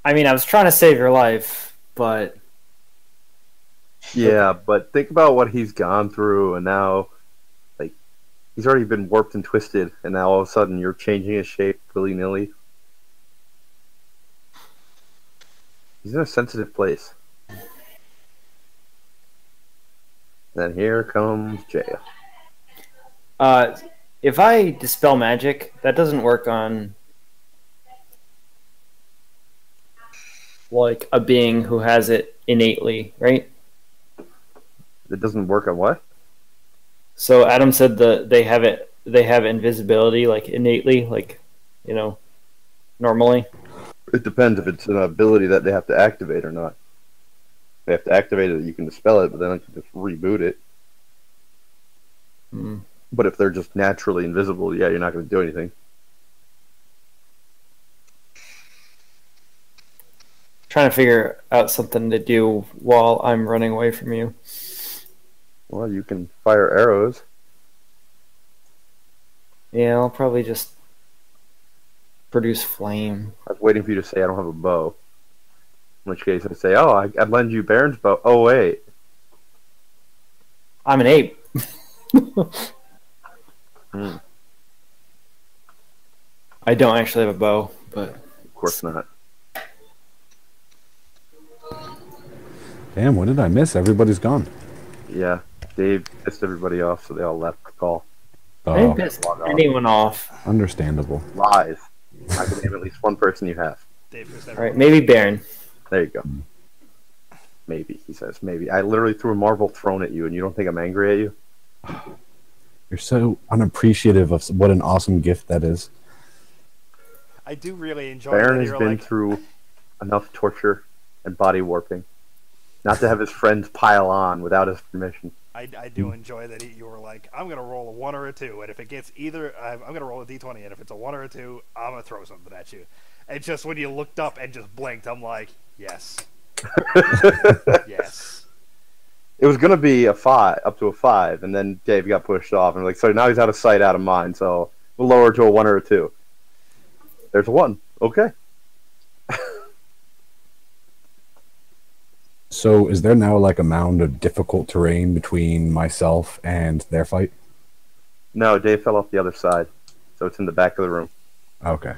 [SPEAKER 5] I mean, I was trying to save your life, but
[SPEAKER 3] Yeah, but think about what he's gone through, and now, like, he's already been warped and twisted, and now all of a sudden you're changing his shape willy-nilly. He's in a sensitive place. Then here comes Jaya.
[SPEAKER 5] if I dispel magic, that doesn't work on like a being who has it innately, right?
[SPEAKER 3] It doesn't work on what?
[SPEAKER 5] So Adam said they have invisibility like innately, like, you know, normally.
[SPEAKER 3] It depends if it's an ability that they have to activate or not. They have to activate it, you can dispel it, but then I can just reboot it.
[SPEAKER 5] Mm.
[SPEAKER 3] But if they're just naturally invisible, yeah, you're not going to do anything.
[SPEAKER 5] Trying to figure out something to do while I'm running away from you.
[SPEAKER 3] Well, you can fire arrows.
[SPEAKER 5] Yeah, I'll probably just produce flame.
[SPEAKER 3] I was waiting for you to say I don't have a bow. In which case I'd say, oh, I'd lend you Baron's bow. Oh, wait.
[SPEAKER 5] I'm an ape. I don't actually have a bow, but
[SPEAKER 3] Of course not.
[SPEAKER 7] Damn, what did I miss? Everybody's gone.
[SPEAKER 3] Yeah, Dave pissed everybody off, so they all left the call.
[SPEAKER 5] I didn't
[SPEAKER 7] Oh,
[SPEAKER 5] piss anyone off.
[SPEAKER 7] understandable.
[SPEAKER 3] Lies. I can name at least one person you have.
[SPEAKER 1] Dave pissed
[SPEAKER 5] All
[SPEAKER 1] everyone.
[SPEAKER 5] right, maybe Baron.
[SPEAKER 3] There you go. Maybe, he says. Maybe. I literally threw a marble throne at you, and you don't think I'm angry at you?
[SPEAKER 7] You're so unappreciative of what an awesome gift that is.
[SPEAKER 1] I do really enjoy
[SPEAKER 3] Baron
[SPEAKER 1] that
[SPEAKER 3] has
[SPEAKER 1] you're
[SPEAKER 3] been
[SPEAKER 1] like,
[SPEAKER 3] through enough torture and body warping not to have his friends pile on without his permission.
[SPEAKER 1] I do enjoy that you were like, I'm gonna roll a 1 or a 2, and if it gets either, I'm gonna roll a d20, and if it's a 1 or a 2, I'm gonna throw something at you. And just when you looked up and just blinked, I'm like, yes, yes.
[SPEAKER 3] It was going to be a 5, up to a 5, and then Dave got pushed off. And like, so now he's out of sight, out of mind. So we'll lower it to a 1 or a 2. There's a 1. Okay.
[SPEAKER 7] So is there now like a mound of difficult terrain between myself and their fight?
[SPEAKER 3] No, Dave fell off the other side. So it's in the back of the room.
[SPEAKER 7] Okay.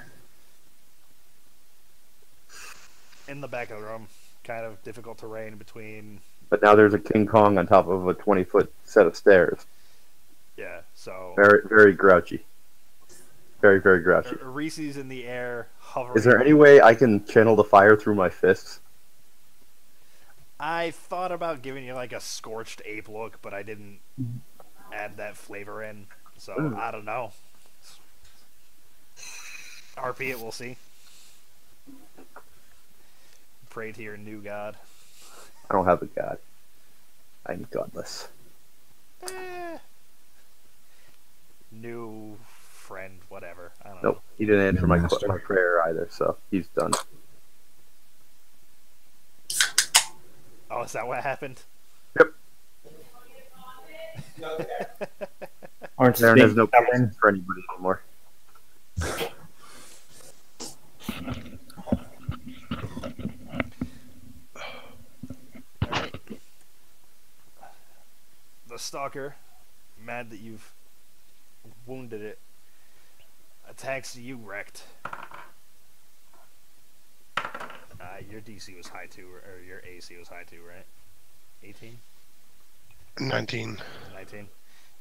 [SPEAKER 1] In the back of the room, kind of difficult terrain between.
[SPEAKER 3] But now there's a King Kong on top of a 20-foot set of stairs.
[SPEAKER 1] Yeah, so.
[SPEAKER 3] Very, very grouchy. Very, very grouchy.
[SPEAKER 1] Reese's in the air, hovering.
[SPEAKER 3] Is there any way I can channel the fire through my fists?
[SPEAKER 1] I thought about giving you like a scorched ape look, but I didn't add that flavor in, so I don't know. RP it, we'll see. Pray to your new god.
[SPEAKER 3] I don't have a god. I'm godless.
[SPEAKER 1] New friend, whatever. I don't
[SPEAKER 3] Nope,
[SPEAKER 1] know.
[SPEAKER 3] he didn't answer my
[SPEAKER 7] Master.
[SPEAKER 3] prayer either, so he's done.
[SPEAKER 1] Oh, is that what happened?
[SPEAKER 3] Yep.
[SPEAKER 5] Orange
[SPEAKER 3] Baron has no
[SPEAKER 5] stubborn.
[SPEAKER 3] patience for anybody anymore.
[SPEAKER 1] The stalker, mad that you've wounded it, attacks you, wrecked. Your DC was high too, or your AC was high too, right? 18?
[SPEAKER 4] 19.
[SPEAKER 1] 19.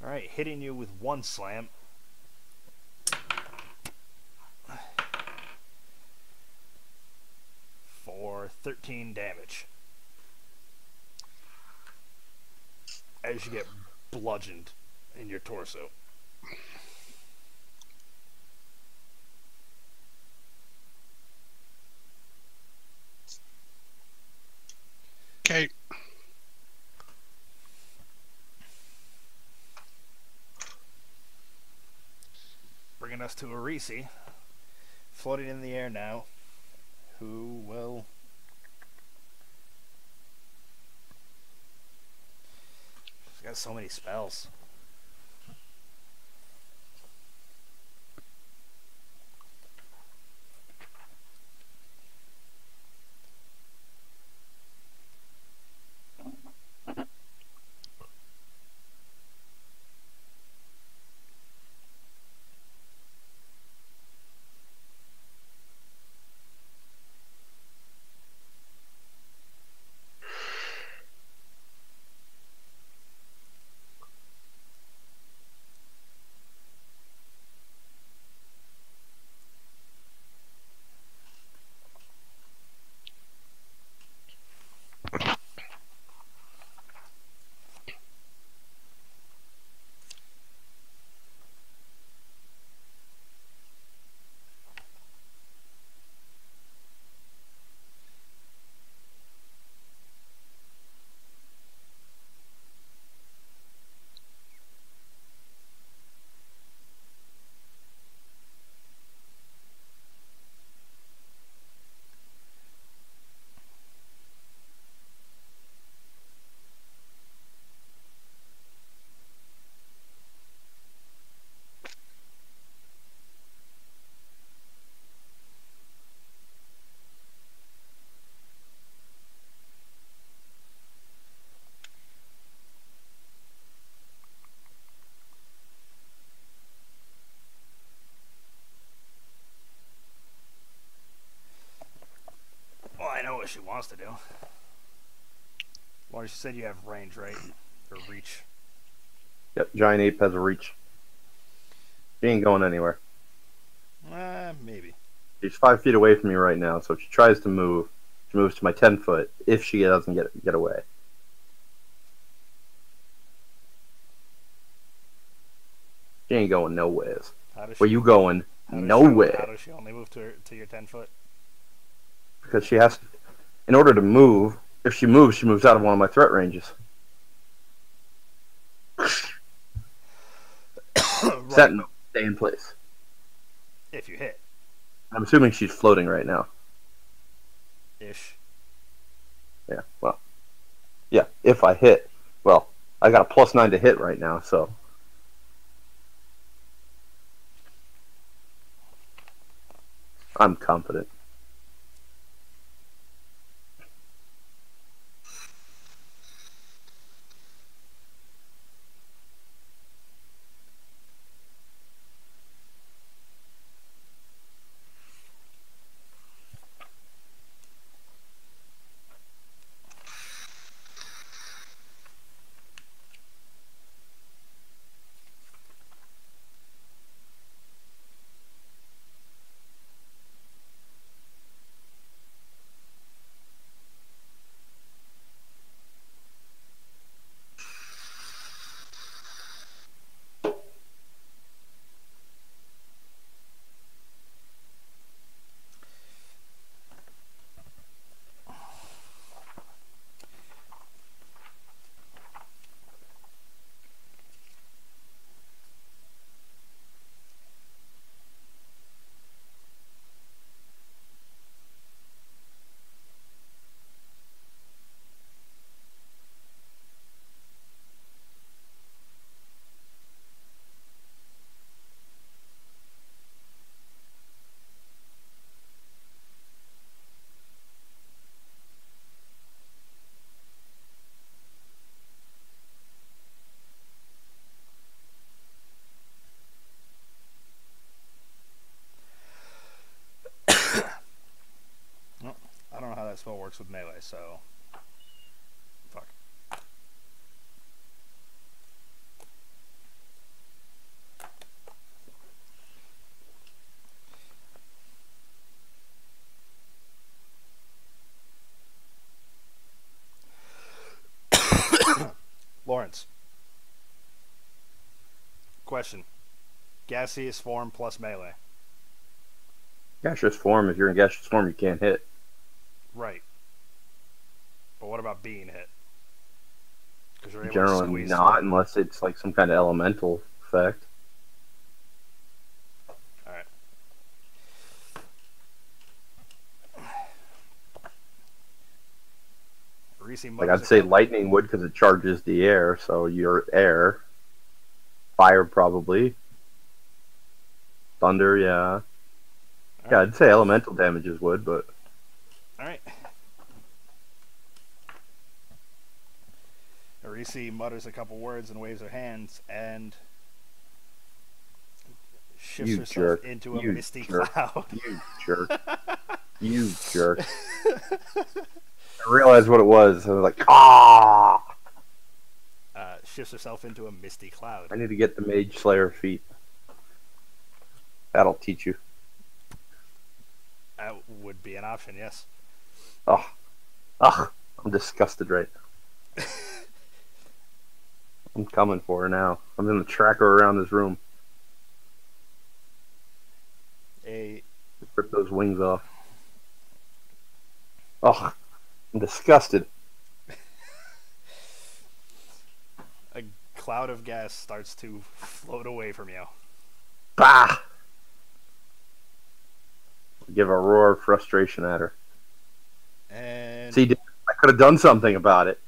[SPEAKER 1] Alright, hitting you with one slam. For 13 damage. As you get bludgeoned in your torso.
[SPEAKER 4] Okay.
[SPEAKER 1] Bringing us to Arisi, floating in the air now, who will... She's got so many spells. Well, I know what she wants to do. Well, she said you have range, right? Or reach.
[SPEAKER 3] Yep, giant ape has a reach. She ain't going anywhere.
[SPEAKER 1] Maybe.
[SPEAKER 3] She's 5 feet away from me right now, so if she tries to move, she moves to my 10 foot if she doesn't get away. She ain't going nowheres. Where you going? Nowhere.
[SPEAKER 1] How does she only move to your 10 foot?
[SPEAKER 3] Because she has to, in order to move, if she moves out of one of my threat ranges.
[SPEAKER 1] Right.
[SPEAKER 3] Sentinel, stay in place.
[SPEAKER 1] If you hit.
[SPEAKER 3] I'm assuming she's floating right now.
[SPEAKER 1] Ish.
[SPEAKER 3] Yeah, well. Yeah, if I hit. Well, I got a +9 to hit right now, so. I'm confident.
[SPEAKER 1] works with melee, so fuck. Lawrence. Question. Gaseous form plus melee.
[SPEAKER 3] Gaseous form, if you're in gaseous form, you can't hit.
[SPEAKER 1] Right. But what about being hit? Because you're able to
[SPEAKER 3] Generally
[SPEAKER 1] squeeze
[SPEAKER 3] not,
[SPEAKER 1] through.
[SPEAKER 3] unless it's like some kind of elemental effect.
[SPEAKER 1] Alright.
[SPEAKER 3] Like I'd say lightning would because it charges the air, so you're air. Fire probably. Thunder, yeah. Yeah, I'd say elemental damages would, but
[SPEAKER 1] Alright. Arisi mutters a couple words and waves her hands and shifts
[SPEAKER 3] you
[SPEAKER 1] herself
[SPEAKER 3] jerk.
[SPEAKER 1] into a
[SPEAKER 3] You
[SPEAKER 1] misty
[SPEAKER 3] jerk.
[SPEAKER 1] cloud.
[SPEAKER 3] You jerk. You jerk. I realized what it was. I was like, ah!
[SPEAKER 1] Shifts herself into a misty cloud.
[SPEAKER 3] I need to get the Mage Slayer feat. That'll teach you.
[SPEAKER 1] That would be an option, yes.
[SPEAKER 3] Ugh. Ugh. I'm disgusted right now. I'm coming for her now. I'm going to track her around this room. Rip those wings off. Ugh. I'm disgusted.
[SPEAKER 1] A cloud of gas starts to float away from you.
[SPEAKER 3] Bah! Give a roar of frustration at her.
[SPEAKER 1] And
[SPEAKER 3] See, I could have done something about it.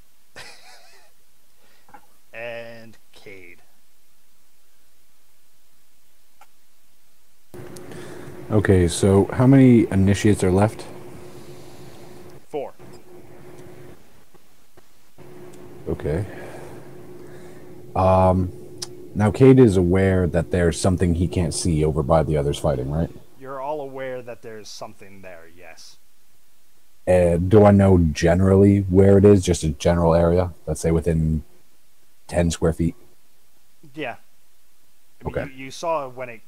[SPEAKER 1] and Cade.
[SPEAKER 7] Okay, so how many initiates are left?
[SPEAKER 1] 4.
[SPEAKER 7] Okay. Now Cade is aware that there's something he can't see over by the others fighting, right?
[SPEAKER 1] You're all aware that there's something there, yes.
[SPEAKER 7] Do I know generally where it is? Just a general area? Let's say within 10 square feet?
[SPEAKER 1] Yeah. I mean,
[SPEAKER 7] Okay.
[SPEAKER 1] you saw when it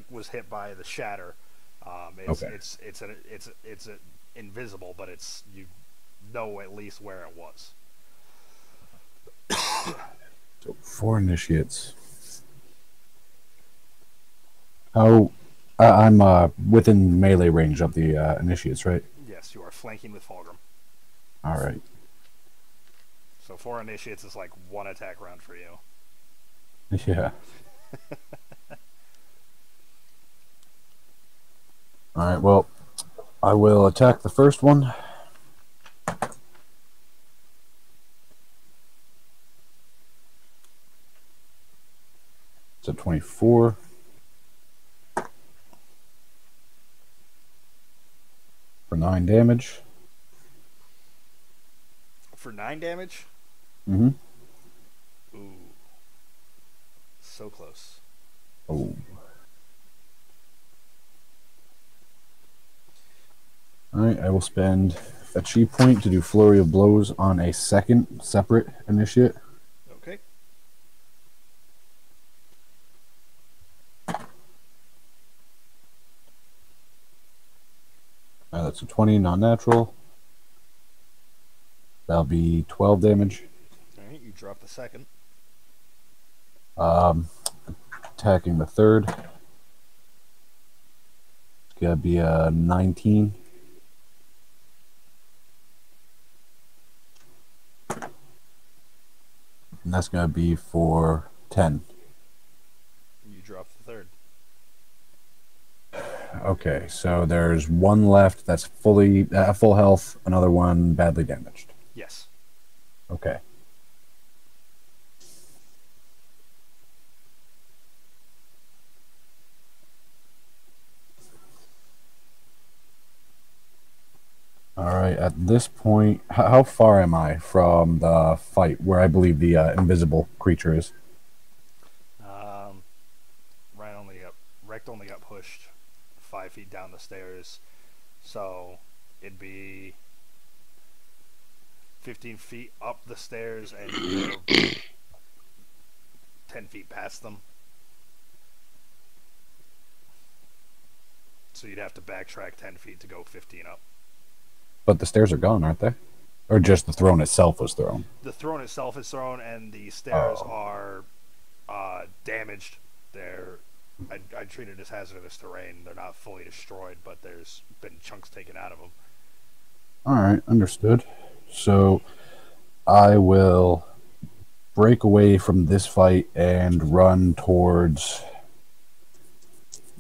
[SPEAKER 1] was hit by the shatter. It's
[SPEAKER 7] Okay.
[SPEAKER 1] it's invisible, but it's you know at least where it was.
[SPEAKER 7] So 4 initiates. Oh, I'm within melee range of the initiates, right?
[SPEAKER 1] Yes, you are flanking with Fulgrim.
[SPEAKER 7] All right.
[SPEAKER 1] So 4 initiates is like 1 attack round for you.
[SPEAKER 7] Yeah. All right, well, I will attack the first one. It's a 24. For 9 damage.
[SPEAKER 1] For 9 damage?
[SPEAKER 7] Mm-hmm.
[SPEAKER 1] Ooh. So close.
[SPEAKER 7] Oh. Alright, I will spend a chi point to do Flurry of Blows on a second separate initiate.
[SPEAKER 1] Okay.
[SPEAKER 7] That's a 20, not natural. That'll be 12 damage.
[SPEAKER 1] Alright, you drop the second.
[SPEAKER 7] Attacking the third. It's gonna be a 19. And that's gonna be for 10.
[SPEAKER 1] You drop the third.
[SPEAKER 7] Okay, so there's one left that's fully full health, another one badly damaged.
[SPEAKER 1] Yes.
[SPEAKER 7] Okay. Alright, at this point, how far am I from the fight where I believe the invisible creature is?
[SPEAKER 1] Rect only got pushed 5 feet down the stairs, so it'd be 15 feet up the stairs and you go 10 feet past them. So you'd have to backtrack 10 feet to go 15 up.
[SPEAKER 7] But the stairs are gone, aren't they? Or just the throne itself was thrown?
[SPEAKER 1] The throne itself is thrown, and the stairs are damaged. I treat it as hazardous terrain. They're not fully destroyed, but there's been chunks taken out of them.
[SPEAKER 7] Alright, understood. So I will break away from this fight and run towards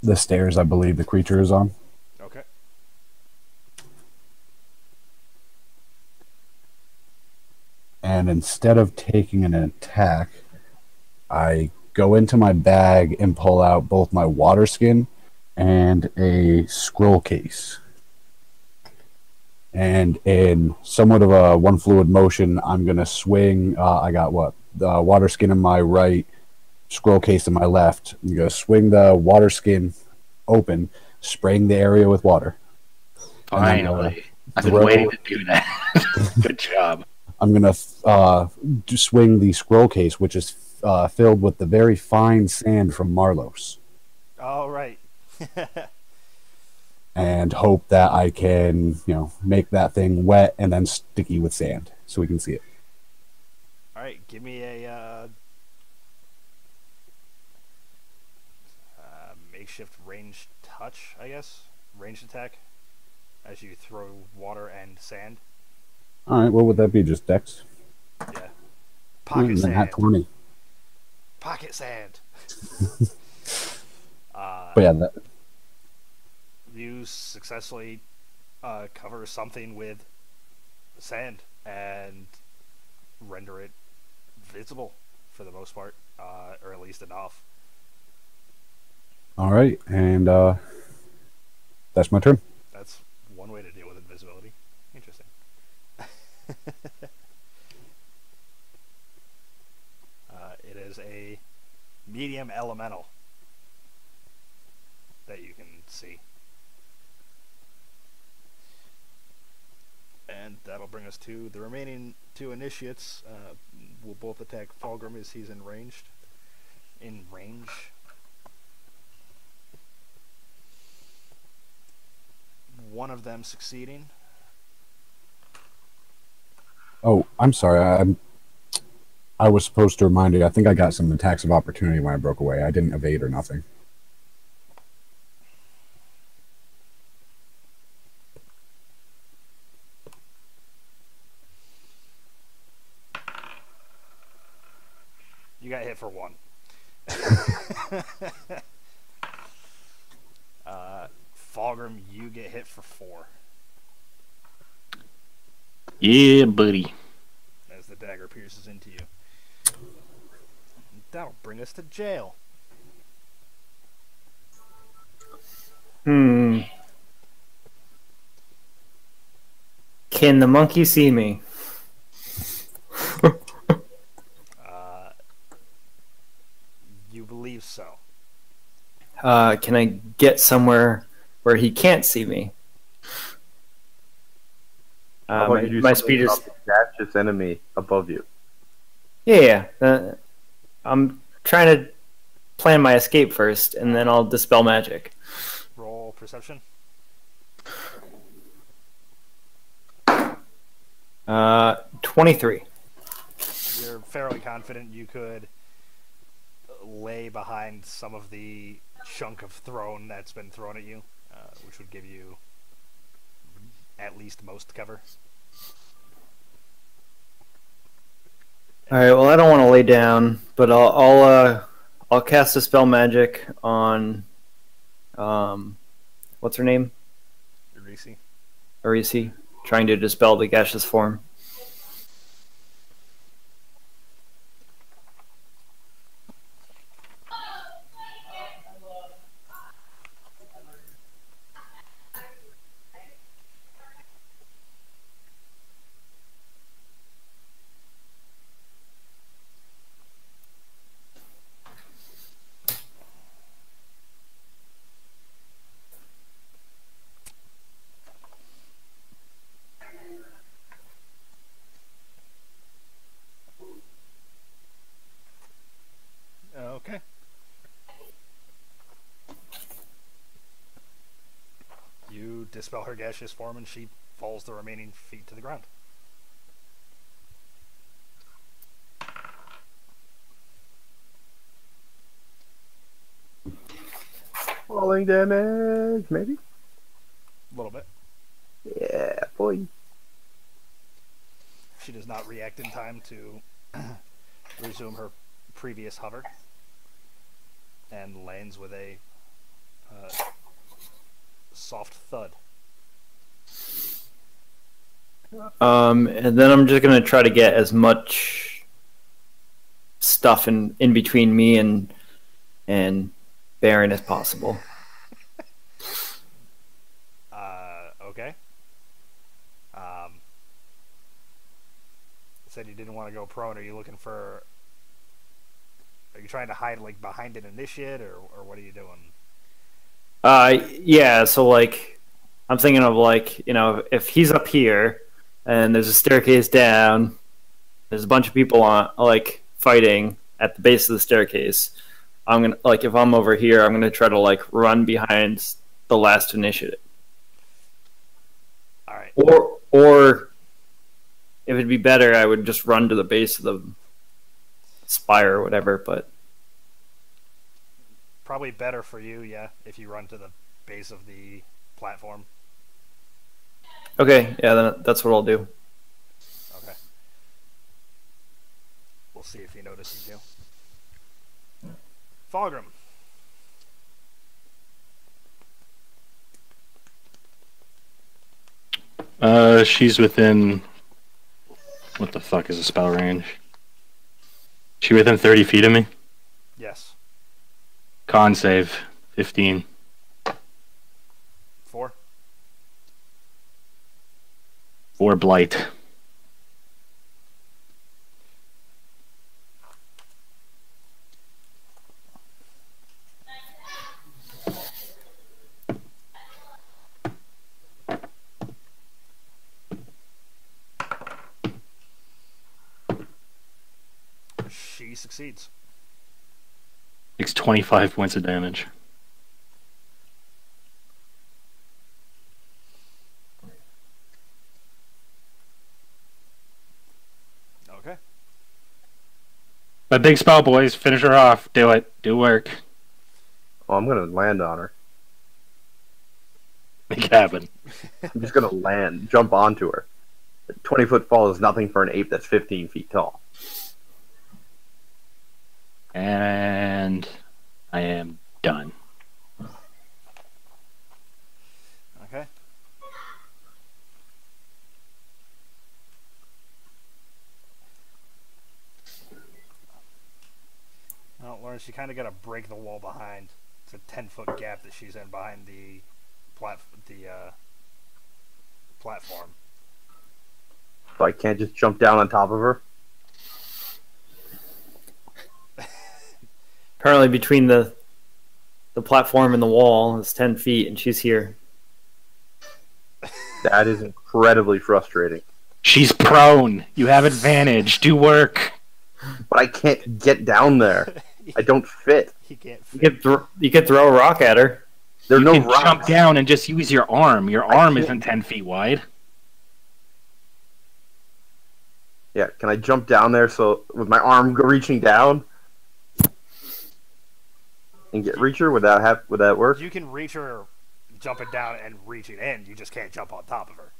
[SPEAKER 7] the stairs I believe the creature is on.
[SPEAKER 1] Okay.
[SPEAKER 7] And instead of taking an attack, I go into my bag and pull out both my water skin and a scroll case. And in somewhat of a one fluid motion, I'm going to swing. I got what? The water skin in my right, scroll case in my left. I'm going to swing the water skin open, spraying the area with water.
[SPEAKER 2] Finally. I've been waiting to do that. Good job.
[SPEAKER 7] I'm going to swing the scroll case, which is filled with the very fine sand from Marlos.
[SPEAKER 1] All right.
[SPEAKER 7] And hope that I can, make that thing wet and then sticky with sand so we can see it.
[SPEAKER 1] All right, give me a makeshift ranged touch, I guess. Ranged attack as you throw water and sand.
[SPEAKER 7] All right, what would that be? Just Dex?
[SPEAKER 1] Yeah. Pocket sand.
[SPEAKER 7] Hat 20.
[SPEAKER 1] Pocket sand.
[SPEAKER 7] But yeah, that...
[SPEAKER 1] You successfully cover something with sand and render it visible for the most part, or at least enough.
[SPEAKER 7] All right, and that's my turn.
[SPEAKER 1] That's one way to deal with invisibility. Interesting. It is a medium elemental that you can see. And that'll bring us to the remaining two initiates. Will both attack Fulgrim as he's in range. One of them succeeding.
[SPEAKER 7] Oh, I'm sorry. I was supposed to remind you. I think I got some attacks of opportunity when I broke away. I didn't evade or nothing.
[SPEAKER 1] You got hit for one. Fulgrim, you get hit for 4.
[SPEAKER 2] Yeah, buddy.
[SPEAKER 1] As the dagger pierces into you. That'll bring us to jail.
[SPEAKER 5] Can the monkey see me?
[SPEAKER 1] You believe so.
[SPEAKER 5] Can I get somewhere where he can't see me?
[SPEAKER 3] How about you do
[SPEAKER 5] my
[SPEAKER 3] something
[SPEAKER 5] speed is...
[SPEAKER 3] about the gaseous enemy above you.
[SPEAKER 5] Yeah. I'm trying to plan my escape first, and then I'll dispel magic.
[SPEAKER 1] Roll perception.
[SPEAKER 5] 23.
[SPEAKER 1] You're fairly confident you could lay behind some of the chunk of throne that's been thrown at you, which would give you at least most cover.
[SPEAKER 5] All right. Well, I don't want to lay down, but I'll cast a spell magic on what's her name? Arisi, trying to dispel the gaseous form.
[SPEAKER 1] Okay. You dispel her gaseous form and she falls the remaining feet to the ground.
[SPEAKER 3] Falling damage, maybe?
[SPEAKER 1] A little bit.
[SPEAKER 3] Yeah, boy.
[SPEAKER 1] She does not react in time to resume her previous hover and lands with a soft thud.
[SPEAKER 5] And then I'm just gonna try to get as much stuff in between me and Baron as possible.
[SPEAKER 1] Okay. Said you didn't want to go prone. Are you looking for? Are you trying to hide like behind an initiate, or what are you doing?
[SPEAKER 5] Yeah. So like, I'm thinking of like, if he's up here and there's a staircase down, there's a bunch of people on like fighting at the base of the staircase. I'm gonna like if I'm over here, I'm gonna try to like run behind the last initiative.
[SPEAKER 1] All right.
[SPEAKER 5] Or if it'd be better, I would just run to the base of the spire or whatever. But
[SPEAKER 1] probably better for you, yeah, if you run to the base of the platform.
[SPEAKER 5] Okay, yeah, then that's what I'll do.
[SPEAKER 1] Okay. We'll see if he notices you. Fulgrim.
[SPEAKER 2] She's within. What the fuck is the spell range? She within 30 feet of me?
[SPEAKER 1] Yes.
[SPEAKER 2] Con save. 15.
[SPEAKER 1] 4.
[SPEAKER 2] 4 blight.
[SPEAKER 1] She succeeds.
[SPEAKER 2] Takes 25 points of damage.
[SPEAKER 1] Okay.
[SPEAKER 2] My big spell, boys. Finish her off. Do it. Do work.
[SPEAKER 3] Oh, I'm gonna land on her.
[SPEAKER 2] Make it happen.
[SPEAKER 3] I'm just gonna land, jump onto her. A 20-foot fall is nothing for an ape that's 15 feet tall.
[SPEAKER 2] And I am done.
[SPEAKER 1] Okay. Well, Lawrence, you kind of got to break the wall behind. It's a 10-foot gap that she's in behind the platform.
[SPEAKER 3] So I can't just jump down on top of her?
[SPEAKER 5] Apparently, between the platform and the wall is 10 feet, and she's here.
[SPEAKER 3] That is incredibly frustrating.
[SPEAKER 2] She's prone. You have advantage. Do work.
[SPEAKER 3] But I can't get down there. I don't fit.
[SPEAKER 1] He can't
[SPEAKER 5] You
[SPEAKER 1] fit.
[SPEAKER 5] could throw a rock at her.
[SPEAKER 3] There's no
[SPEAKER 2] You can
[SPEAKER 3] rocks.
[SPEAKER 2] jump down and just use your arm. Your arm isn't 10 feet wide.
[SPEAKER 3] Yeah, can I jump down there so with my arm reaching down and reach her? Would that work?
[SPEAKER 1] You can reach her, jump it down, and reach it in. You just can't jump on top of her.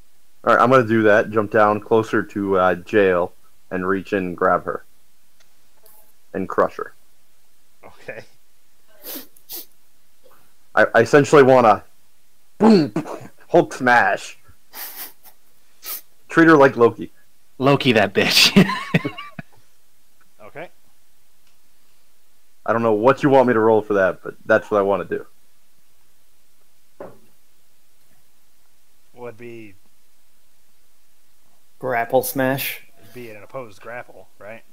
[SPEAKER 3] All right, I'm gonna do that. Jump down closer to jail and reach in and grab her and crush her.
[SPEAKER 1] Okay.
[SPEAKER 3] I essentially want to boom Hulk smash. Treat her like Loki.
[SPEAKER 2] Loki, that bitch.
[SPEAKER 1] Okay.
[SPEAKER 3] I don't know what you want me to roll for that, but that's what I want to do.
[SPEAKER 1] Would be
[SPEAKER 5] Grapple smash.
[SPEAKER 1] an opposed grapple, right?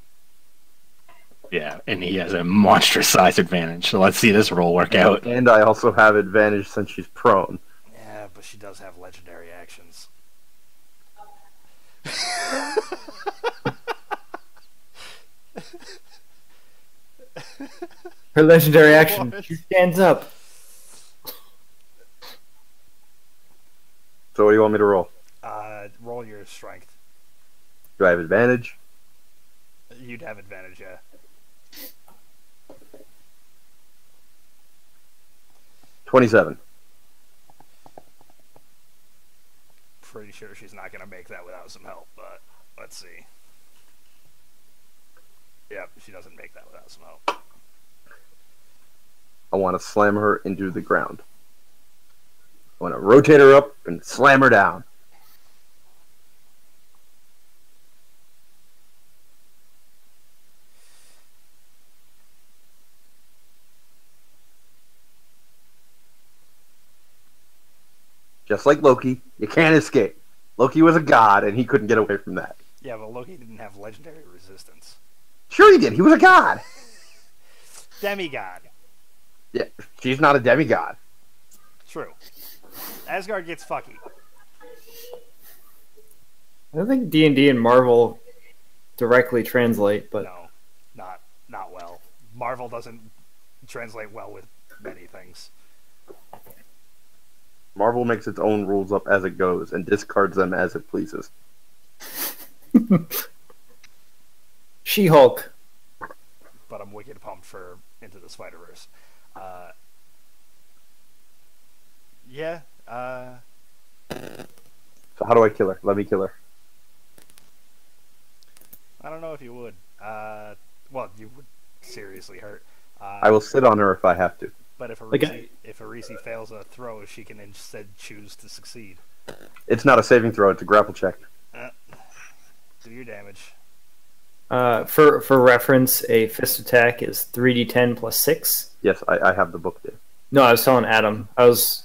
[SPEAKER 2] Yeah, and he has a monstrous size advantage. So let's see this roll work out.
[SPEAKER 3] And I also have advantage since she's prone.
[SPEAKER 1] Yeah, but she does have legendary actions.
[SPEAKER 5] Her legendary action.
[SPEAKER 1] What?
[SPEAKER 5] She stands up.
[SPEAKER 3] So what do you want me to roll?
[SPEAKER 1] Roll your strength.
[SPEAKER 3] Do I have advantage?
[SPEAKER 1] You'd have advantage, yeah.
[SPEAKER 3] 27.
[SPEAKER 1] Pretty sure she's not going to make that without some help, but let's see. Yep, she doesn't make that without some help.
[SPEAKER 3] I want to slam her into the ground. I want to rotate her up and slam her down. Just like Loki, you can't escape. Loki was a god, and he couldn't get away from that.
[SPEAKER 1] Yeah, but Loki didn't have legendary resistance.
[SPEAKER 3] Sure he did. He was a god.
[SPEAKER 1] Demigod.
[SPEAKER 3] Yeah, she's not a demigod.
[SPEAKER 1] True. Asgard gets fucky.
[SPEAKER 5] I don't think D&D and Marvel directly translate, but
[SPEAKER 1] No, not well. Marvel doesn't translate well with many things.
[SPEAKER 3] Marvel makes its own rules up as it goes and discards them as it pleases.
[SPEAKER 5] She-Hulk.
[SPEAKER 1] But I'm wicked pumped for Into the Spider-Verse. Yeah.
[SPEAKER 3] So how do I kill her? Let me kill her.
[SPEAKER 1] I don't know if you would. Well, you would seriously hurt.
[SPEAKER 3] I will sit on her if I have to.
[SPEAKER 1] But if
[SPEAKER 5] Okay.
[SPEAKER 1] Arisi fails a throw, she can instead choose to succeed.
[SPEAKER 3] It's not a saving throw, it's a grapple check.
[SPEAKER 1] Do your damage.
[SPEAKER 5] For reference, a fist attack is 3d10 plus 6.
[SPEAKER 3] Yes, I have the book there.
[SPEAKER 5] No, I was telling Adam. I don't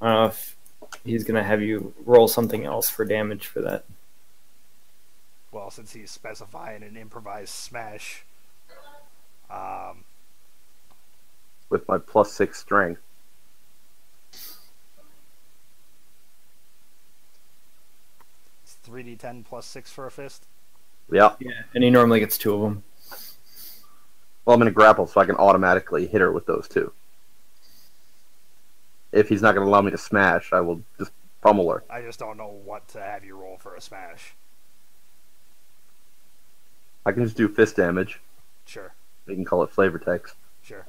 [SPEAKER 5] know if he's going to have you roll something else for damage for that.
[SPEAKER 1] Well, since he's specifying an improvised smash,
[SPEAKER 3] With my +6 strength.
[SPEAKER 1] it's 3d10 plus 6 for a fist.
[SPEAKER 3] Yeah.
[SPEAKER 5] Yeah, and he normally gets 2 of them.
[SPEAKER 3] Well, I'm in a grapple, so I can automatically hit her with those two. If he's not going to allow me to smash, I will just pummel her.
[SPEAKER 1] I just don't know what to have you roll for a smash.
[SPEAKER 3] I can just do fist damage.
[SPEAKER 1] Sure,
[SPEAKER 3] You can call it flavor text.
[SPEAKER 1] sure.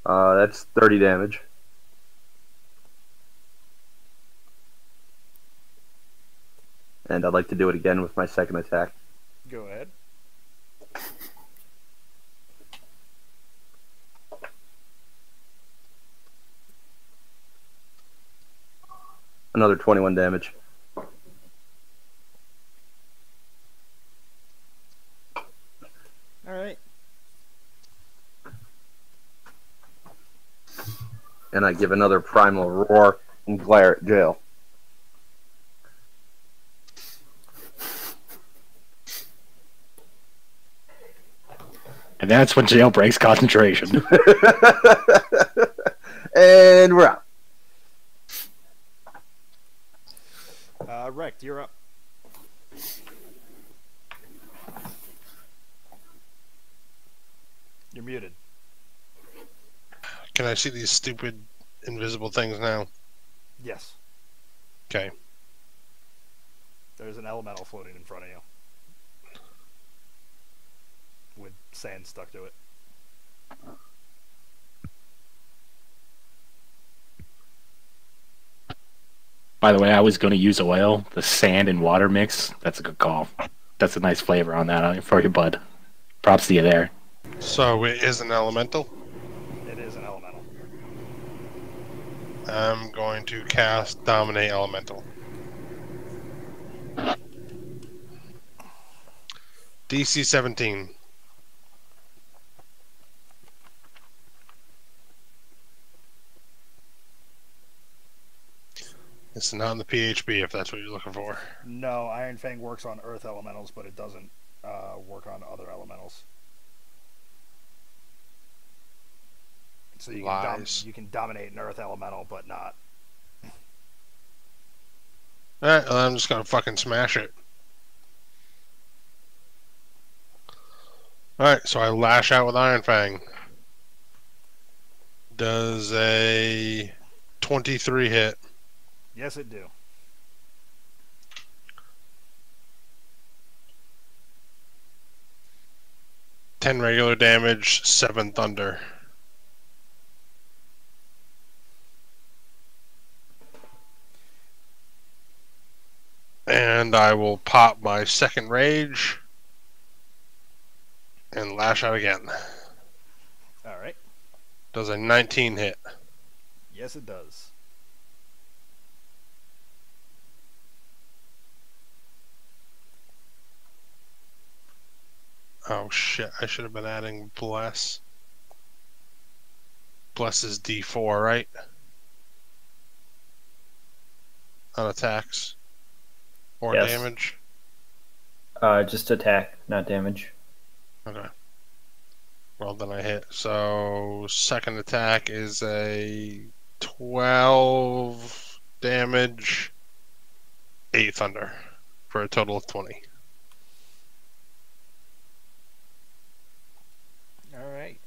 [SPEAKER 3] That's 30 damage. And I'd like to do it again with my second attack.
[SPEAKER 1] Go ahead.
[SPEAKER 3] Another 21 damage.
[SPEAKER 1] Alright.
[SPEAKER 3] And I give another primal roar and glare at Jail.
[SPEAKER 2] And that's when jail breaks concentration.
[SPEAKER 3] And we're out.
[SPEAKER 1] Wrecked, you're up. You're muted.
[SPEAKER 4] Can I see these stupid invisible things now?
[SPEAKER 1] Yes.
[SPEAKER 4] Okay.
[SPEAKER 1] There's an elemental floating in front of you. With sand stuck to it.
[SPEAKER 2] By the way, I was going to use oil, the sand and water mix. That's a good call. That's a nice flavor on that for you, bud. Props to you there.
[SPEAKER 4] So it is an elemental.
[SPEAKER 1] It is an elemental.
[SPEAKER 4] I'm going to cast Dominate Elemental. DC 17. It's not in the PHB if that's what you're looking for.
[SPEAKER 1] No, Iron Fang works on earth elementals, but it doesn't work on other elementals. So you
[SPEAKER 4] Lies.
[SPEAKER 1] you can dominate an earth elemental, but not.
[SPEAKER 4] Alright, well, I'm just gonna fucking smash it. Alright, so I lash out with Iron Fang. Does a 23 hit?
[SPEAKER 1] Yes, it do.
[SPEAKER 4] Ten regular damage, 7 thunder. And I will pop my second rage and lash out again.
[SPEAKER 1] All right.
[SPEAKER 4] Does a 19 hit?
[SPEAKER 1] Yes, it does.
[SPEAKER 4] Oh shit, I should have been adding Bless. Bless is D4, right? On attacks. Or
[SPEAKER 5] Yes.
[SPEAKER 4] damage?
[SPEAKER 5] Just attack, not damage.
[SPEAKER 4] Okay. Well, then I hit. So, second attack is a 12 damage, 8 thunder, for a total of 20.
[SPEAKER 1] All right.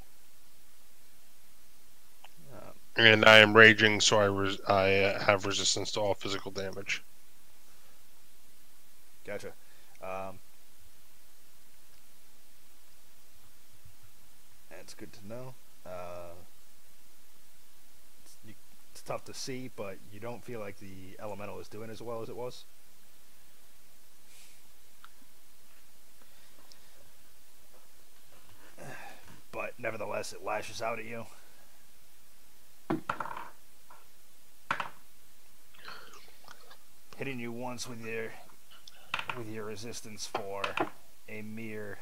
[SPEAKER 4] And I am raging, so I have resistance to all physical damage.
[SPEAKER 1] Gotcha. That's good to know. It's tough to see, but you don't feel like the elemental is doing as well as it was. But nevertheless, it lashes out at you. Hitting you once with your resistance for a mere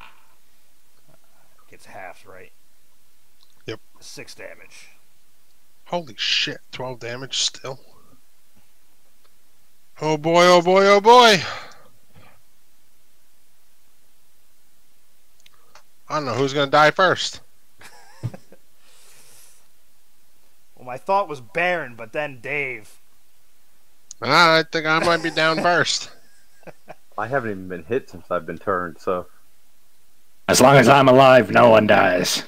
[SPEAKER 1] gets halved, right?
[SPEAKER 4] Yep.
[SPEAKER 1] 6 damage.
[SPEAKER 4] Holy shit, 12 damage still? Oh boy, oh boy, oh boy! I don't know who's gonna die first.
[SPEAKER 1] Well, my thought was Baron, but then Dave.
[SPEAKER 4] I think I might be down first.
[SPEAKER 3] I haven't even been hit since I've been turned, so
[SPEAKER 2] As long as I'm alive, no one dies.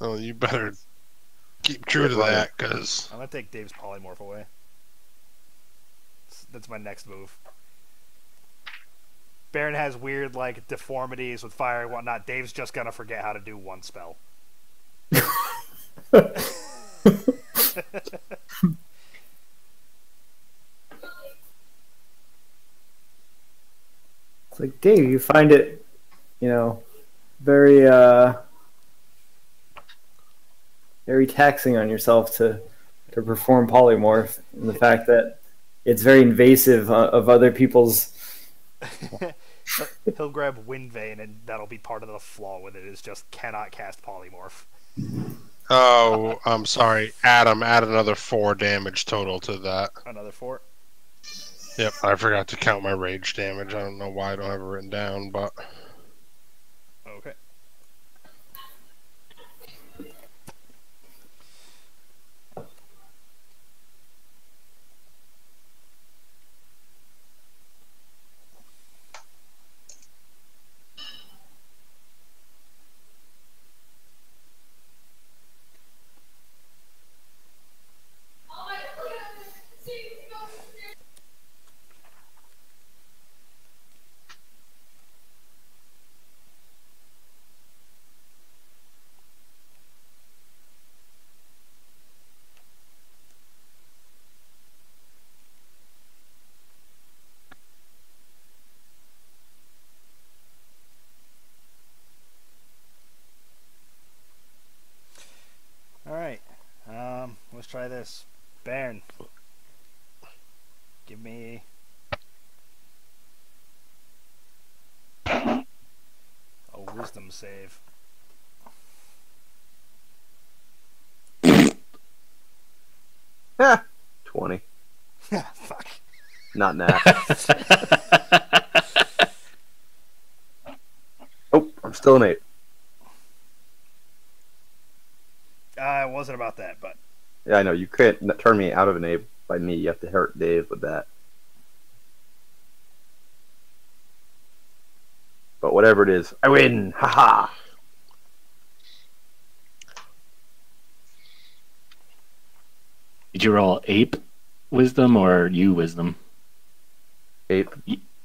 [SPEAKER 4] Oh, you better keep true to that, because
[SPEAKER 1] I'm gonna take Dave's polymorph away. That's my next move. Baron has weird like deformities with fire and whatnot. Dave's just gonna forget how to do one spell.
[SPEAKER 5] It's like, Dave, you find it, very, very taxing on yourself to perform polymorph, and the fact that it's very invasive of other people's.
[SPEAKER 1] He'll grab Wind Vein, and that'll be part of the flaw with it. Is just cannot cast polymorph.
[SPEAKER 4] oh, I'm sorry, Adam, add another 4 damage total to that.
[SPEAKER 1] Another 4.
[SPEAKER 4] Yep, I forgot to count my rage damage. I don't know why I don't have it written down, but
[SPEAKER 1] Okay. Alright. Let's try this. Baron. Give me a wisdom save.
[SPEAKER 3] yeah, 20.
[SPEAKER 1] Fuck.
[SPEAKER 3] Not nat. Oh, I'm still an 8. Yeah, I know. You can't turn me out of an ape by me. You have to hurt Dave with that. But whatever it is, I win. Haha.
[SPEAKER 2] Did you roll ape wisdom or you wisdom?
[SPEAKER 3] Ape.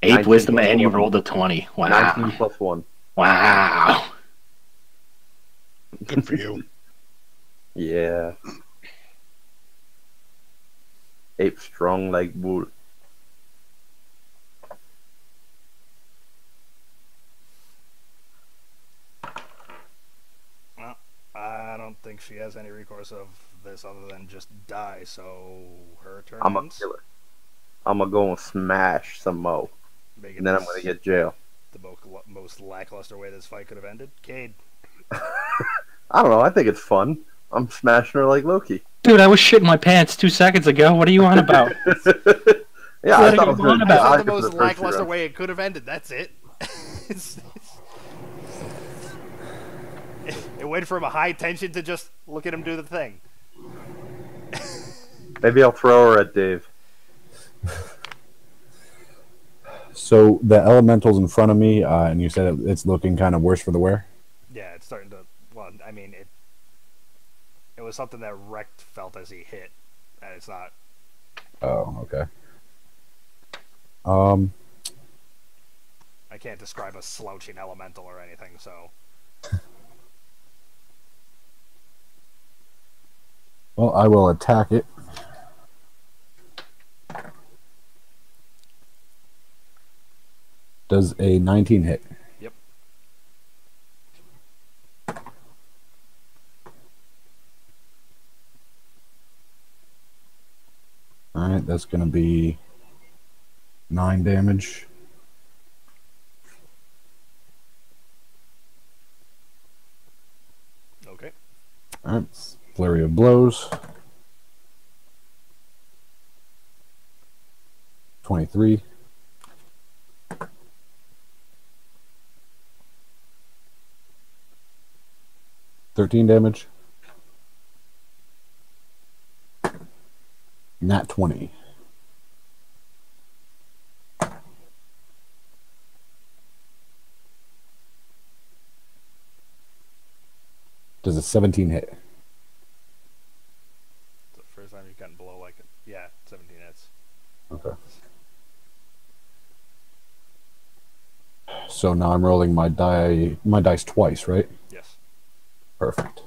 [SPEAKER 2] Ape wisdom,
[SPEAKER 3] plus
[SPEAKER 2] and you
[SPEAKER 3] 1.
[SPEAKER 2] rolled a 20. Wow.
[SPEAKER 3] 19 plus 1.
[SPEAKER 2] Wow.
[SPEAKER 4] Good for you.
[SPEAKER 3] Yeah. Ape strong like bull.
[SPEAKER 1] Well, I don't think she has any recourse of this other than just die, so her turn
[SPEAKER 3] I'm a
[SPEAKER 1] ends.
[SPEAKER 3] killer. I'm gonna go and smash some Mo.
[SPEAKER 1] Make it
[SPEAKER 3] And then I'm gonna get jail.
[SPEAKER 1] the most lackluster way this fight could have ended. Cade.
[SPEAKER 3] I don't know. I think it's fun. I'm smashing her like Loki.
[SPEAKER 2] Dude, I was shitting my pants 2 seconds ago. What are you on about?
[SPEAKER 3] Yeah,
[SPEAKER 2] What
[SPEAKER 3] I
[SPEAKER 2] are
[SPEAKER 3] thought
[SPEAKER 2] you
[SPEAKER 3] it was
[SPEAKER 2] on
[SPEAKER 3] really
[SPEAKER 2] about?
[SPEAKER 1] That's
[SPEAKER 3] I
[SPEAKER 1] the
[SPEAKER 3] like it for
[SPEAKER 1] most
[SPEAKER 3] the first
[SPEAKER 1] lackluster
[SPEAKER 3] round.
[SPEAKER 1] way it could have ended. That's it. It went from a high tension to just look at him do the thing.
[SPEAKER 3] Maybe I'll throw her at Dave.
[SPEAKER 7] So the elemental's in front of me, and you said it's looking kind of worse for the wear.
[SPEAKER 1] Yeah, it's starting to. Well, I mean, it was something that Rect felt as he hit, and it's not.
[SPEAKER 7] Oh, okay.
[SPEAKER 1] I can't describe a slouching elemental or anything, so.
[SPEAKER 7] Well, I will attack it. Does a 19 hit?
[SPEAKER 1] Yep.
[SPEAKER 7] Alright, that's going to be 9 damage.
[SPEAKER 1] Okay.
[SPEAKER 7] Alright, flurry of blows. 23. $13 damage. Nat 20. Does a 17 hit?
[SPEAKER 1] It's the first time you've gotten below like it. Yeah, 17 hits.
[SPEAKER 7] Okay. So now I'm rolling my dice twice, right?
[SPEAKER 1] Yes.
[SPEAKER 7] Perfect.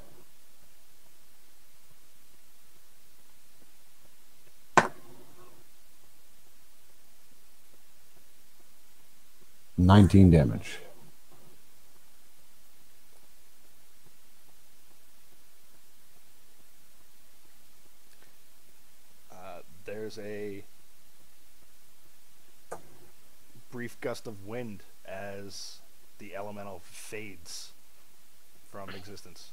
[SPEAKER 7] $19 damage.
[SPEAKER 1] There's a brief gust of wind as the elemental fades from existence.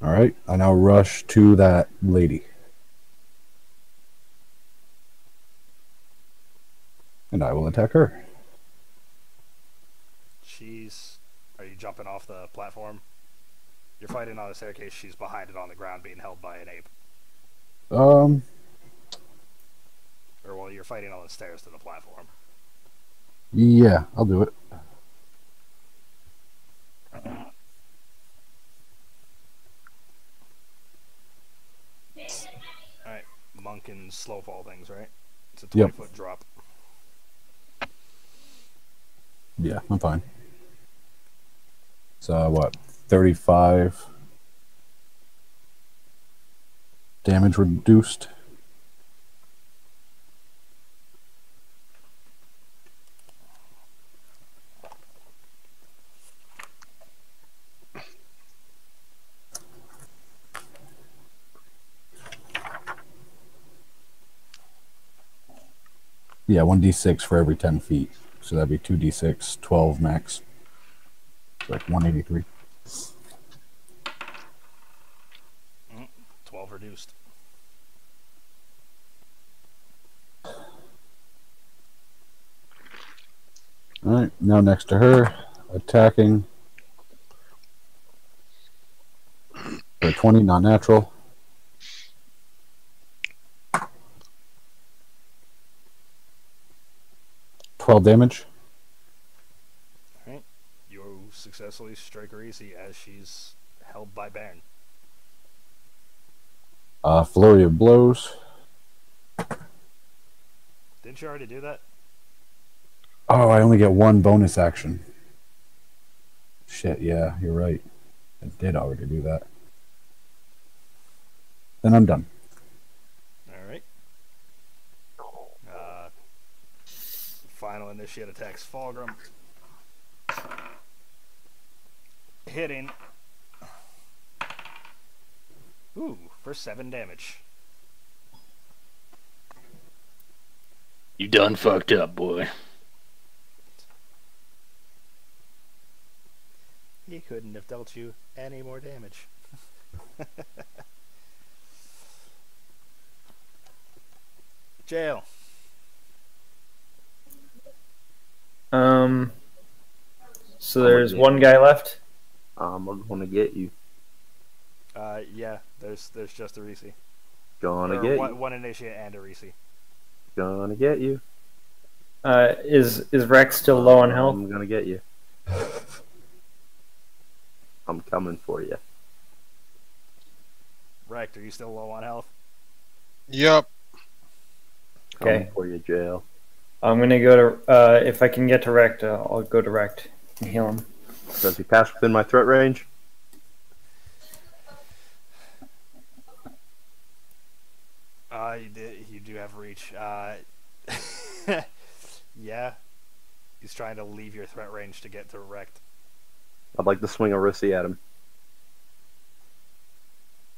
[SPEAKER 7] Alright, I now rush to that lady. And I will attack her.
[SPEAKER 1] Are you jumping off the platform? You're fighting on the staircase, she's behind it on the ground being held by an ape. Or, well, you're fighting on the stairs to the platform.
[SPEAKER 7] Yeah, I'll do it.
[SPEAKER 1] Alright, monk and slow fall things, right? It's a
[SPEAKER 7] Yep.
[SPEAKER 1] 20-foot drop.
[SPEAKER 7] Yeah, I'm fine. So, what? 35 damage reduced. Yeah, 1d6 for every 10 feet. So that'd be 2d6, 12 max. Like 183.
[SPEAKER 1] 12 reduced.
[SPEAKER 7] Alright, now next to her, attacking for 20, not natural. $12 damage.
[SPEAKER 1] Alright. You successfully strike Arisi as she's held by Baron.
[SPEAKER 7] Flurry of blows.
[SPEAKER 1] Didn't you already do that?
[SPEAKER 7] Oh, I only get one bonus action. Shit, yeah, you're right. I did already do that. Then I'm done.
[SPEAKER 1] Alright. Final initiate attacks Fulgrim. Hitting. Ooh, for 7 damage.
[SPEAKER 2] You done fucked up, boy.
[SPEAKER 1] He couldn't have dealt you any more damage. Jail.
[SPEAKER 5] So there's one guy left.
[SPEAKER 3] I'm gonna get you.
[SPEAKER 1] Yeah, there's just Arisi.
[SPEAKER 3] Gonna
[SPEAKER 1] Or
[SPEAKER 3] get
[SPEAKER 1] one,
[SPEAKER 3] you.
[SPEAKER 1] one initiate and Arisi.
[SPEAKER 3] Gonna get you.
[SPEAKER 5] Is Rex still low on health?
[SPEAKER 3] I'm gonna get you. I'm coming for you.
[SPEAKER 1] Rect, are you still low on health?
[SPEAKER 4] Yup.
[SPEAKER 3] Coming
[SPEAKER 5] Okay.
[SPEAKER 3] for you, jail.
[SPEAKER 5] I'm gonna go to if I can get to Rect, I'll go to Rect and heal him.
[SPEAKER 3] Does he pass within my threat range?
[SPEAKER 1] You do have reach. Yeah. He's trying to leave your threat range to get to Rect.
[SPEAKER 3] I'd like to swing a Rissy at him.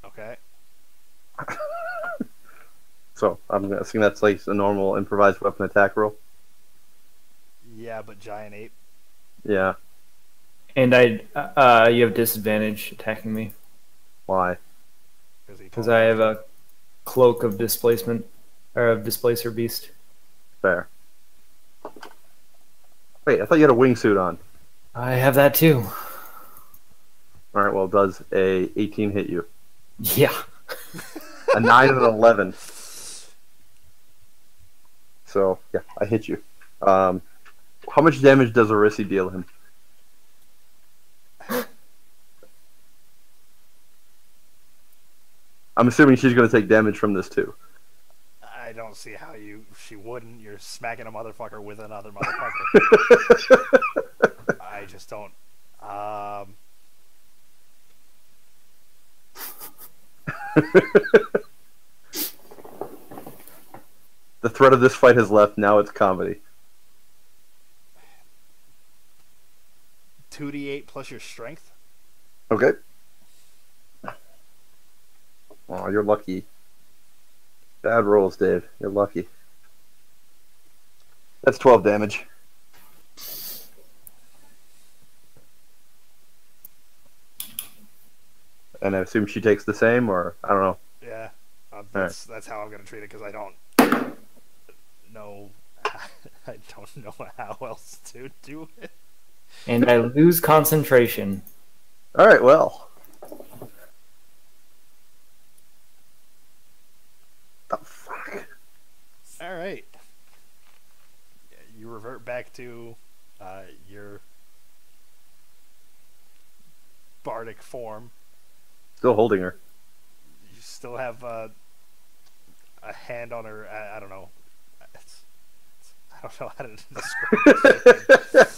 [SPEAKER 1] Okay.
[SPEAKER 3] So I'm guessing that's like a normal improvised weapon attack roll.
[SPEAKER 1] Yeah, but giant ape.
[SPEAKER 5] And
[SPEAKER 3] Yeah.
[SPEAKER 5] you have disadvantage attacking me
[SPEAKER 3] Why?
[SPEAKER 5] because I have a cloak of displacement or of displacer beast.
[SPEAKER 3] Fair. Wait, I thought you had a wingsuit on.
[SPEAKER 5] I have that too.
[SPEAKER 3] All right. Well, does a 18 hit you?
[SPEAKER 5] Yeah.
[SPEAKER 3] A 9 and an 11. So yeah, I hit you. How much damage does a Rissy deal him? I'm assuming she's going to take damage from this too.
[SPEAKER 1] I don't see how she wouldn't. You're smacking a motherfucker with another motherfucker. I just don't.
[SPEAKER 3] The threat of this fight has left. Now it's comedy.
[SPEAKER 1] 2d8 plus your strength.
[SPEAKER 3] Okay. Oh, you're lucky. Bad rolls, Dave. You're lucky. That's 12 damage. And I assume she takes the same, or I don't know.
[SPEAKER 1] Yeah, that's how I'm gonna treat it because I don't know. I don't know how else to do it.
[SPEAKER 5] And I lose concentration.
[SPEAKER 3] All right, well. The fuck?
[SPEAKER 1] All right. You revert back to your bardic form.
[SPEAKER 3] Still holding her.
[SPEAKER 1] You still have a hand on her. I don't know. I don't know how to describe it.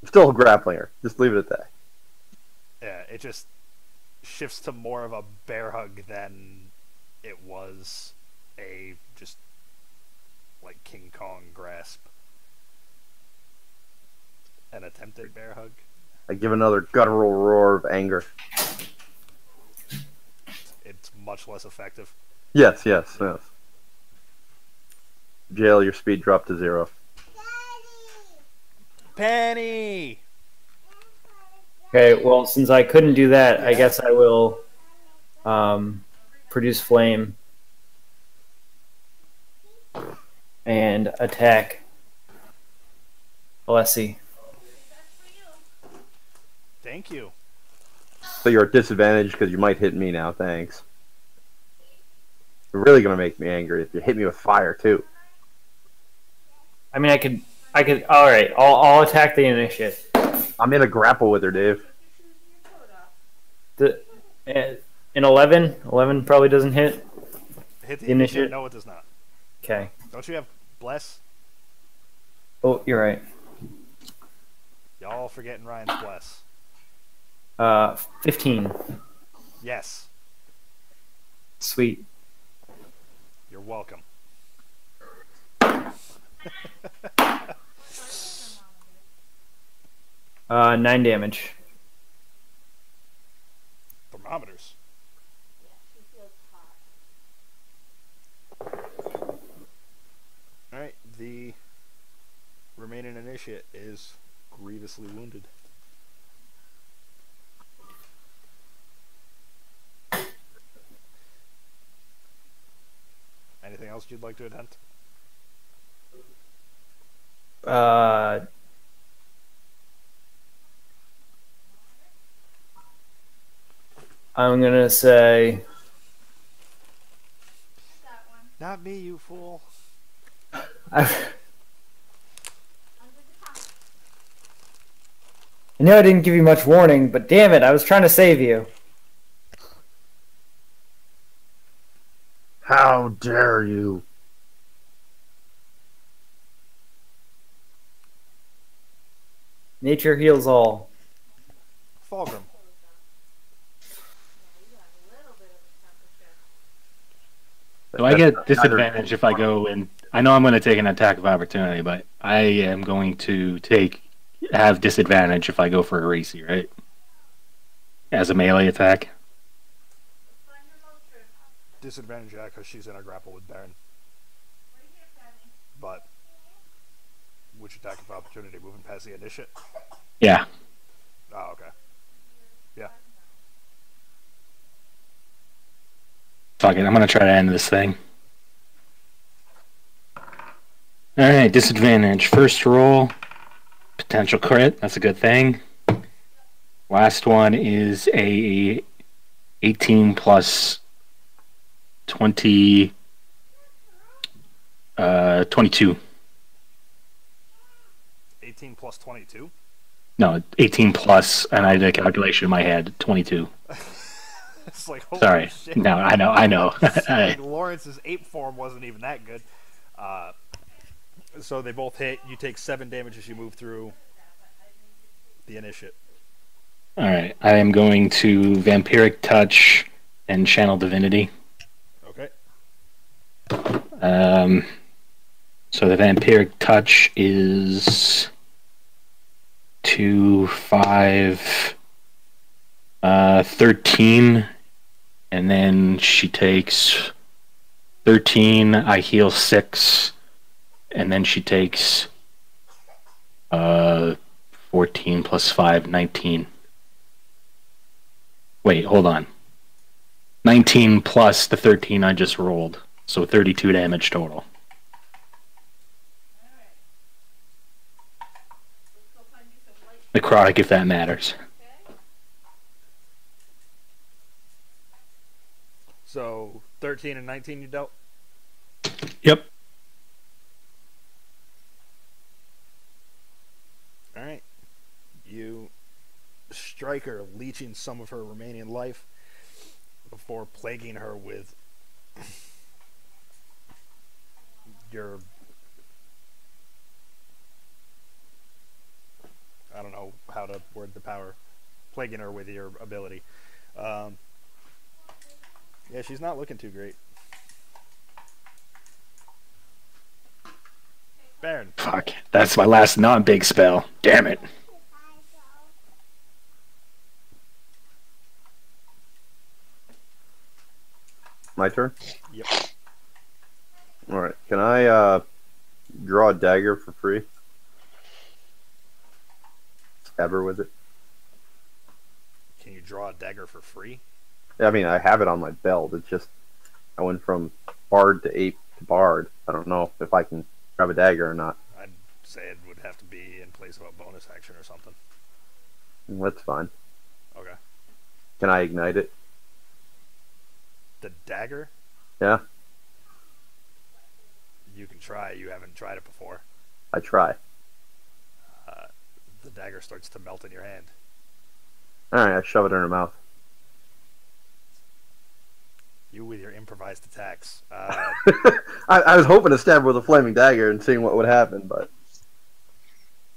[SPEAKER 3] Still grappling her. Just leave it at that.
[SPEAKER 1] Yeah, it just shifts to more of a bear hug than it was a just like King Kong grasp. An attempted bear hug.
[SPEAKER 3] I give another guttural roar of anger.
[SPEAKER 1] It's much less effective.
[SPEAKER 3] Yes, yes, yes. Jail, your speed dropped to 0.
[SPEAKER 1] Penny!
[SPEAKER 5] Okay, well, since I couldn't do that, I guess I will produce flame and attack Alessi.
[SPEAKER 1] Thank you.
[SPEAKER 3] So you're at disadvantage because you might hit me now. Thanks. You're really gonna make me angry if you hit me with fire too.
[SPEAKER 5] I mean, I could. All right, I'll attack the initiate.
[SPEAKER 3] I'm in a grapple with her, Dave.
[SPEAKER 5] The an 11. 11 probably doesn't hit.
[SPEAKER 1] Hit the
[SPEAKER 5] initiate?
[SPEAKER 1] No, it does not.
[SPEAKER 5] Okay.
[SPEAKER 1] Don't you have bless?
[SPEAKER 5] Oh, you're right.
[SPEAKER 1] Y'all forgetting Ryan's bless.
[SPEAKER 5] 15.
[SPEAKER 1] Yes.
[SPEAKER 5] Sweet.
[SPEAKER 1] You're welcome.
[SPEAKER 5] 9 damage.
[SPEAKER 1] Thermometers. Alright, the remaining initiate is grievously wounded. Anything else you'd like to attempt?
[SPEAKER 5] I'm gonna say.
[SPEAKER 1] Not me, you fool.
[SPEAKER 5] I know I didn't give you much warning, but damn it, I was trying to save you.
[SPEAKER 3] How dare you?
[SPEAKER 5] Nature heals all.
[SPEAKER 1] Fulgrim.
[SPEAKER 2] Do I get disadvantage if I go and I know I'm going to take an attack of opportunity, but I am going to have disadvantage if I go for a racy, right? As a melee attack.
[SPEAKER 1] Disadvantage, yeah, because she's in a grapple with Baron. But which attack of opportunity? Moving past the initiate?
[SPEAKER 2] Yeah.
[SPEAKER 1] Oh, okay. Yeah.
[SPEAKER 2] Fuck it, I'm going to try to end this thing. Alright, disadvantage. First roll, potential crit. That's a good thing. Last one is a 18 plus 20, 22.
[SPEAKER 1] 18 plus 22?
[SPEAKER 2] No, 18 plus, and I did a calculation in my head, 22.
[SPEAKER 1] It's like, holy
[SPEAKER 2] Sorry.
[SPEAKER 1] shit.
[SPEAKER 2] No, I know.
[SPEAKER 1] Like Lawrence's ape form wasn't even that good. So they both hit. You take 7 damage as you move through the initiate.
[SPEAKER 2] Alright, I am going to Vampiric Touch and Channel Divinity.
[SPEAKER 1] Okay.
[SPEAKER 2] So the Vampiric Touch is 2, 5, 13, and then she takes 13, I heal 6, and then she takes 14 plus 5, 19. Wait, hold on. 19 plus the 13 I just rolled, so 32 damage total. Necrotic, if that matters.
[SPEAKER 1] So 13 and 19 you dealt?
[SPEAKER 2] Yep.
[SPEAKER 1] Alright. You strike her, leeching some of her remaining life before plaguing her with your... I don't know how to word the power. Plaguing her with your ability. Yeah, she's not looking too great. Baron.
[SPEAKER 2] Fuck. That's my last non-big spell. Damn it.
[SPEAKER 3] My turn?
[SPEAKER 1] Yep.
[SPEAKER 3] Alright. Can I draw a dagger for free? Stab her with it?
[SPEAKER 1] Can you draw a dagger for free?
[SPEAKER 3] I mean, I have it on my belt. It's just, I went from bard to ape to bard. I don't know if I can grab a dagger or not.
[SPEAKER 1] I'd say it would have to be in place of a bonus action or something.
[SPEAKER 3] That's fine.
[SPEAKER 1] Okay.
[SPEAKER 3] Can I ignite it?
[SPEAKER 1] The dagger?
[SPEAKER 3] Yeah,
[SPEAKER 1] You can try. You haven't tried it before.
[SPEAKER 3] I try.
[SPEAKER 1] The dagger starts to melt in your hand.
[SPEAKER 3] All right, I shove it in her mouth.
[SPEAKER 1] You with your improvised attacks.
[SPEAKER 3] I was hoping to stab her with a flaming dagger and seeing what would happen, but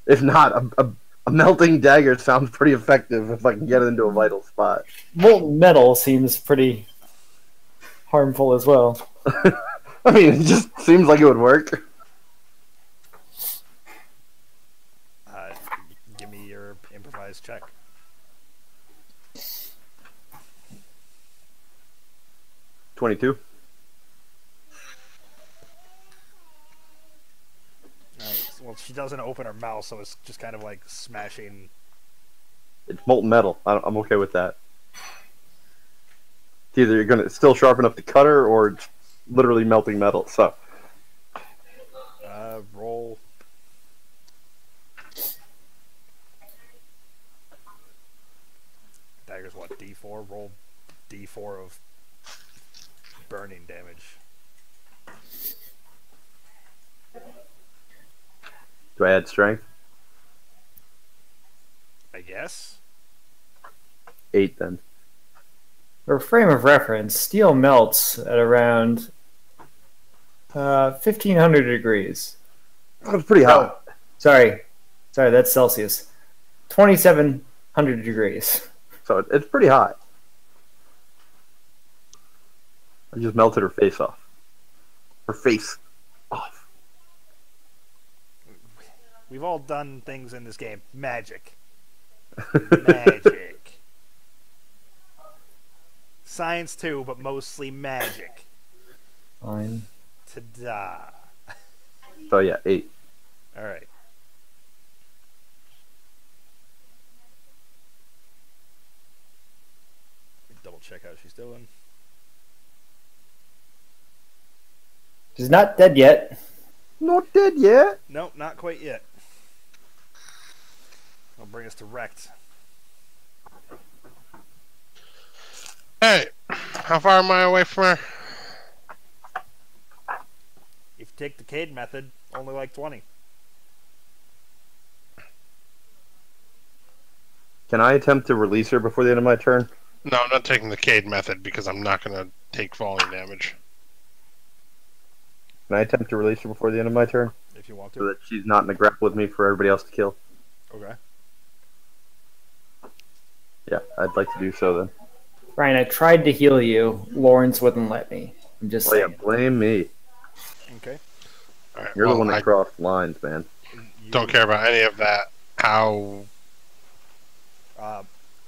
[SPEAKER 3] if not, a melting dagger sounds pretty effective if I can get it into a vital spot.
[SPEAKER 5] Molten metal seems pretty harmful as well.
[SPEAKER 3] I mean, it just seems like it would work.
[SPEAKER 1] Give me your improvised check.
[SPEAKER 3] $22.
[SPEAKER 1] Alright, well, she doesn't open her mouth, so it's just kind of like smashing.
[SPEAKER 3] It's molten metal. I'm okay with that. It's either you're gonna still sharp enough to cut her, or it's literally melting metal. So
[SPEAKER 1] Roll. Dagger's what? D4? Roll D4 of burning damage.
[SPEAKER 3] do I add strength?
[SPEAKER 1] I guess.
[SPEAKER 3] 8 then.
[SPEAKER 5] For frame of reference, steel melts at around 1,500 degrees.
[SPEAKER 3] That was pretty hot.
[SPEAKER 5] Oh, sorry, that's Celsius. 2,700 degrees.
[SPEAKER 3] So it's pretty hot. I just melted her face off. Her face off.
[SPEAKER 1] We've all done things in this game. Magic. Magic. Science too, but mostly magic.
[SPEAKER 5] Fine.
[SPEAKER 1] Ta-da.
[SPEAKER 3] So yeah, 8.
[SPEAKER 1] Alright. Double check how she's doing.
[SPEAKER 5] She's not dead yet.
[SPEAKER 3] Not dead yet.
[SPEAKER 1] Nope, not quite yet. That'll bring us to wrecked.
[SPEAKER 4] Hey, how far am I away from her?
[SPEAKER 1] If you take the Cade method, only like 20.
[SPEAKER 3] Can I attempt to release her before the end of my turn?
[SPEAKER 4] No, I'm not taking the Cade method because I'm not going to take falling damage.
[SPEAKER 3] Can I attempt to release her before the end of my turn?
[SPEAKER 1] If you want
[SPEAKER 3] So
[SPEAKER 1] to.
[SPEAKER 3] that she's not in a grapple with me for everybody else to kill?
[SPEAKER 1] Okay.
[SPEAKER 3] Yeah, I'd like to do so then.
[SPEAKER 5] Ryan, I tried to heal you. Lawrence wouldn't let me. I'm just
[SPEAKER 3] Oh yeah,
[SPEAKER 5] saying.
[SPEAKER 3] blame me.
[SPEAKER 1] Okay.
[SPEAKER 4] All right,
[SPEAKER 3] You're
[SPEAKER 4] well,
[SPEAKER 3] the one that
[SPEAKER 4] I
[SPEAKER 3] crossed lines, man.
[SPEAKER 4] don't care about any of that. How?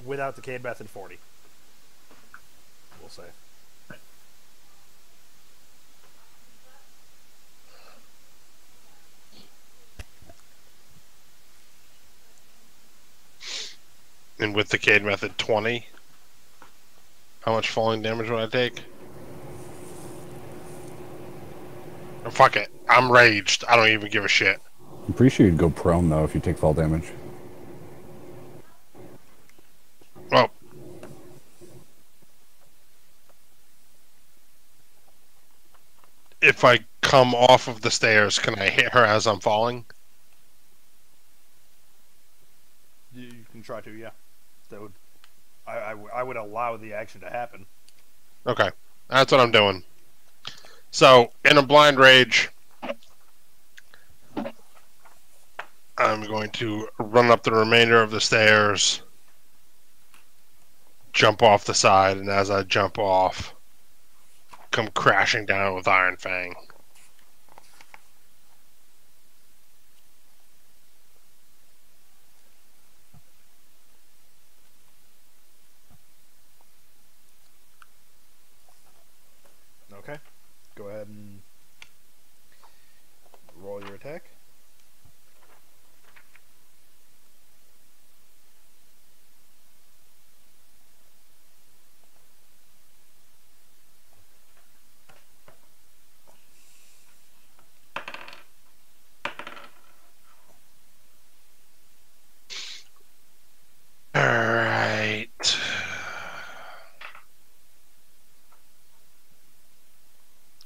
[SPEAKER 1] Without the Cade method, 40. We'll say.
[SPEAKER 4] And with the Cade method, 20. How much falling damage would I take? Oh, fuck it. I'm raged. I don't even give a shit.
[SPEAKER 7] I'm pretty sure you'd go prone, though, if you take fall damage.
[SPEAKER 4] Well, if I come off of the stairs, can I hit her as I'm falling?
[SPEAKER 1] You can try to, yeah. That would. I would allow the action to happen.
[SPEAKER 4] Okay. That's what I'm doing. So, in a blind rage, I'm going to run up the remainder of the stairs, jump off the side, and as I jump off, come crashing down with Iron Fang.
[SPEAKER 1] Okay. Go ahead and roll your attack.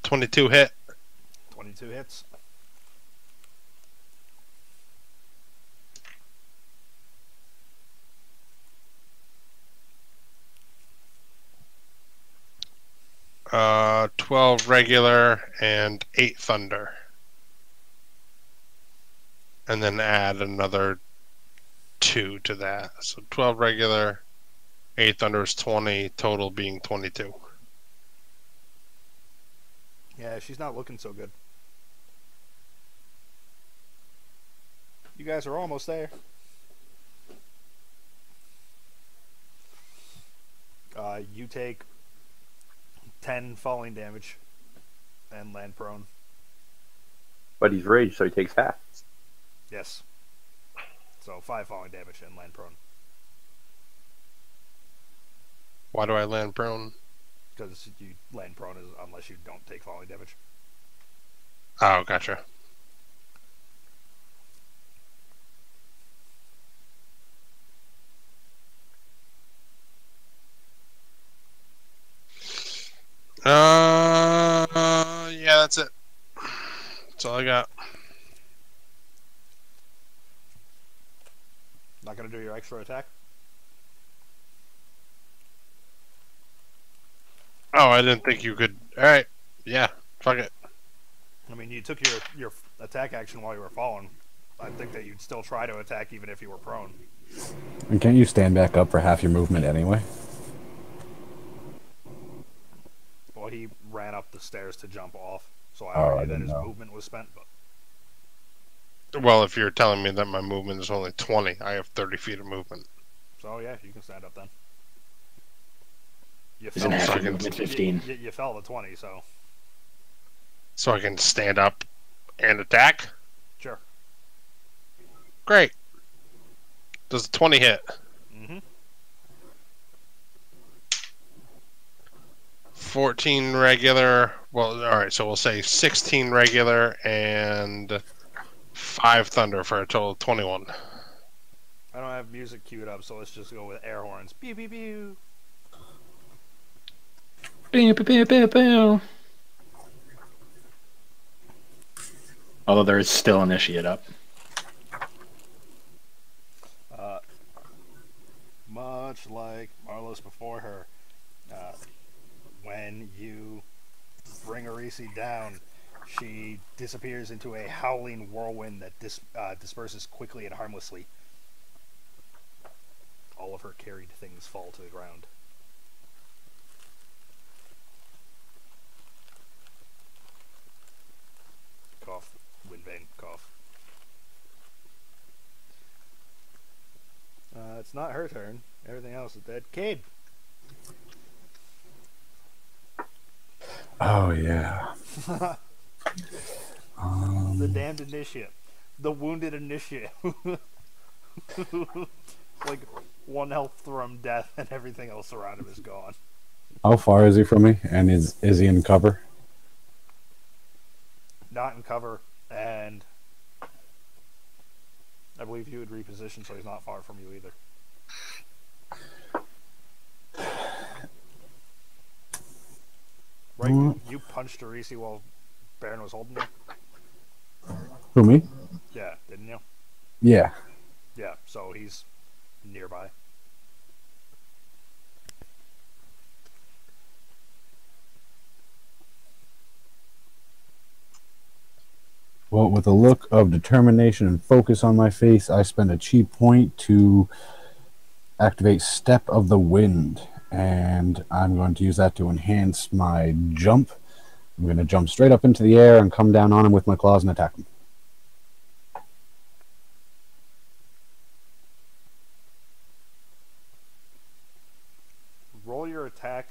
[SPEAKER 4] 22 hit.
[SPEAKER 1] 22 hits.
[SPEAKER 4] Uh, 12 regular and 8 thunder. And then add another 2 to that. So 12 regular, 8 thunder is 20, total being 22.
[SPEAKER 1] Yeah, she's not looking so good. You guys are almost there. You take 10 falling damage and land prone.
[SPEAKER 3] But he's raged, so he takes half.
[SPEAKER 1] Yes. So 5 falling damage and land prone.
[SPEAKER 4] Why do I land prone?
[SPEAKER 1] Because you land prone unless you don't take falling damage.
[SPEAKER 4] Oh, gotcha. Yeah, that's it. That's all I got.
[SPEAKER 1] Not gonna do your extra attack?
[SPEAKER 4] Oh, I didn't think you could. Alright. Yeah, fuck it.
[SPEAKER 1] I mean, you took your attack action while you were falling. I think that you'd still try to attack even if you were prone.
[SPEAKER 7] And can't you stand back up for half your movement anyway?
[SPEAKER 1] Well, he ran up the stairs to jump off, so I
[SPEAKER 7] Oh, I
[SPEAKER 1] argued that
[SPEAKER 7] didn't
[SPEAKER 1] his
[SPEAKER 7] know.
[SPEAKER 1] movement was spent. But
[SPEAKER 4] Well, if you're telling me that my movement is only 20, I have 30 feet of movement.
[SPEAKER 1] so yeah, you can stand up then. You
[SPEAKER 2] Isn't
[SPEAKER 1] fell,
[SPEAKER 2] half your
[SPEAKER 4] fucking-
[SPEAKER 2] movement 15?
[SPEAKER 1] you fell to 20, so
[SPEAKER 4] So I can stand up and attack?
[SPEAKER 1] sure.
[SPEAKER 4] Great. Does the 20 hit?
[SPEAKER 1] Mm-hmm.
[SPEAKER 4] 14 regular. Well, alright, so we'll say 16 regular and 5 thunder for a total of 21.
[SPEAKER 1] I don't have music queued up, so let's just go with air horns. Pew pew pew.
[SPEAKER 2] Pew, pew, pew, pew, pew. Although there is still initiate up.
[SPEAKER 1] Much like Marlos before her, when you bring Arisi down, she disappears into a howling whirlwind that disperses quickly and harmlessly. All of her carried things fall to the ground. Cough. Wind vein. Cough. It's not her turn. Everything else is dead. Cade!
[SPEAKER 7] Oh, yeah.
[SPEAKER 1] The damned initiate. The wounded initiate. Like, 1 health from death and everything else around him is gone.
[SPEAKER 7] How far is he from me? And is he in cover?
[SPEAKER 1] Not in cover, and I believe you would reposition, so he's not far from you either. Right, you punched Arisi while Baron was holding you?
[SPEAKER 7] Who, me?
[SPEAKER 1] Yeah, didn't you?
[SPEAKER 7] Yeah.
[SPEAKER 1] Yeah, so he's nearby.
[SPEAKER 7] Well, with a look of determination and focus on my face, I spend a chi point to activate Step of the Wind. And I'm going to use that to enhance my jump. I'm going to jump straight up into the air and come down on him with my claws and attack him.
[SPEAKER 1] Roll your attack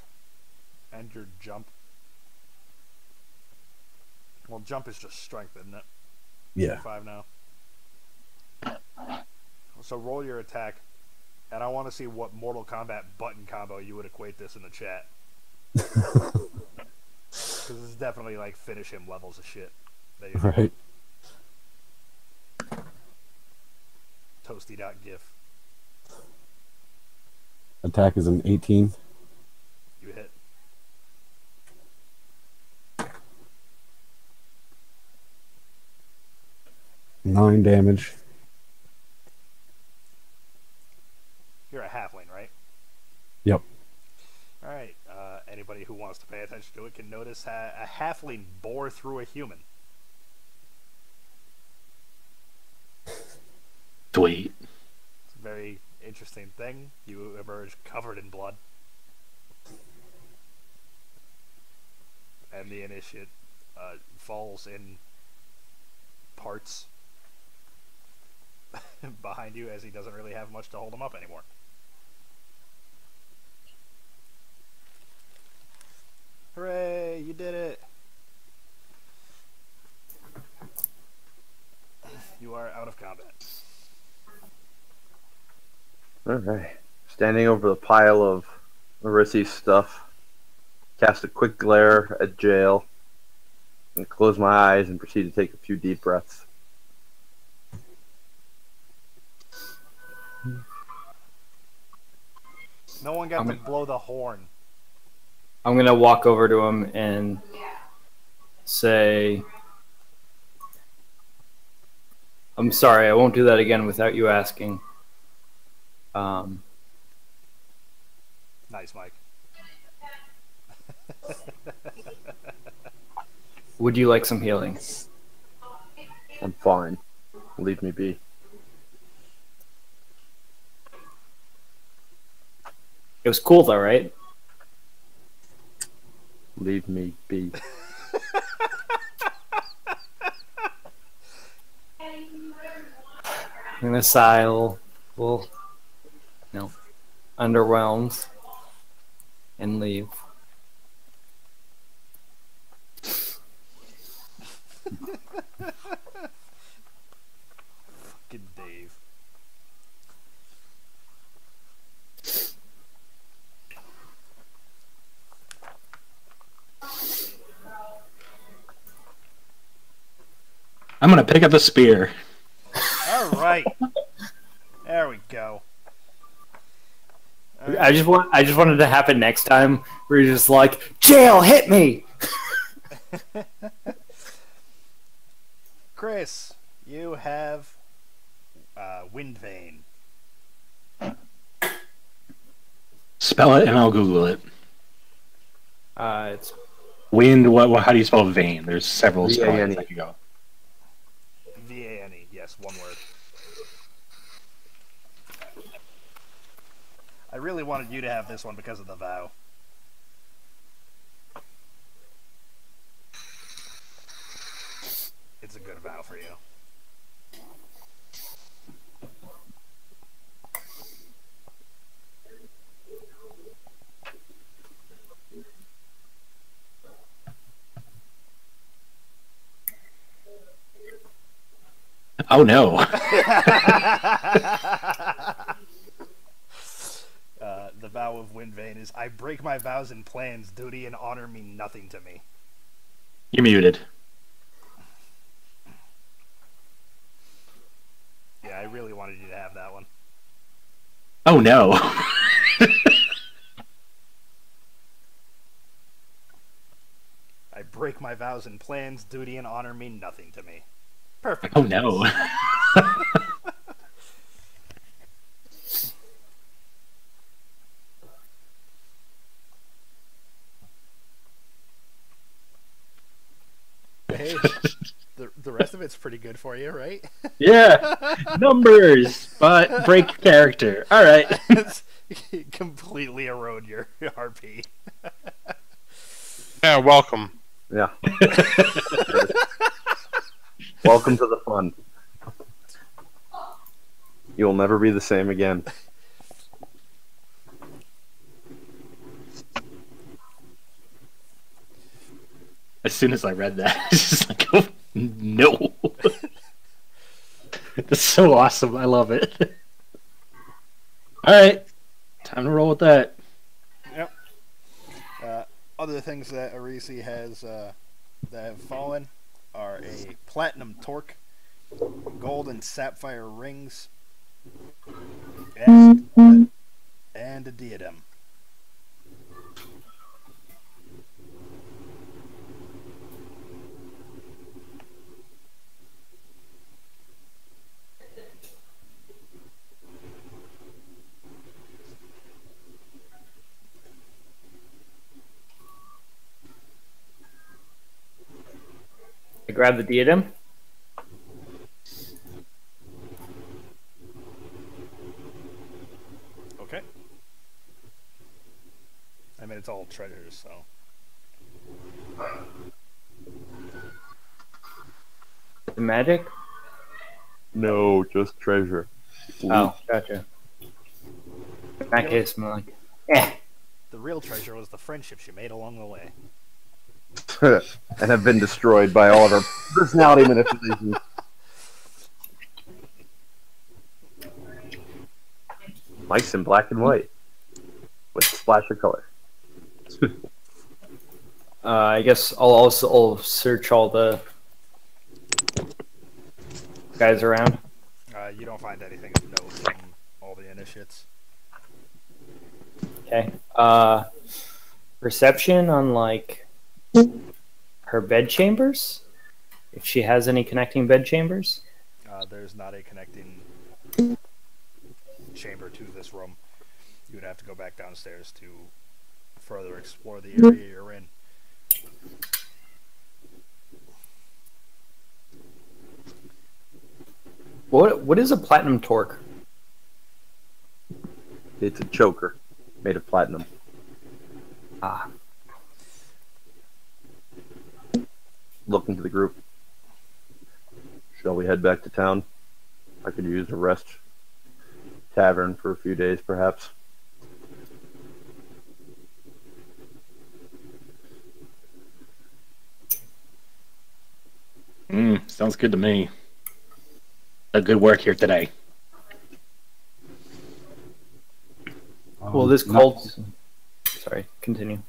[SPEAKER 1] and your jump. Well, jump is just strength, isn't it?
[SPEAKER 7] Yeah.
[SPEAKER 1] 5 now. So roll your attack, and I want to see what Mortal Kombat button combo you would equate this in the chat. Because this is definitely like finish him levels of shit. That you're doing.
[SPEAKER 7] Right.
[SPEAKER 1] Toasty.gif.
[SPEAKER 7] Attack is an 18.
[SPEAKER 1] You hit.
[SPEAKER 7] 9 damage.
[SPEAKER 1] You're a halfling, right?
[SPEAKER 7] Yep.
[SPEAKER 1] Alright, anybody who wants to pay attention to it can notice a halfling bore through a human.
[SPEAKER 2] Sweet.
[SPEAKER 1] It's a very interesting thing. You emerge covered in blood. And the initiate falls in parts behind you, as he doesn't really have much to hold him up anymore. Hooray, you did it! You are out of combat.
[SPEAKER 3] Alright. Standing over the pile of Marissy's stuff, cast a quick glare at Jail, and close my eyes and proceed to take a few deep breaths.
[SPEAKER 1] No one got to blow the horn.
[SPEAKER 5] I'm gonna walk over to him and say, "I'm sorry, I won't do that again without you asking."
[SPEAKER 1] Nice, Mike.
[SPEAKER 5] Would you like some healing?
[SPEAKER 3] I'm fine. Leave me be.
[SPEAKER 5] It was cool though, right?
[SPEAKER 3] Leave me be.
[SPEAKER 5] I'm gonna sigh a little, underwhelmed, and leave.
[SPEAKER 1] Fucking Dave.
[SPEAKER 2] I'm gonna pick up a spear.
[SPEAKER 1] Alright. There we go.
[SPEAKER 5] I just wanted to happen next time where you're just like, "Jail, hit me!"
[SPEAKER 1] Chris, you have Wind Vein.
[SPEAKER 2] Spell it and I'll Google it.
[SPEAKER 5] It's
[SPEAKER 2] Wind, how do you spell vein? There's several spellings
[SPEAKER 3] V-A-N-E.
[SPEAKER 2] that could go.
[SPEAKER 1] V-A-N-E, yes, one word. I really wanted you to have this one because of the vow. It's a good vow for you.
[SPEAKER 2] Oh no.
[SPEAKER 1] The vow of Wind Vein is, I break my vows and plans, duty and honor mean nothing to me.
[SPEAKER 2] You're muted.
[SPEAKER 1] Yeah, I really wanted you to have that one.
[SPEAKER 2] Oh no.
[SPEAKER 1] I break my vows and plans, duty and honor mean nothing to me. Perfect.
[SPEAKER 2] Oh no.
[SPEAKER 1] Hey, the rest of it's pretty good for you, right?
[SPEAKER 2] Yeah. Numbers, but break character. All right.
[SPEAKER 1] Completely erode your RP.
[SPEAKER 4] Yeah, welcome.
[SPEAKER 3] Yeah. Welcome to the fun. You will never be the same again.
[SPEAKER 2] As soon as I read that, it's just like, oh, no. That's so awesome. I love it. All right. Time to roll with that.
[SPEAKER 1] Yep. Other things that Arisi has that have fallen are a platinum torque, gold and sapphire rings, and a diadem.
[SPEAKER 5] I grab the diadem.
[SPEAKER 1] Okay. I mean, it's all treasures, so.
[SPEAKER 5] The magic?
[SPEAKER 3] No, just treasure.
[SPEAKER 5] Oh, gotcha. In that case, I'm like, eh.
[SPEAKER 1] The real treasure was the friendships you made along the way.
[SPEAKER 3] And have been destroyed by all of our personality manipulations. Mike's in black and white with a splash of color.
[SPEAKER 5] I guess I'll search all the guys around.
[SPEAKER 1] You don't find anything of note from all the initiates.
[SPEAKER 5] Okay. Perception on like her bed chambers, if she has any connecting bed chambers.
[SPEAKER 1] There's not a connecting chamber to this room. You would have to go back downstairs to further explore the area you're in.
[SPEAKER 5] What is a platinum torque?
[SPEAKER 3] It's a choker made of platinum.
[SPEAKER 5] Ah.
[SPEAKER 3] Looking to the group. Shall we head back to town? I could use a rest tavern for a few days, perhaps.
[SPEAKER 2] Sounds good to me. Good work here today.
[SPEAKER 5] Well, this cult. Sorry, continue.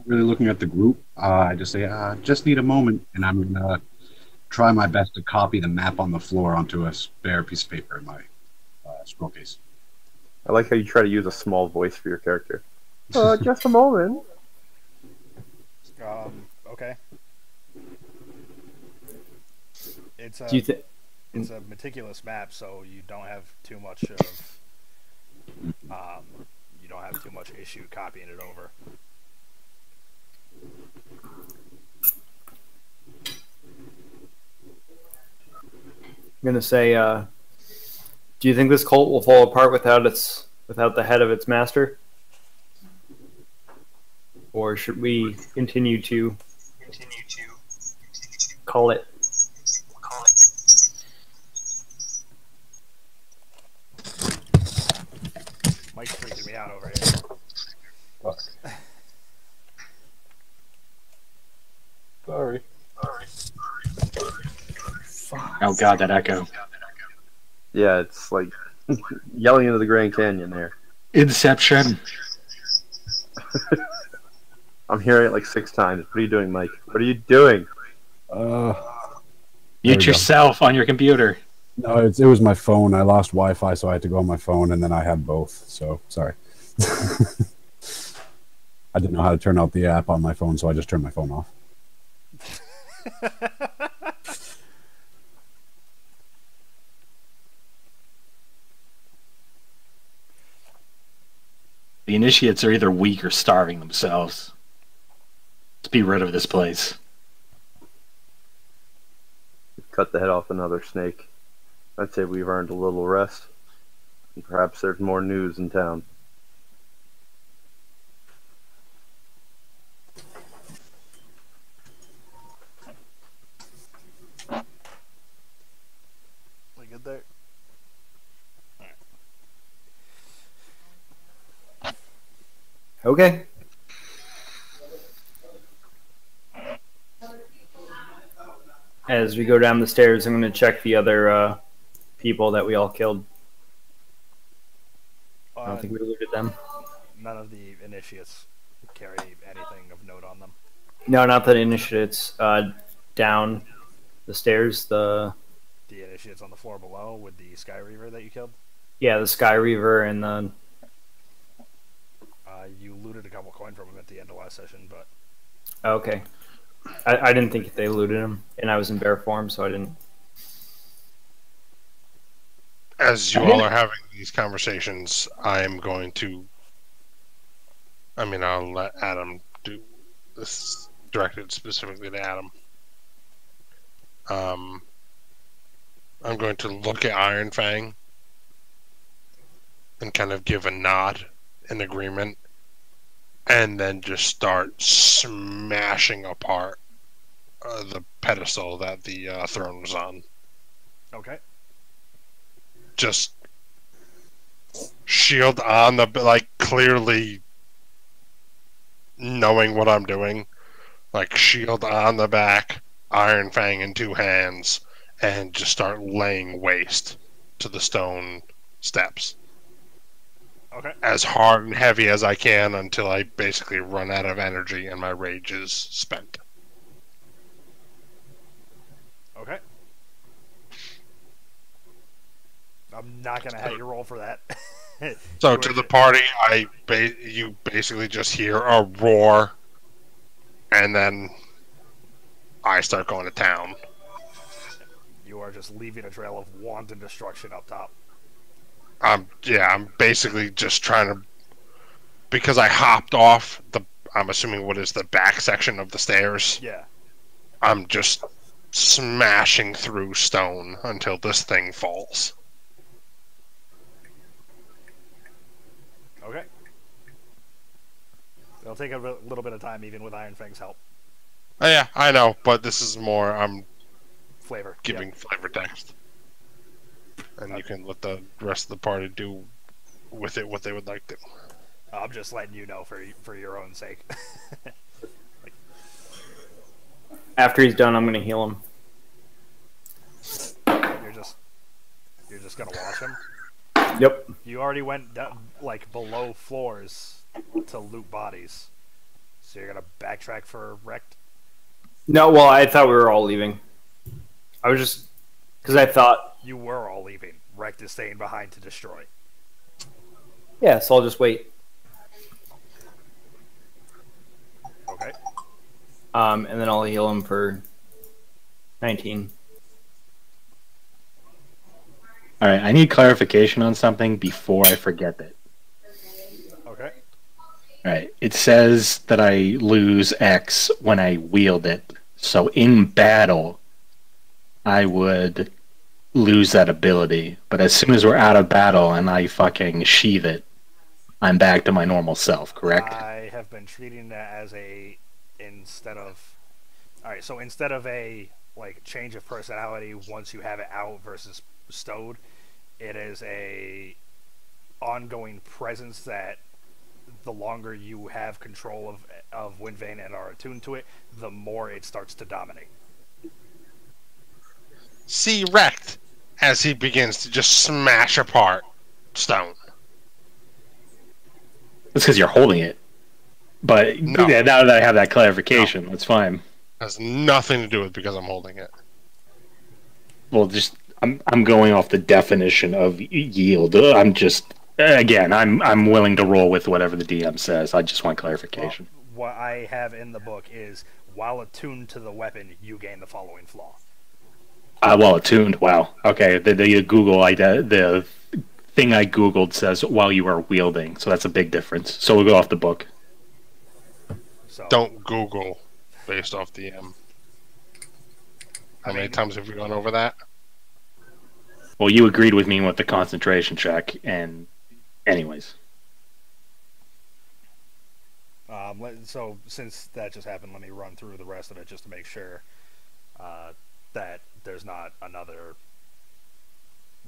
[SPEAKER 7] Really looking at the group, I just say, just need a moment, and I'm gonna try my best to copy the map on the floor onto a spare piece of paper in my scroll case.
[SPEAKER 3] I like how you try to use a small voice for your character. Just a moment.
[SPEAKER 1] Okay. It's a,
[SPEAKER 5] Do you think?
[SPEAKER 1] it's a meticulous map, so you don't have too much of you don't have too much issue copying it over.
[SPEAKER 5] I'm gonna say, do you think this cult will fall apart without the head of its master, or should we continue to call it?
[SPEAKER 1] Mike's freaking me out over here.
[SPEAKER 7] Fuck. Sorry.
[SPEAKER 2] Oh god, that echo.
[SPEAKER 3] Yeah, it's like yelling into the Grand Canyon there.
[SPEAKER 2] Inception.
[SPEAKER 3] I'm hearing it like 6 times. What are you doing, Mike? What are you doing?
[SPEAKER 2] Mute yourself on your computer.
[SPEAKER 7] No, it was my phone. I lost Wi-Fi, so I had to go on my phone, and then I had both. So sorry. I didn't know how to turn out the app on my phone, so I just turned my phone off.
[SPEAKER 2] The initiates are either weak or starving themselves. Let's be rid of this place.
[SPEAKER 3] Cut the head off another snake. I'd say we've earned a little rest. And perhaps there's more news in town.
[SPEAKER 1] We good there?
[SPEAKER 5] Okay. As we go down the stairs, I'm going to check the other people that we all killed. I don't think we looted them.
[SPEAKER 1] None of the initiates carry anything of note on them.
[SPEAKER 5] No, not the initiates. Down the stairs, the
[SPEAKER 1] initiates on the floor below with the Sky Reaver that you killed?
[SPEAKER 5] the Sky Reaver and the...
[SPEAKER 1] You looted a couple coin from him at the end of last session, but...
[SPEAKER 5] Okay. I didn't think they looted him, and I was in bear form, so I didn't...
[SPEAKER 4] As you all are having these conversations, I'm going to... I'll let Adam do this, directed specifically to Adam. I'm going to look at Iron Fang and kind of give a nod in agreement, and then just start smashing apart the pedestal that the throne was on.
[SPEAKER 1] Okay.
[SPEAKER 4] Just shield on the, like, clearly knowing what I'm doing. Like, shield on the back, Iron Fang in two hands, and just start laying waste to the stone steps.
[SPEAKER 1] Okay.
[SPEAKER 4] As hard and heavy as I can until I basically run out of energy and my rage is spent.
[SPEAKER 1] Okay. I'm not gonna have you roll for that.
[SPEAKER 4] So to the party, you basically just hear a roar, and then I start going to town.
[SPEAKER 1] You are just leaving a trail of wanton destruction up top.
[SPEAKER 4] I'm basically just trying to, because I hopped off I'm assuming what is the back section of the stairs.
[SPEAKER 1] Yeah.
[SPEAKER 4] I'm just smashing through stone until this thing falls.
[SPEAKER 1] Okay. It'll take a little bit of time, even with Iron Fang's help.
[SPEAKER 4] Oh, yeah, I know, but this is more, I'm
[SPEAKER 1] Flavor.
[SPEAKER 4] giving flavor text. And you can let the rest of the party do with it what they would like to.
[SPEAKER 1] I'm just letting you know for your own sake.
[SPEAKER 5] After he's done, I'm going to heal him.
[SPEAKER 1] You're just gonna watch him.
[SPEAKER 5] Yep.
[SPEAKER 1] You already went down, like, below floors to loot bodies, so you're gonna backtrack for wrecked.
[SPEAKER 5] No, well, I thought we were all leaving. I was just... Because I thought...
[SPEAKER 1] You were all leaving. Wrecked is staying behind to destroy.
[SPEAKER 5] Yeah, so I'll just wait.
[SPEAKER 1] Okay.
[SPEAKER 5] And then I'll heal him for 19.
[SPEAKER 2] All right, I need clarification on something before I forget it.
[SPEAKER 1] Okay.
[SPEAKER 2] All right, it says that I lose X when I wield it. So in battle, I would lose that ability. But as soon as we're out of battle and I fucking sheath it, I'm back to my normal self, correct?
[SPEAKER 1] I have been treating that as instead of a, like, change of personality once you have it out versus stowed, it is a ongoing presence that the longer you have control of Windvane and are attuned to it, the more it starts to dominate.
[SPEAKER 4] See wrecked as he begins to just smash apart stone.
[SPEAKER 2] That's because you're holding it. But
[SPEAKER 4] No.
[SPEAKER 2] yeah, now that I have that clarification, that's fine.
[SPEAKER 4] Has nothing to do with because I'm holding it.
[SPEAKER 2] Well, just I'm going off the definition of yield. I'm just again, I'm willing to roll with whatever the DM says. I just want clarification.
[SPEAKER 1] Well, what I have in the book is, while attuned to the weapon, you gain the following flaw.
[SPEAKER 2] Well attuned. Wow. Okay. The the thing I googled says while you are wielding, so that's a big difference. So we'll go off the book.
[SPEAKER 1] So
[SPEAKER 4] Don't Google based off DM. How many times have we gone over that?
[SPEAKER 2] Well, you agreed with me with the concentration check, and anyways.
[SPEAKER 1] So since that just happened, let me run through the rest of it just to make sure that there's not another,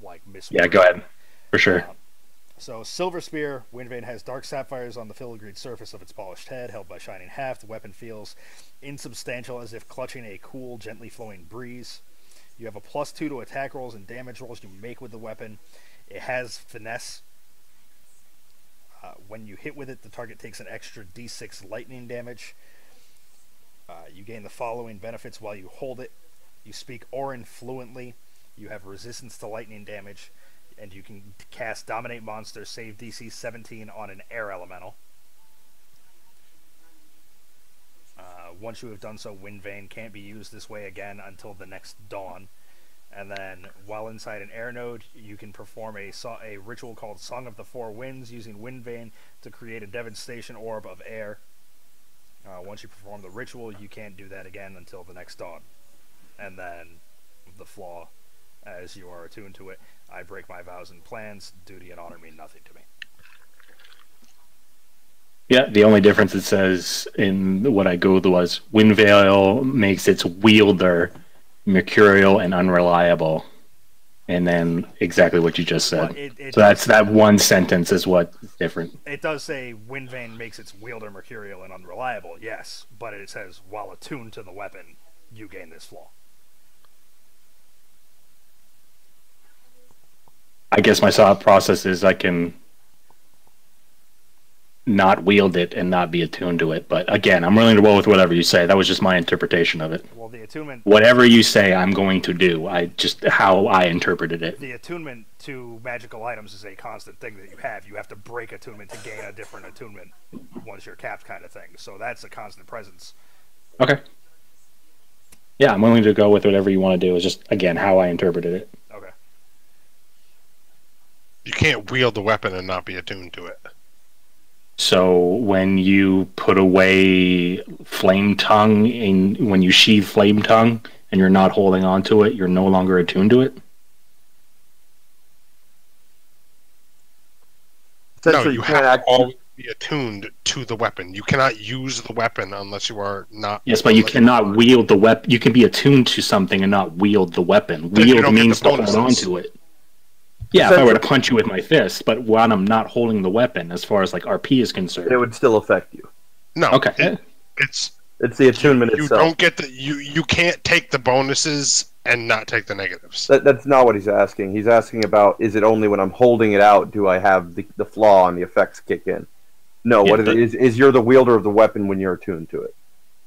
[SPEAKER 1] like, misword.
[SPEAKER 2] Yeah, go ahead. For sure.
[SPEAKER 1] So, Silver Spear. Windvane has dark sapphires on the filigreed surface of its polished head, held by shining haft. The weapon feels insubstantial, as if clutching a cool, gently flowing breeze. You have a +2 to attack rolls and damage rolls you make with the weapon. It has finesse. When you hit with it, the target takes an extra d6 lightning damage. You gain the following benefits while you hold it. You speak Orin fluently. You have resistance to lightning damage. And you can cast Dominate Monsters, save DC 17 on an air elemental. Once you have done so, Windvane can't be used this way again until the next dawn. And then, while inside an air node, you can perform a ritual called Song of the Four Winds, using Windvane to create a devastation orb of air. Once you perform the ritual, you can't do that again until the next dawn. And then the flaw, as you are attuned to it. I break my vows and plans. Duty and honor mean nothing to me.
[SPEAKER 2] Yeah, the only difference it says in what I Googled was Wind Veil makes its wielder mercurial and unreliable. And then exactly what you just said.
[SPEAKER 1] Well,
[SPEAKER 2] so that's that one sentence is what's different.
[SPEAKER 1] It does say Windvane makes its wielder mercurial and unreliable, yes, but it says while attuned to the weapon, you gain this flaw.
[SPEAKER 2] I guess my thought process is I can not wield it and not be attuned to it. But again, I'm willing to roll with whatever you say. That was just my interpretation of it.
[SPEAKER 1] Well, the attunement...
[SPEAKER 2] Whatever you say, I'm going to do. I just how I interpreted it.
[SPEAKER 1] The attunement to magical items is a constant thing that you have. You have to break attunement to gain a different attunement once you're capped kind of thing. So that's a constant presence.
[SPEAKER 2] Okay. Yeah, I'm willing to go with whatever you want to do. It's just, again, how I interpreted it.
[SPEAKER 1] Okay.
[SPEAKER 4] You can't wield the weapon and not be attuned to it.
[SPEAKER 2] So when you put away Flame Tongue, when you sheathe Flame Tongue and you're not holding on to it, you're no longer attuned to it?
[SPEAKER 4] No, you have to always be attuned to the weapon. You cannot use the weapon unless you are not...
[SPEAKER 2] Yes, but you cannot wield the weapon. You can be attuned to something and not wield the weapon. Wield means to hold on to it. Yeah, if I were to punch you with my fist, but when I'm not holding the weapon, as far as like RP is concerned,
[SPEAKER 3] it would still affect you.
[SPEAKER 4] No,
[SPEAKER 2] okay,
[SPEAKER 3] it's the attunement
[SPEAKER 4] you
[SPEAKER 3] itself.
[SPEAKER 4] You don't get the you can't take the bonuses and not take the negatives.
[SPEAKER 3] That's not what he's asking. He's asking about, is it only when I'm holding it out do I have the flaw and the effects kick in? No, yeah, what it is you're the wielder of the weapon when you're attuned to it.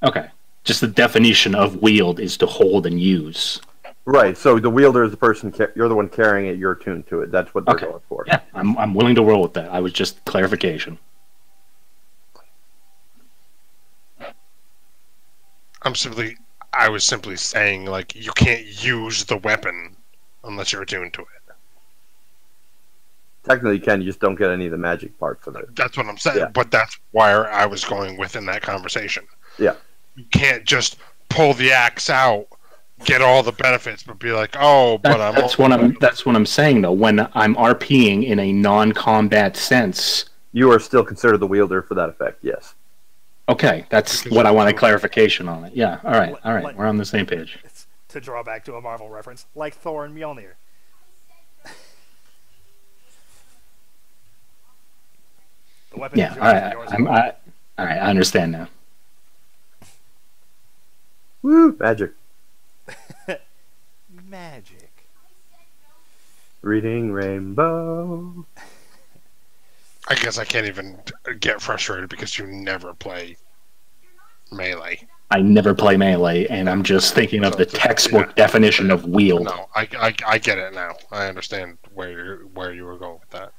[SPEAKER 2] Okay, just the definition of wield is to hold and use.
[SPEAKER 3] Right, so the wielder is the person, you're the one carrying it, you're attuned to it. That's what they're going for.
[SPEAKER 2] Yeah, I'm willing to roll with that. I was just clarification.
[SPEAKER 4] I was simply saying, like, you can't use the weapon unless you're attuned to it.
[SPEAKER 3] Technically you can, you just don't get any of the magic parts of it.
[SPEAKER 4] That's what I'm saying, but that's where I was going within that conversation.
[SPEAKER 3] Yeah.
[SPEAKER 4] You can't just pull the axe out, get all the benefits, but be like, oh, but
[SPEAKER 2] that's what I'm saying though. When I'm RPing in a non-combat sense,
[SPEAKER 3] you are still considered the wielder for that effect. Yes.
[SPEAKER 2] Okay, that's what I wanted clarification on it. Yeah. All right. We're on the same page.
[SPEAKER 1] It's to draw back to a Marvel reference, like Thor and Mjolnir. The weapon is yours.
[SPEAKER 2] All right. I understand now.
[SPEAKER 3] Woo! Magic.
[SPEAKER 1] Magic.
[SPEAKER 3] Reading Rainbow.
[SPEAKER 4] I guess I can't even get frustrated because you never play melee.
[SPEAKER 2] I never play melee, and I'm just thinking of the textbook definition of wield.
[SPEAKER 4] No, I get it now. I understand where you were going with that.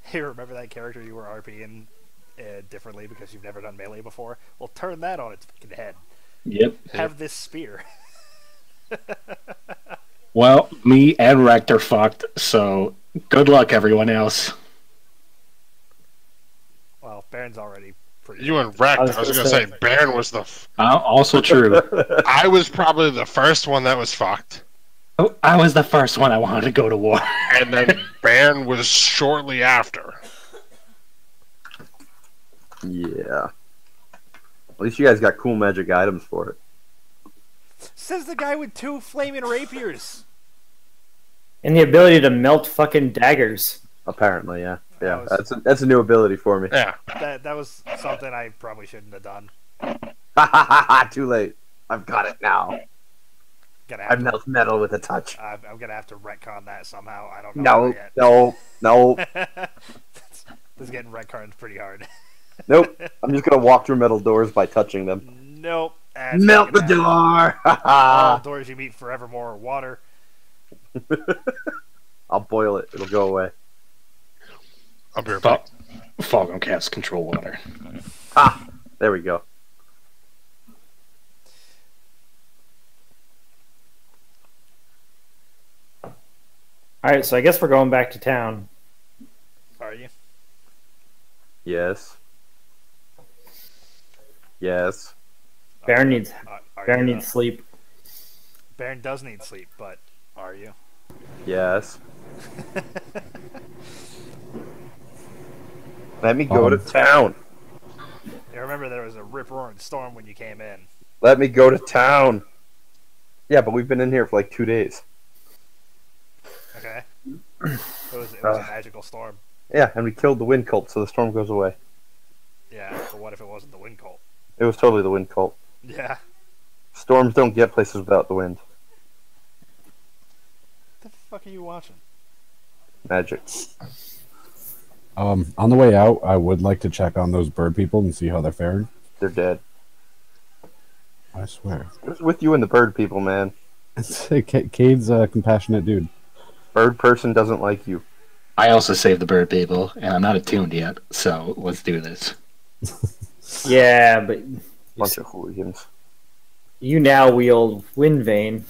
[SPEAKER 1] Hey, remember that character you were RPing differently because you've never done melee before? Well, turn that on its fucking head.
[SPEAKER 2] Yep.
[SPEAKER 1] Have this spear.
[SPEAKER 2] Well, me and Rect are fucked, so good luck, everyone else.
[SPEAKER 1] Well, Baron's already pretty...
[SPEAKER 4] You and Rect, I was going to say, Baron was the...
[SPEAKER 2] Also true.
[SPEAKER 4] I was probably the first one that was fucked.
[SPEAKER 2] Oh, I was the first one I wanted to go to war.
[SPEAKER 4] And then Baron was shortly after.
[SPEAKER 3] Yeah. At least you guys got cool magic items for it.
[SPEAKER 1] Says the guy with 2 flaming rapiers.
[SPEAKER 5] And the ability to melt fucking daggers.
[SPEAKER 3] Apparently, yeah. Yeah, that's a new ability for me.
[SPEAKER 4] Yeah.
[SPEAKER 1] That was something I probably shouldn't have done.
[SPEAKER 3] Too late. I've got it now. I melt metal with a touch.
[SPEAKER 1] I'm gonna have to retcon that somehow. I don't know.
[SPEAKER 3] No.
[SPEAKER 1] This is getting retconned pretty hard.
[SPEAKER 3] Nope. I'm just gonna walk through metal doors by touching them.
[SPEAKER 1] Nope.
[SPEAKER 3] Melt the door!
[SPEAKER 1] All doors you meet forevermore are water.
[SPEAKER 3] I'll boil it. It'll go away.
[SPEAKER 4] I'll be right back.
[SPEAKER 2] Fog on cast control water.
[SPEAKER 3] Ah! There we go.
[SPEAKER 5] Alright, so I guess we're going back to town.
[SPEAKER 1] Are you?
[SPEAKER 3] Yes.
[SPEAKER 5] Baron needs sleep.
[SPEAKER 1] Baron does need sleep, but are you?
[SPEAKER 3] Yes. Let me go to town.
[SPEAKER 1] You remember there was a rip-roaring storm when you came in.
[SPEAKER 3] Let me go to town. Yeah, but we've been in here for like 2 days.
[SPEAKER 1] Okay. It was a magical storm.
[SPEAKER 3] Yeah, and we killed the wind cult, so the storm goes away.
[SPEAKER 1] Yeah, but what if it wasn't the wind cult?
[SPEAKER 3] It was totally the wind cult.
[SPEAKER 1] Yeah.
[SPEAKER 3] Storms don't get places without the wind.
[SPEAKER 1] What the fuck are you watching?
[SPEAKER 3] Magic.
[SPEAKER 7] On the way out, I would like to check on those bird people and see how they're faring.
[SPEAKER 3] They're dead.
[SPEAKER 7] I swear.
[SPEAKER 3] What's with you and the bird people, man?
[SPEAKER 7] Cade's a compassionate dude.
[SPEAKER 3] Bird person doesn't like you.
[SPEAKER 2] I also saved the bird people, and I'm not attuned yet, so let's do this.
[SPEAKER 5] Yeah, but
[SPEAKER 3] Bunch of hooligans.
[SPEAKER 5] you now wield Wind Vane.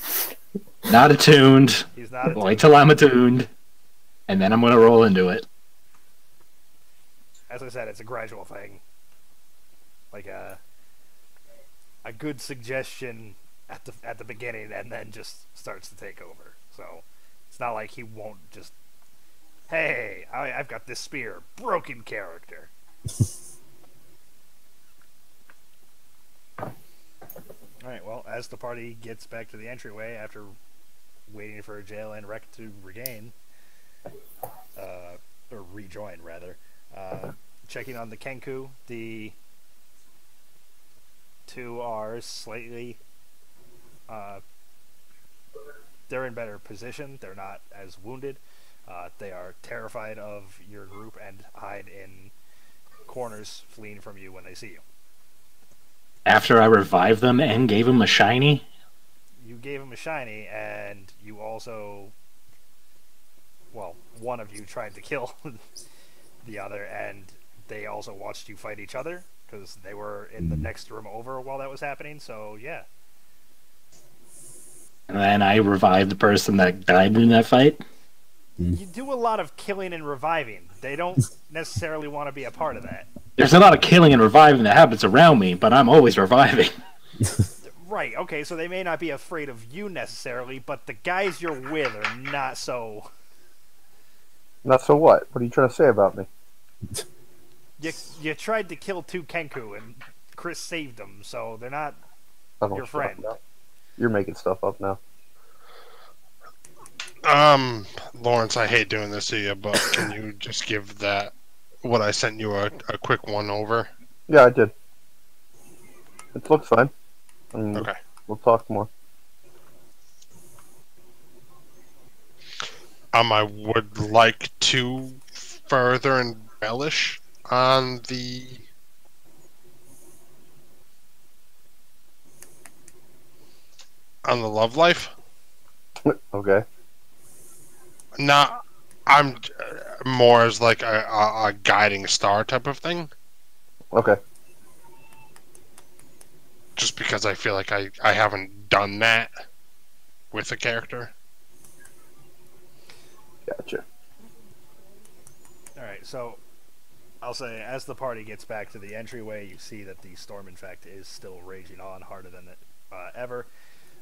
[SPEAKER 2] Not attuned.
[SPEAKER 1] He's not attuned.
[SPEAKER 2] Wait till I'm attuned, and then I'm going to roll into it.
[SPEAKER 1] As I said, it's a gradual thing. Like a good suggestion at the beginning, and then just starts to take over. So it's not like he won't just, hey, I've got this spear, broken character. Alright, well, as the party gets back to the entryway after waiting for Jail and Wreck to regain, or rejoin, rather, checking on the Kenku, the two are slightly, they're in better position, they're not as wounded, they are terrified of your group and hide in corners fleeing from you when they see you.
[SPEAKER 2] After I revived them and gave them a shiny?
[SPEAKER 1] You gave him a shiny, and you also, well, one of you tried to kill the other, and they also watched you fight each other, because they were in the next room over while that was happening, so yeah.
[SPEAKER 2] And then I revived the person that died in that fight?
[SPEAKER 1] You do a lot of killing and reviving. They don't necessarily want to be a part of that.
[SPEAKER 2] There's a lot of killing and reviving that happens around me, but I'm always reviving.
[SPEAKER 1] Right, okay, so they may not be afraid of you necessarily, but the guys you're with are not so...
[SPEAKER 3] Not so what? What are you trying to say about me?
[SPEAKER 1] You tried to kill two Kenku, and Chris saved them, so they're not
[SPEAKER 3] I don't
[SPEAKER 1] your
[SPEAKER 3] shut up
[SPEAKER 1] friend.
[SPEAKER 3] now. You're making stuff up now.
[SPEAKER 4] Lawrence, I hate doing this to you, but can you just give that, what I sent you, a quick one over?
[SPEAKER 3] Yeah, I did. It looks fine.
[SPEAKER 4] Okay.
[SPEAKER 3] We'll talk more.
[SPEAKER 4] I would like to further embellish on the love life.
[SPEAKER 3] Okay.
[SPEAKER 4] Not, I'm more as like a guiding star type of thing.
[SPEAKER 3] Okay.
[SPEAKER 4] Just because I feel like I haven't done that with a character.
[SPEAKER 3] Gotcha.
[SPEAKER 1] Alright, so I'll say, as the party gets back to the entryway, you see that the storm, in fact, is still raging on harder than ever.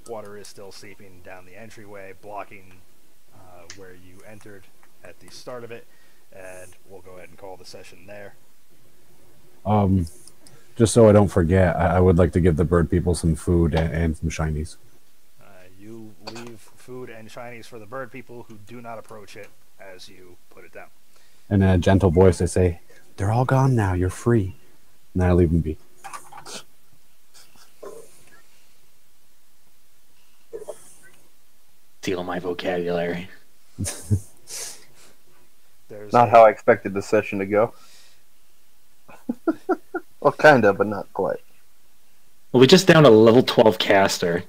[SPEAKER 1] Water is still seeping down the entryway, blocking where you entered at the start of it, and we'll go ahead and call the session there.
[SPEAKER 7] Just so I don't forget, I would like to give the bird people some food and some shinies.
[SPEAKER 1] You leave food and shinies for the bird people who do not approach it as you put it down.
[SPEAKER 7] And in a gentle voice, I say, "They're all gone now. You're free." And then I leave them be.
[SPEAKER 2] Steal my vocabulary.
[SPEAKER 1] There's
[SPEAKER 3] Not how I expected the session to go. Well, kind of, but not quite.
[SPEAKER 2] Well, we just downed a level 12 caster.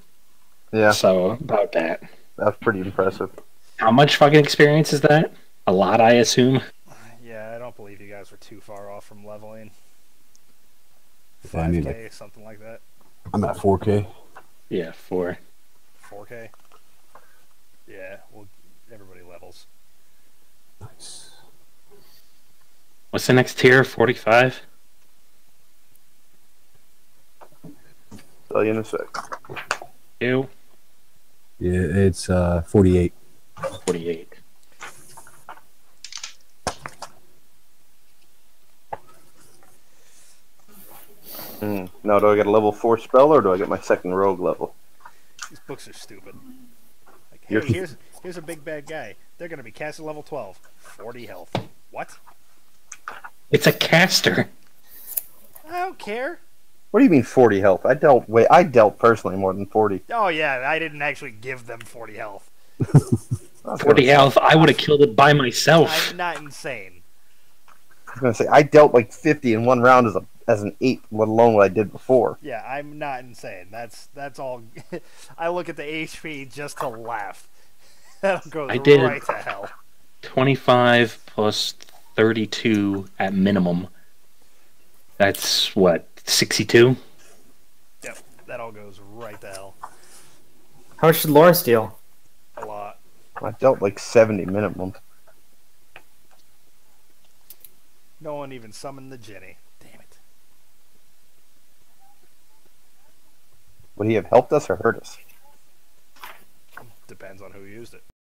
[SPEAKER 3] Yeah,
[SPEAKER 2] So, about that.
[SPEAKER 3] that's pretty impressive.
[SPEAKER 2] How much fucking experience is that? A lot, I assume.
[SPEAKER 1] Yeah, I don't believe you guys were too far off from leveling.
[SPEAKER 7] I need
[SPEAKER 1] 5K, something like that.
[SPEAKER 7] I'm at 4K.
[SPEAKER 2] Yeah, 4.
[SPEAKER 1] 4K? Yeah, well, everybody levels.
[SPEAKER 7] Nice.
[SPEAKER 2] What's the next tier? 45?
[SPEAKER 3] Tell you in a sec.
[SPEAKER 2] Ew.
[SPEAKER 7] It's 48.
[SPEAKER 2] 48.
[SPEAKER 3] Now, do I get a level 4 spell or do I get my second rogue level?
[SPEAKER 1] These books are stupid. Like,
[SPEAKER 3] You're-
[SPEAKER 1] hey, here's a big bad guy. They're gonna be casting level 12, 40 health. What?
[SPEAKER 2] It's a caster.
[SPEAKER 1] I don't care.
[SPEAKER 3] What do you mean 40 health? I dealt personally more than 40.
[SPEAKER 1] Oh yeah, I didn't actually give them 40 health.
[SPEAKER 2] 40 health. I would have killed it by myself.
[SPEAKER 1] I'm not insane.
[SPEAKER 3] I was gonna say I dealt like 50 in one round as an 8, let alone what I did before.
[SPEAKER 1] Yeah, I'm not insane. That's all. I look at the HP just to laugh. That goes
[SPEAKER 2] I did.
[SPEAKER 1] right to hell.
[SPEAKER 2] 25 plus 32 at minimum. That's what, 62?
[SPEAKER 1] Yep, that all goes right to hell.
[SPEAKER 5] How much did Laura steal?
[SPEAKER 1] A lot.
[SPEAKER 3] I dealt like 70 minimum.
[SPEAKER 1] No one even summoned the Jinny. Damn it.
[SPEAKER 3] Would he have helped us or hurt us?
[SPEAKER 1] Depends on who used it.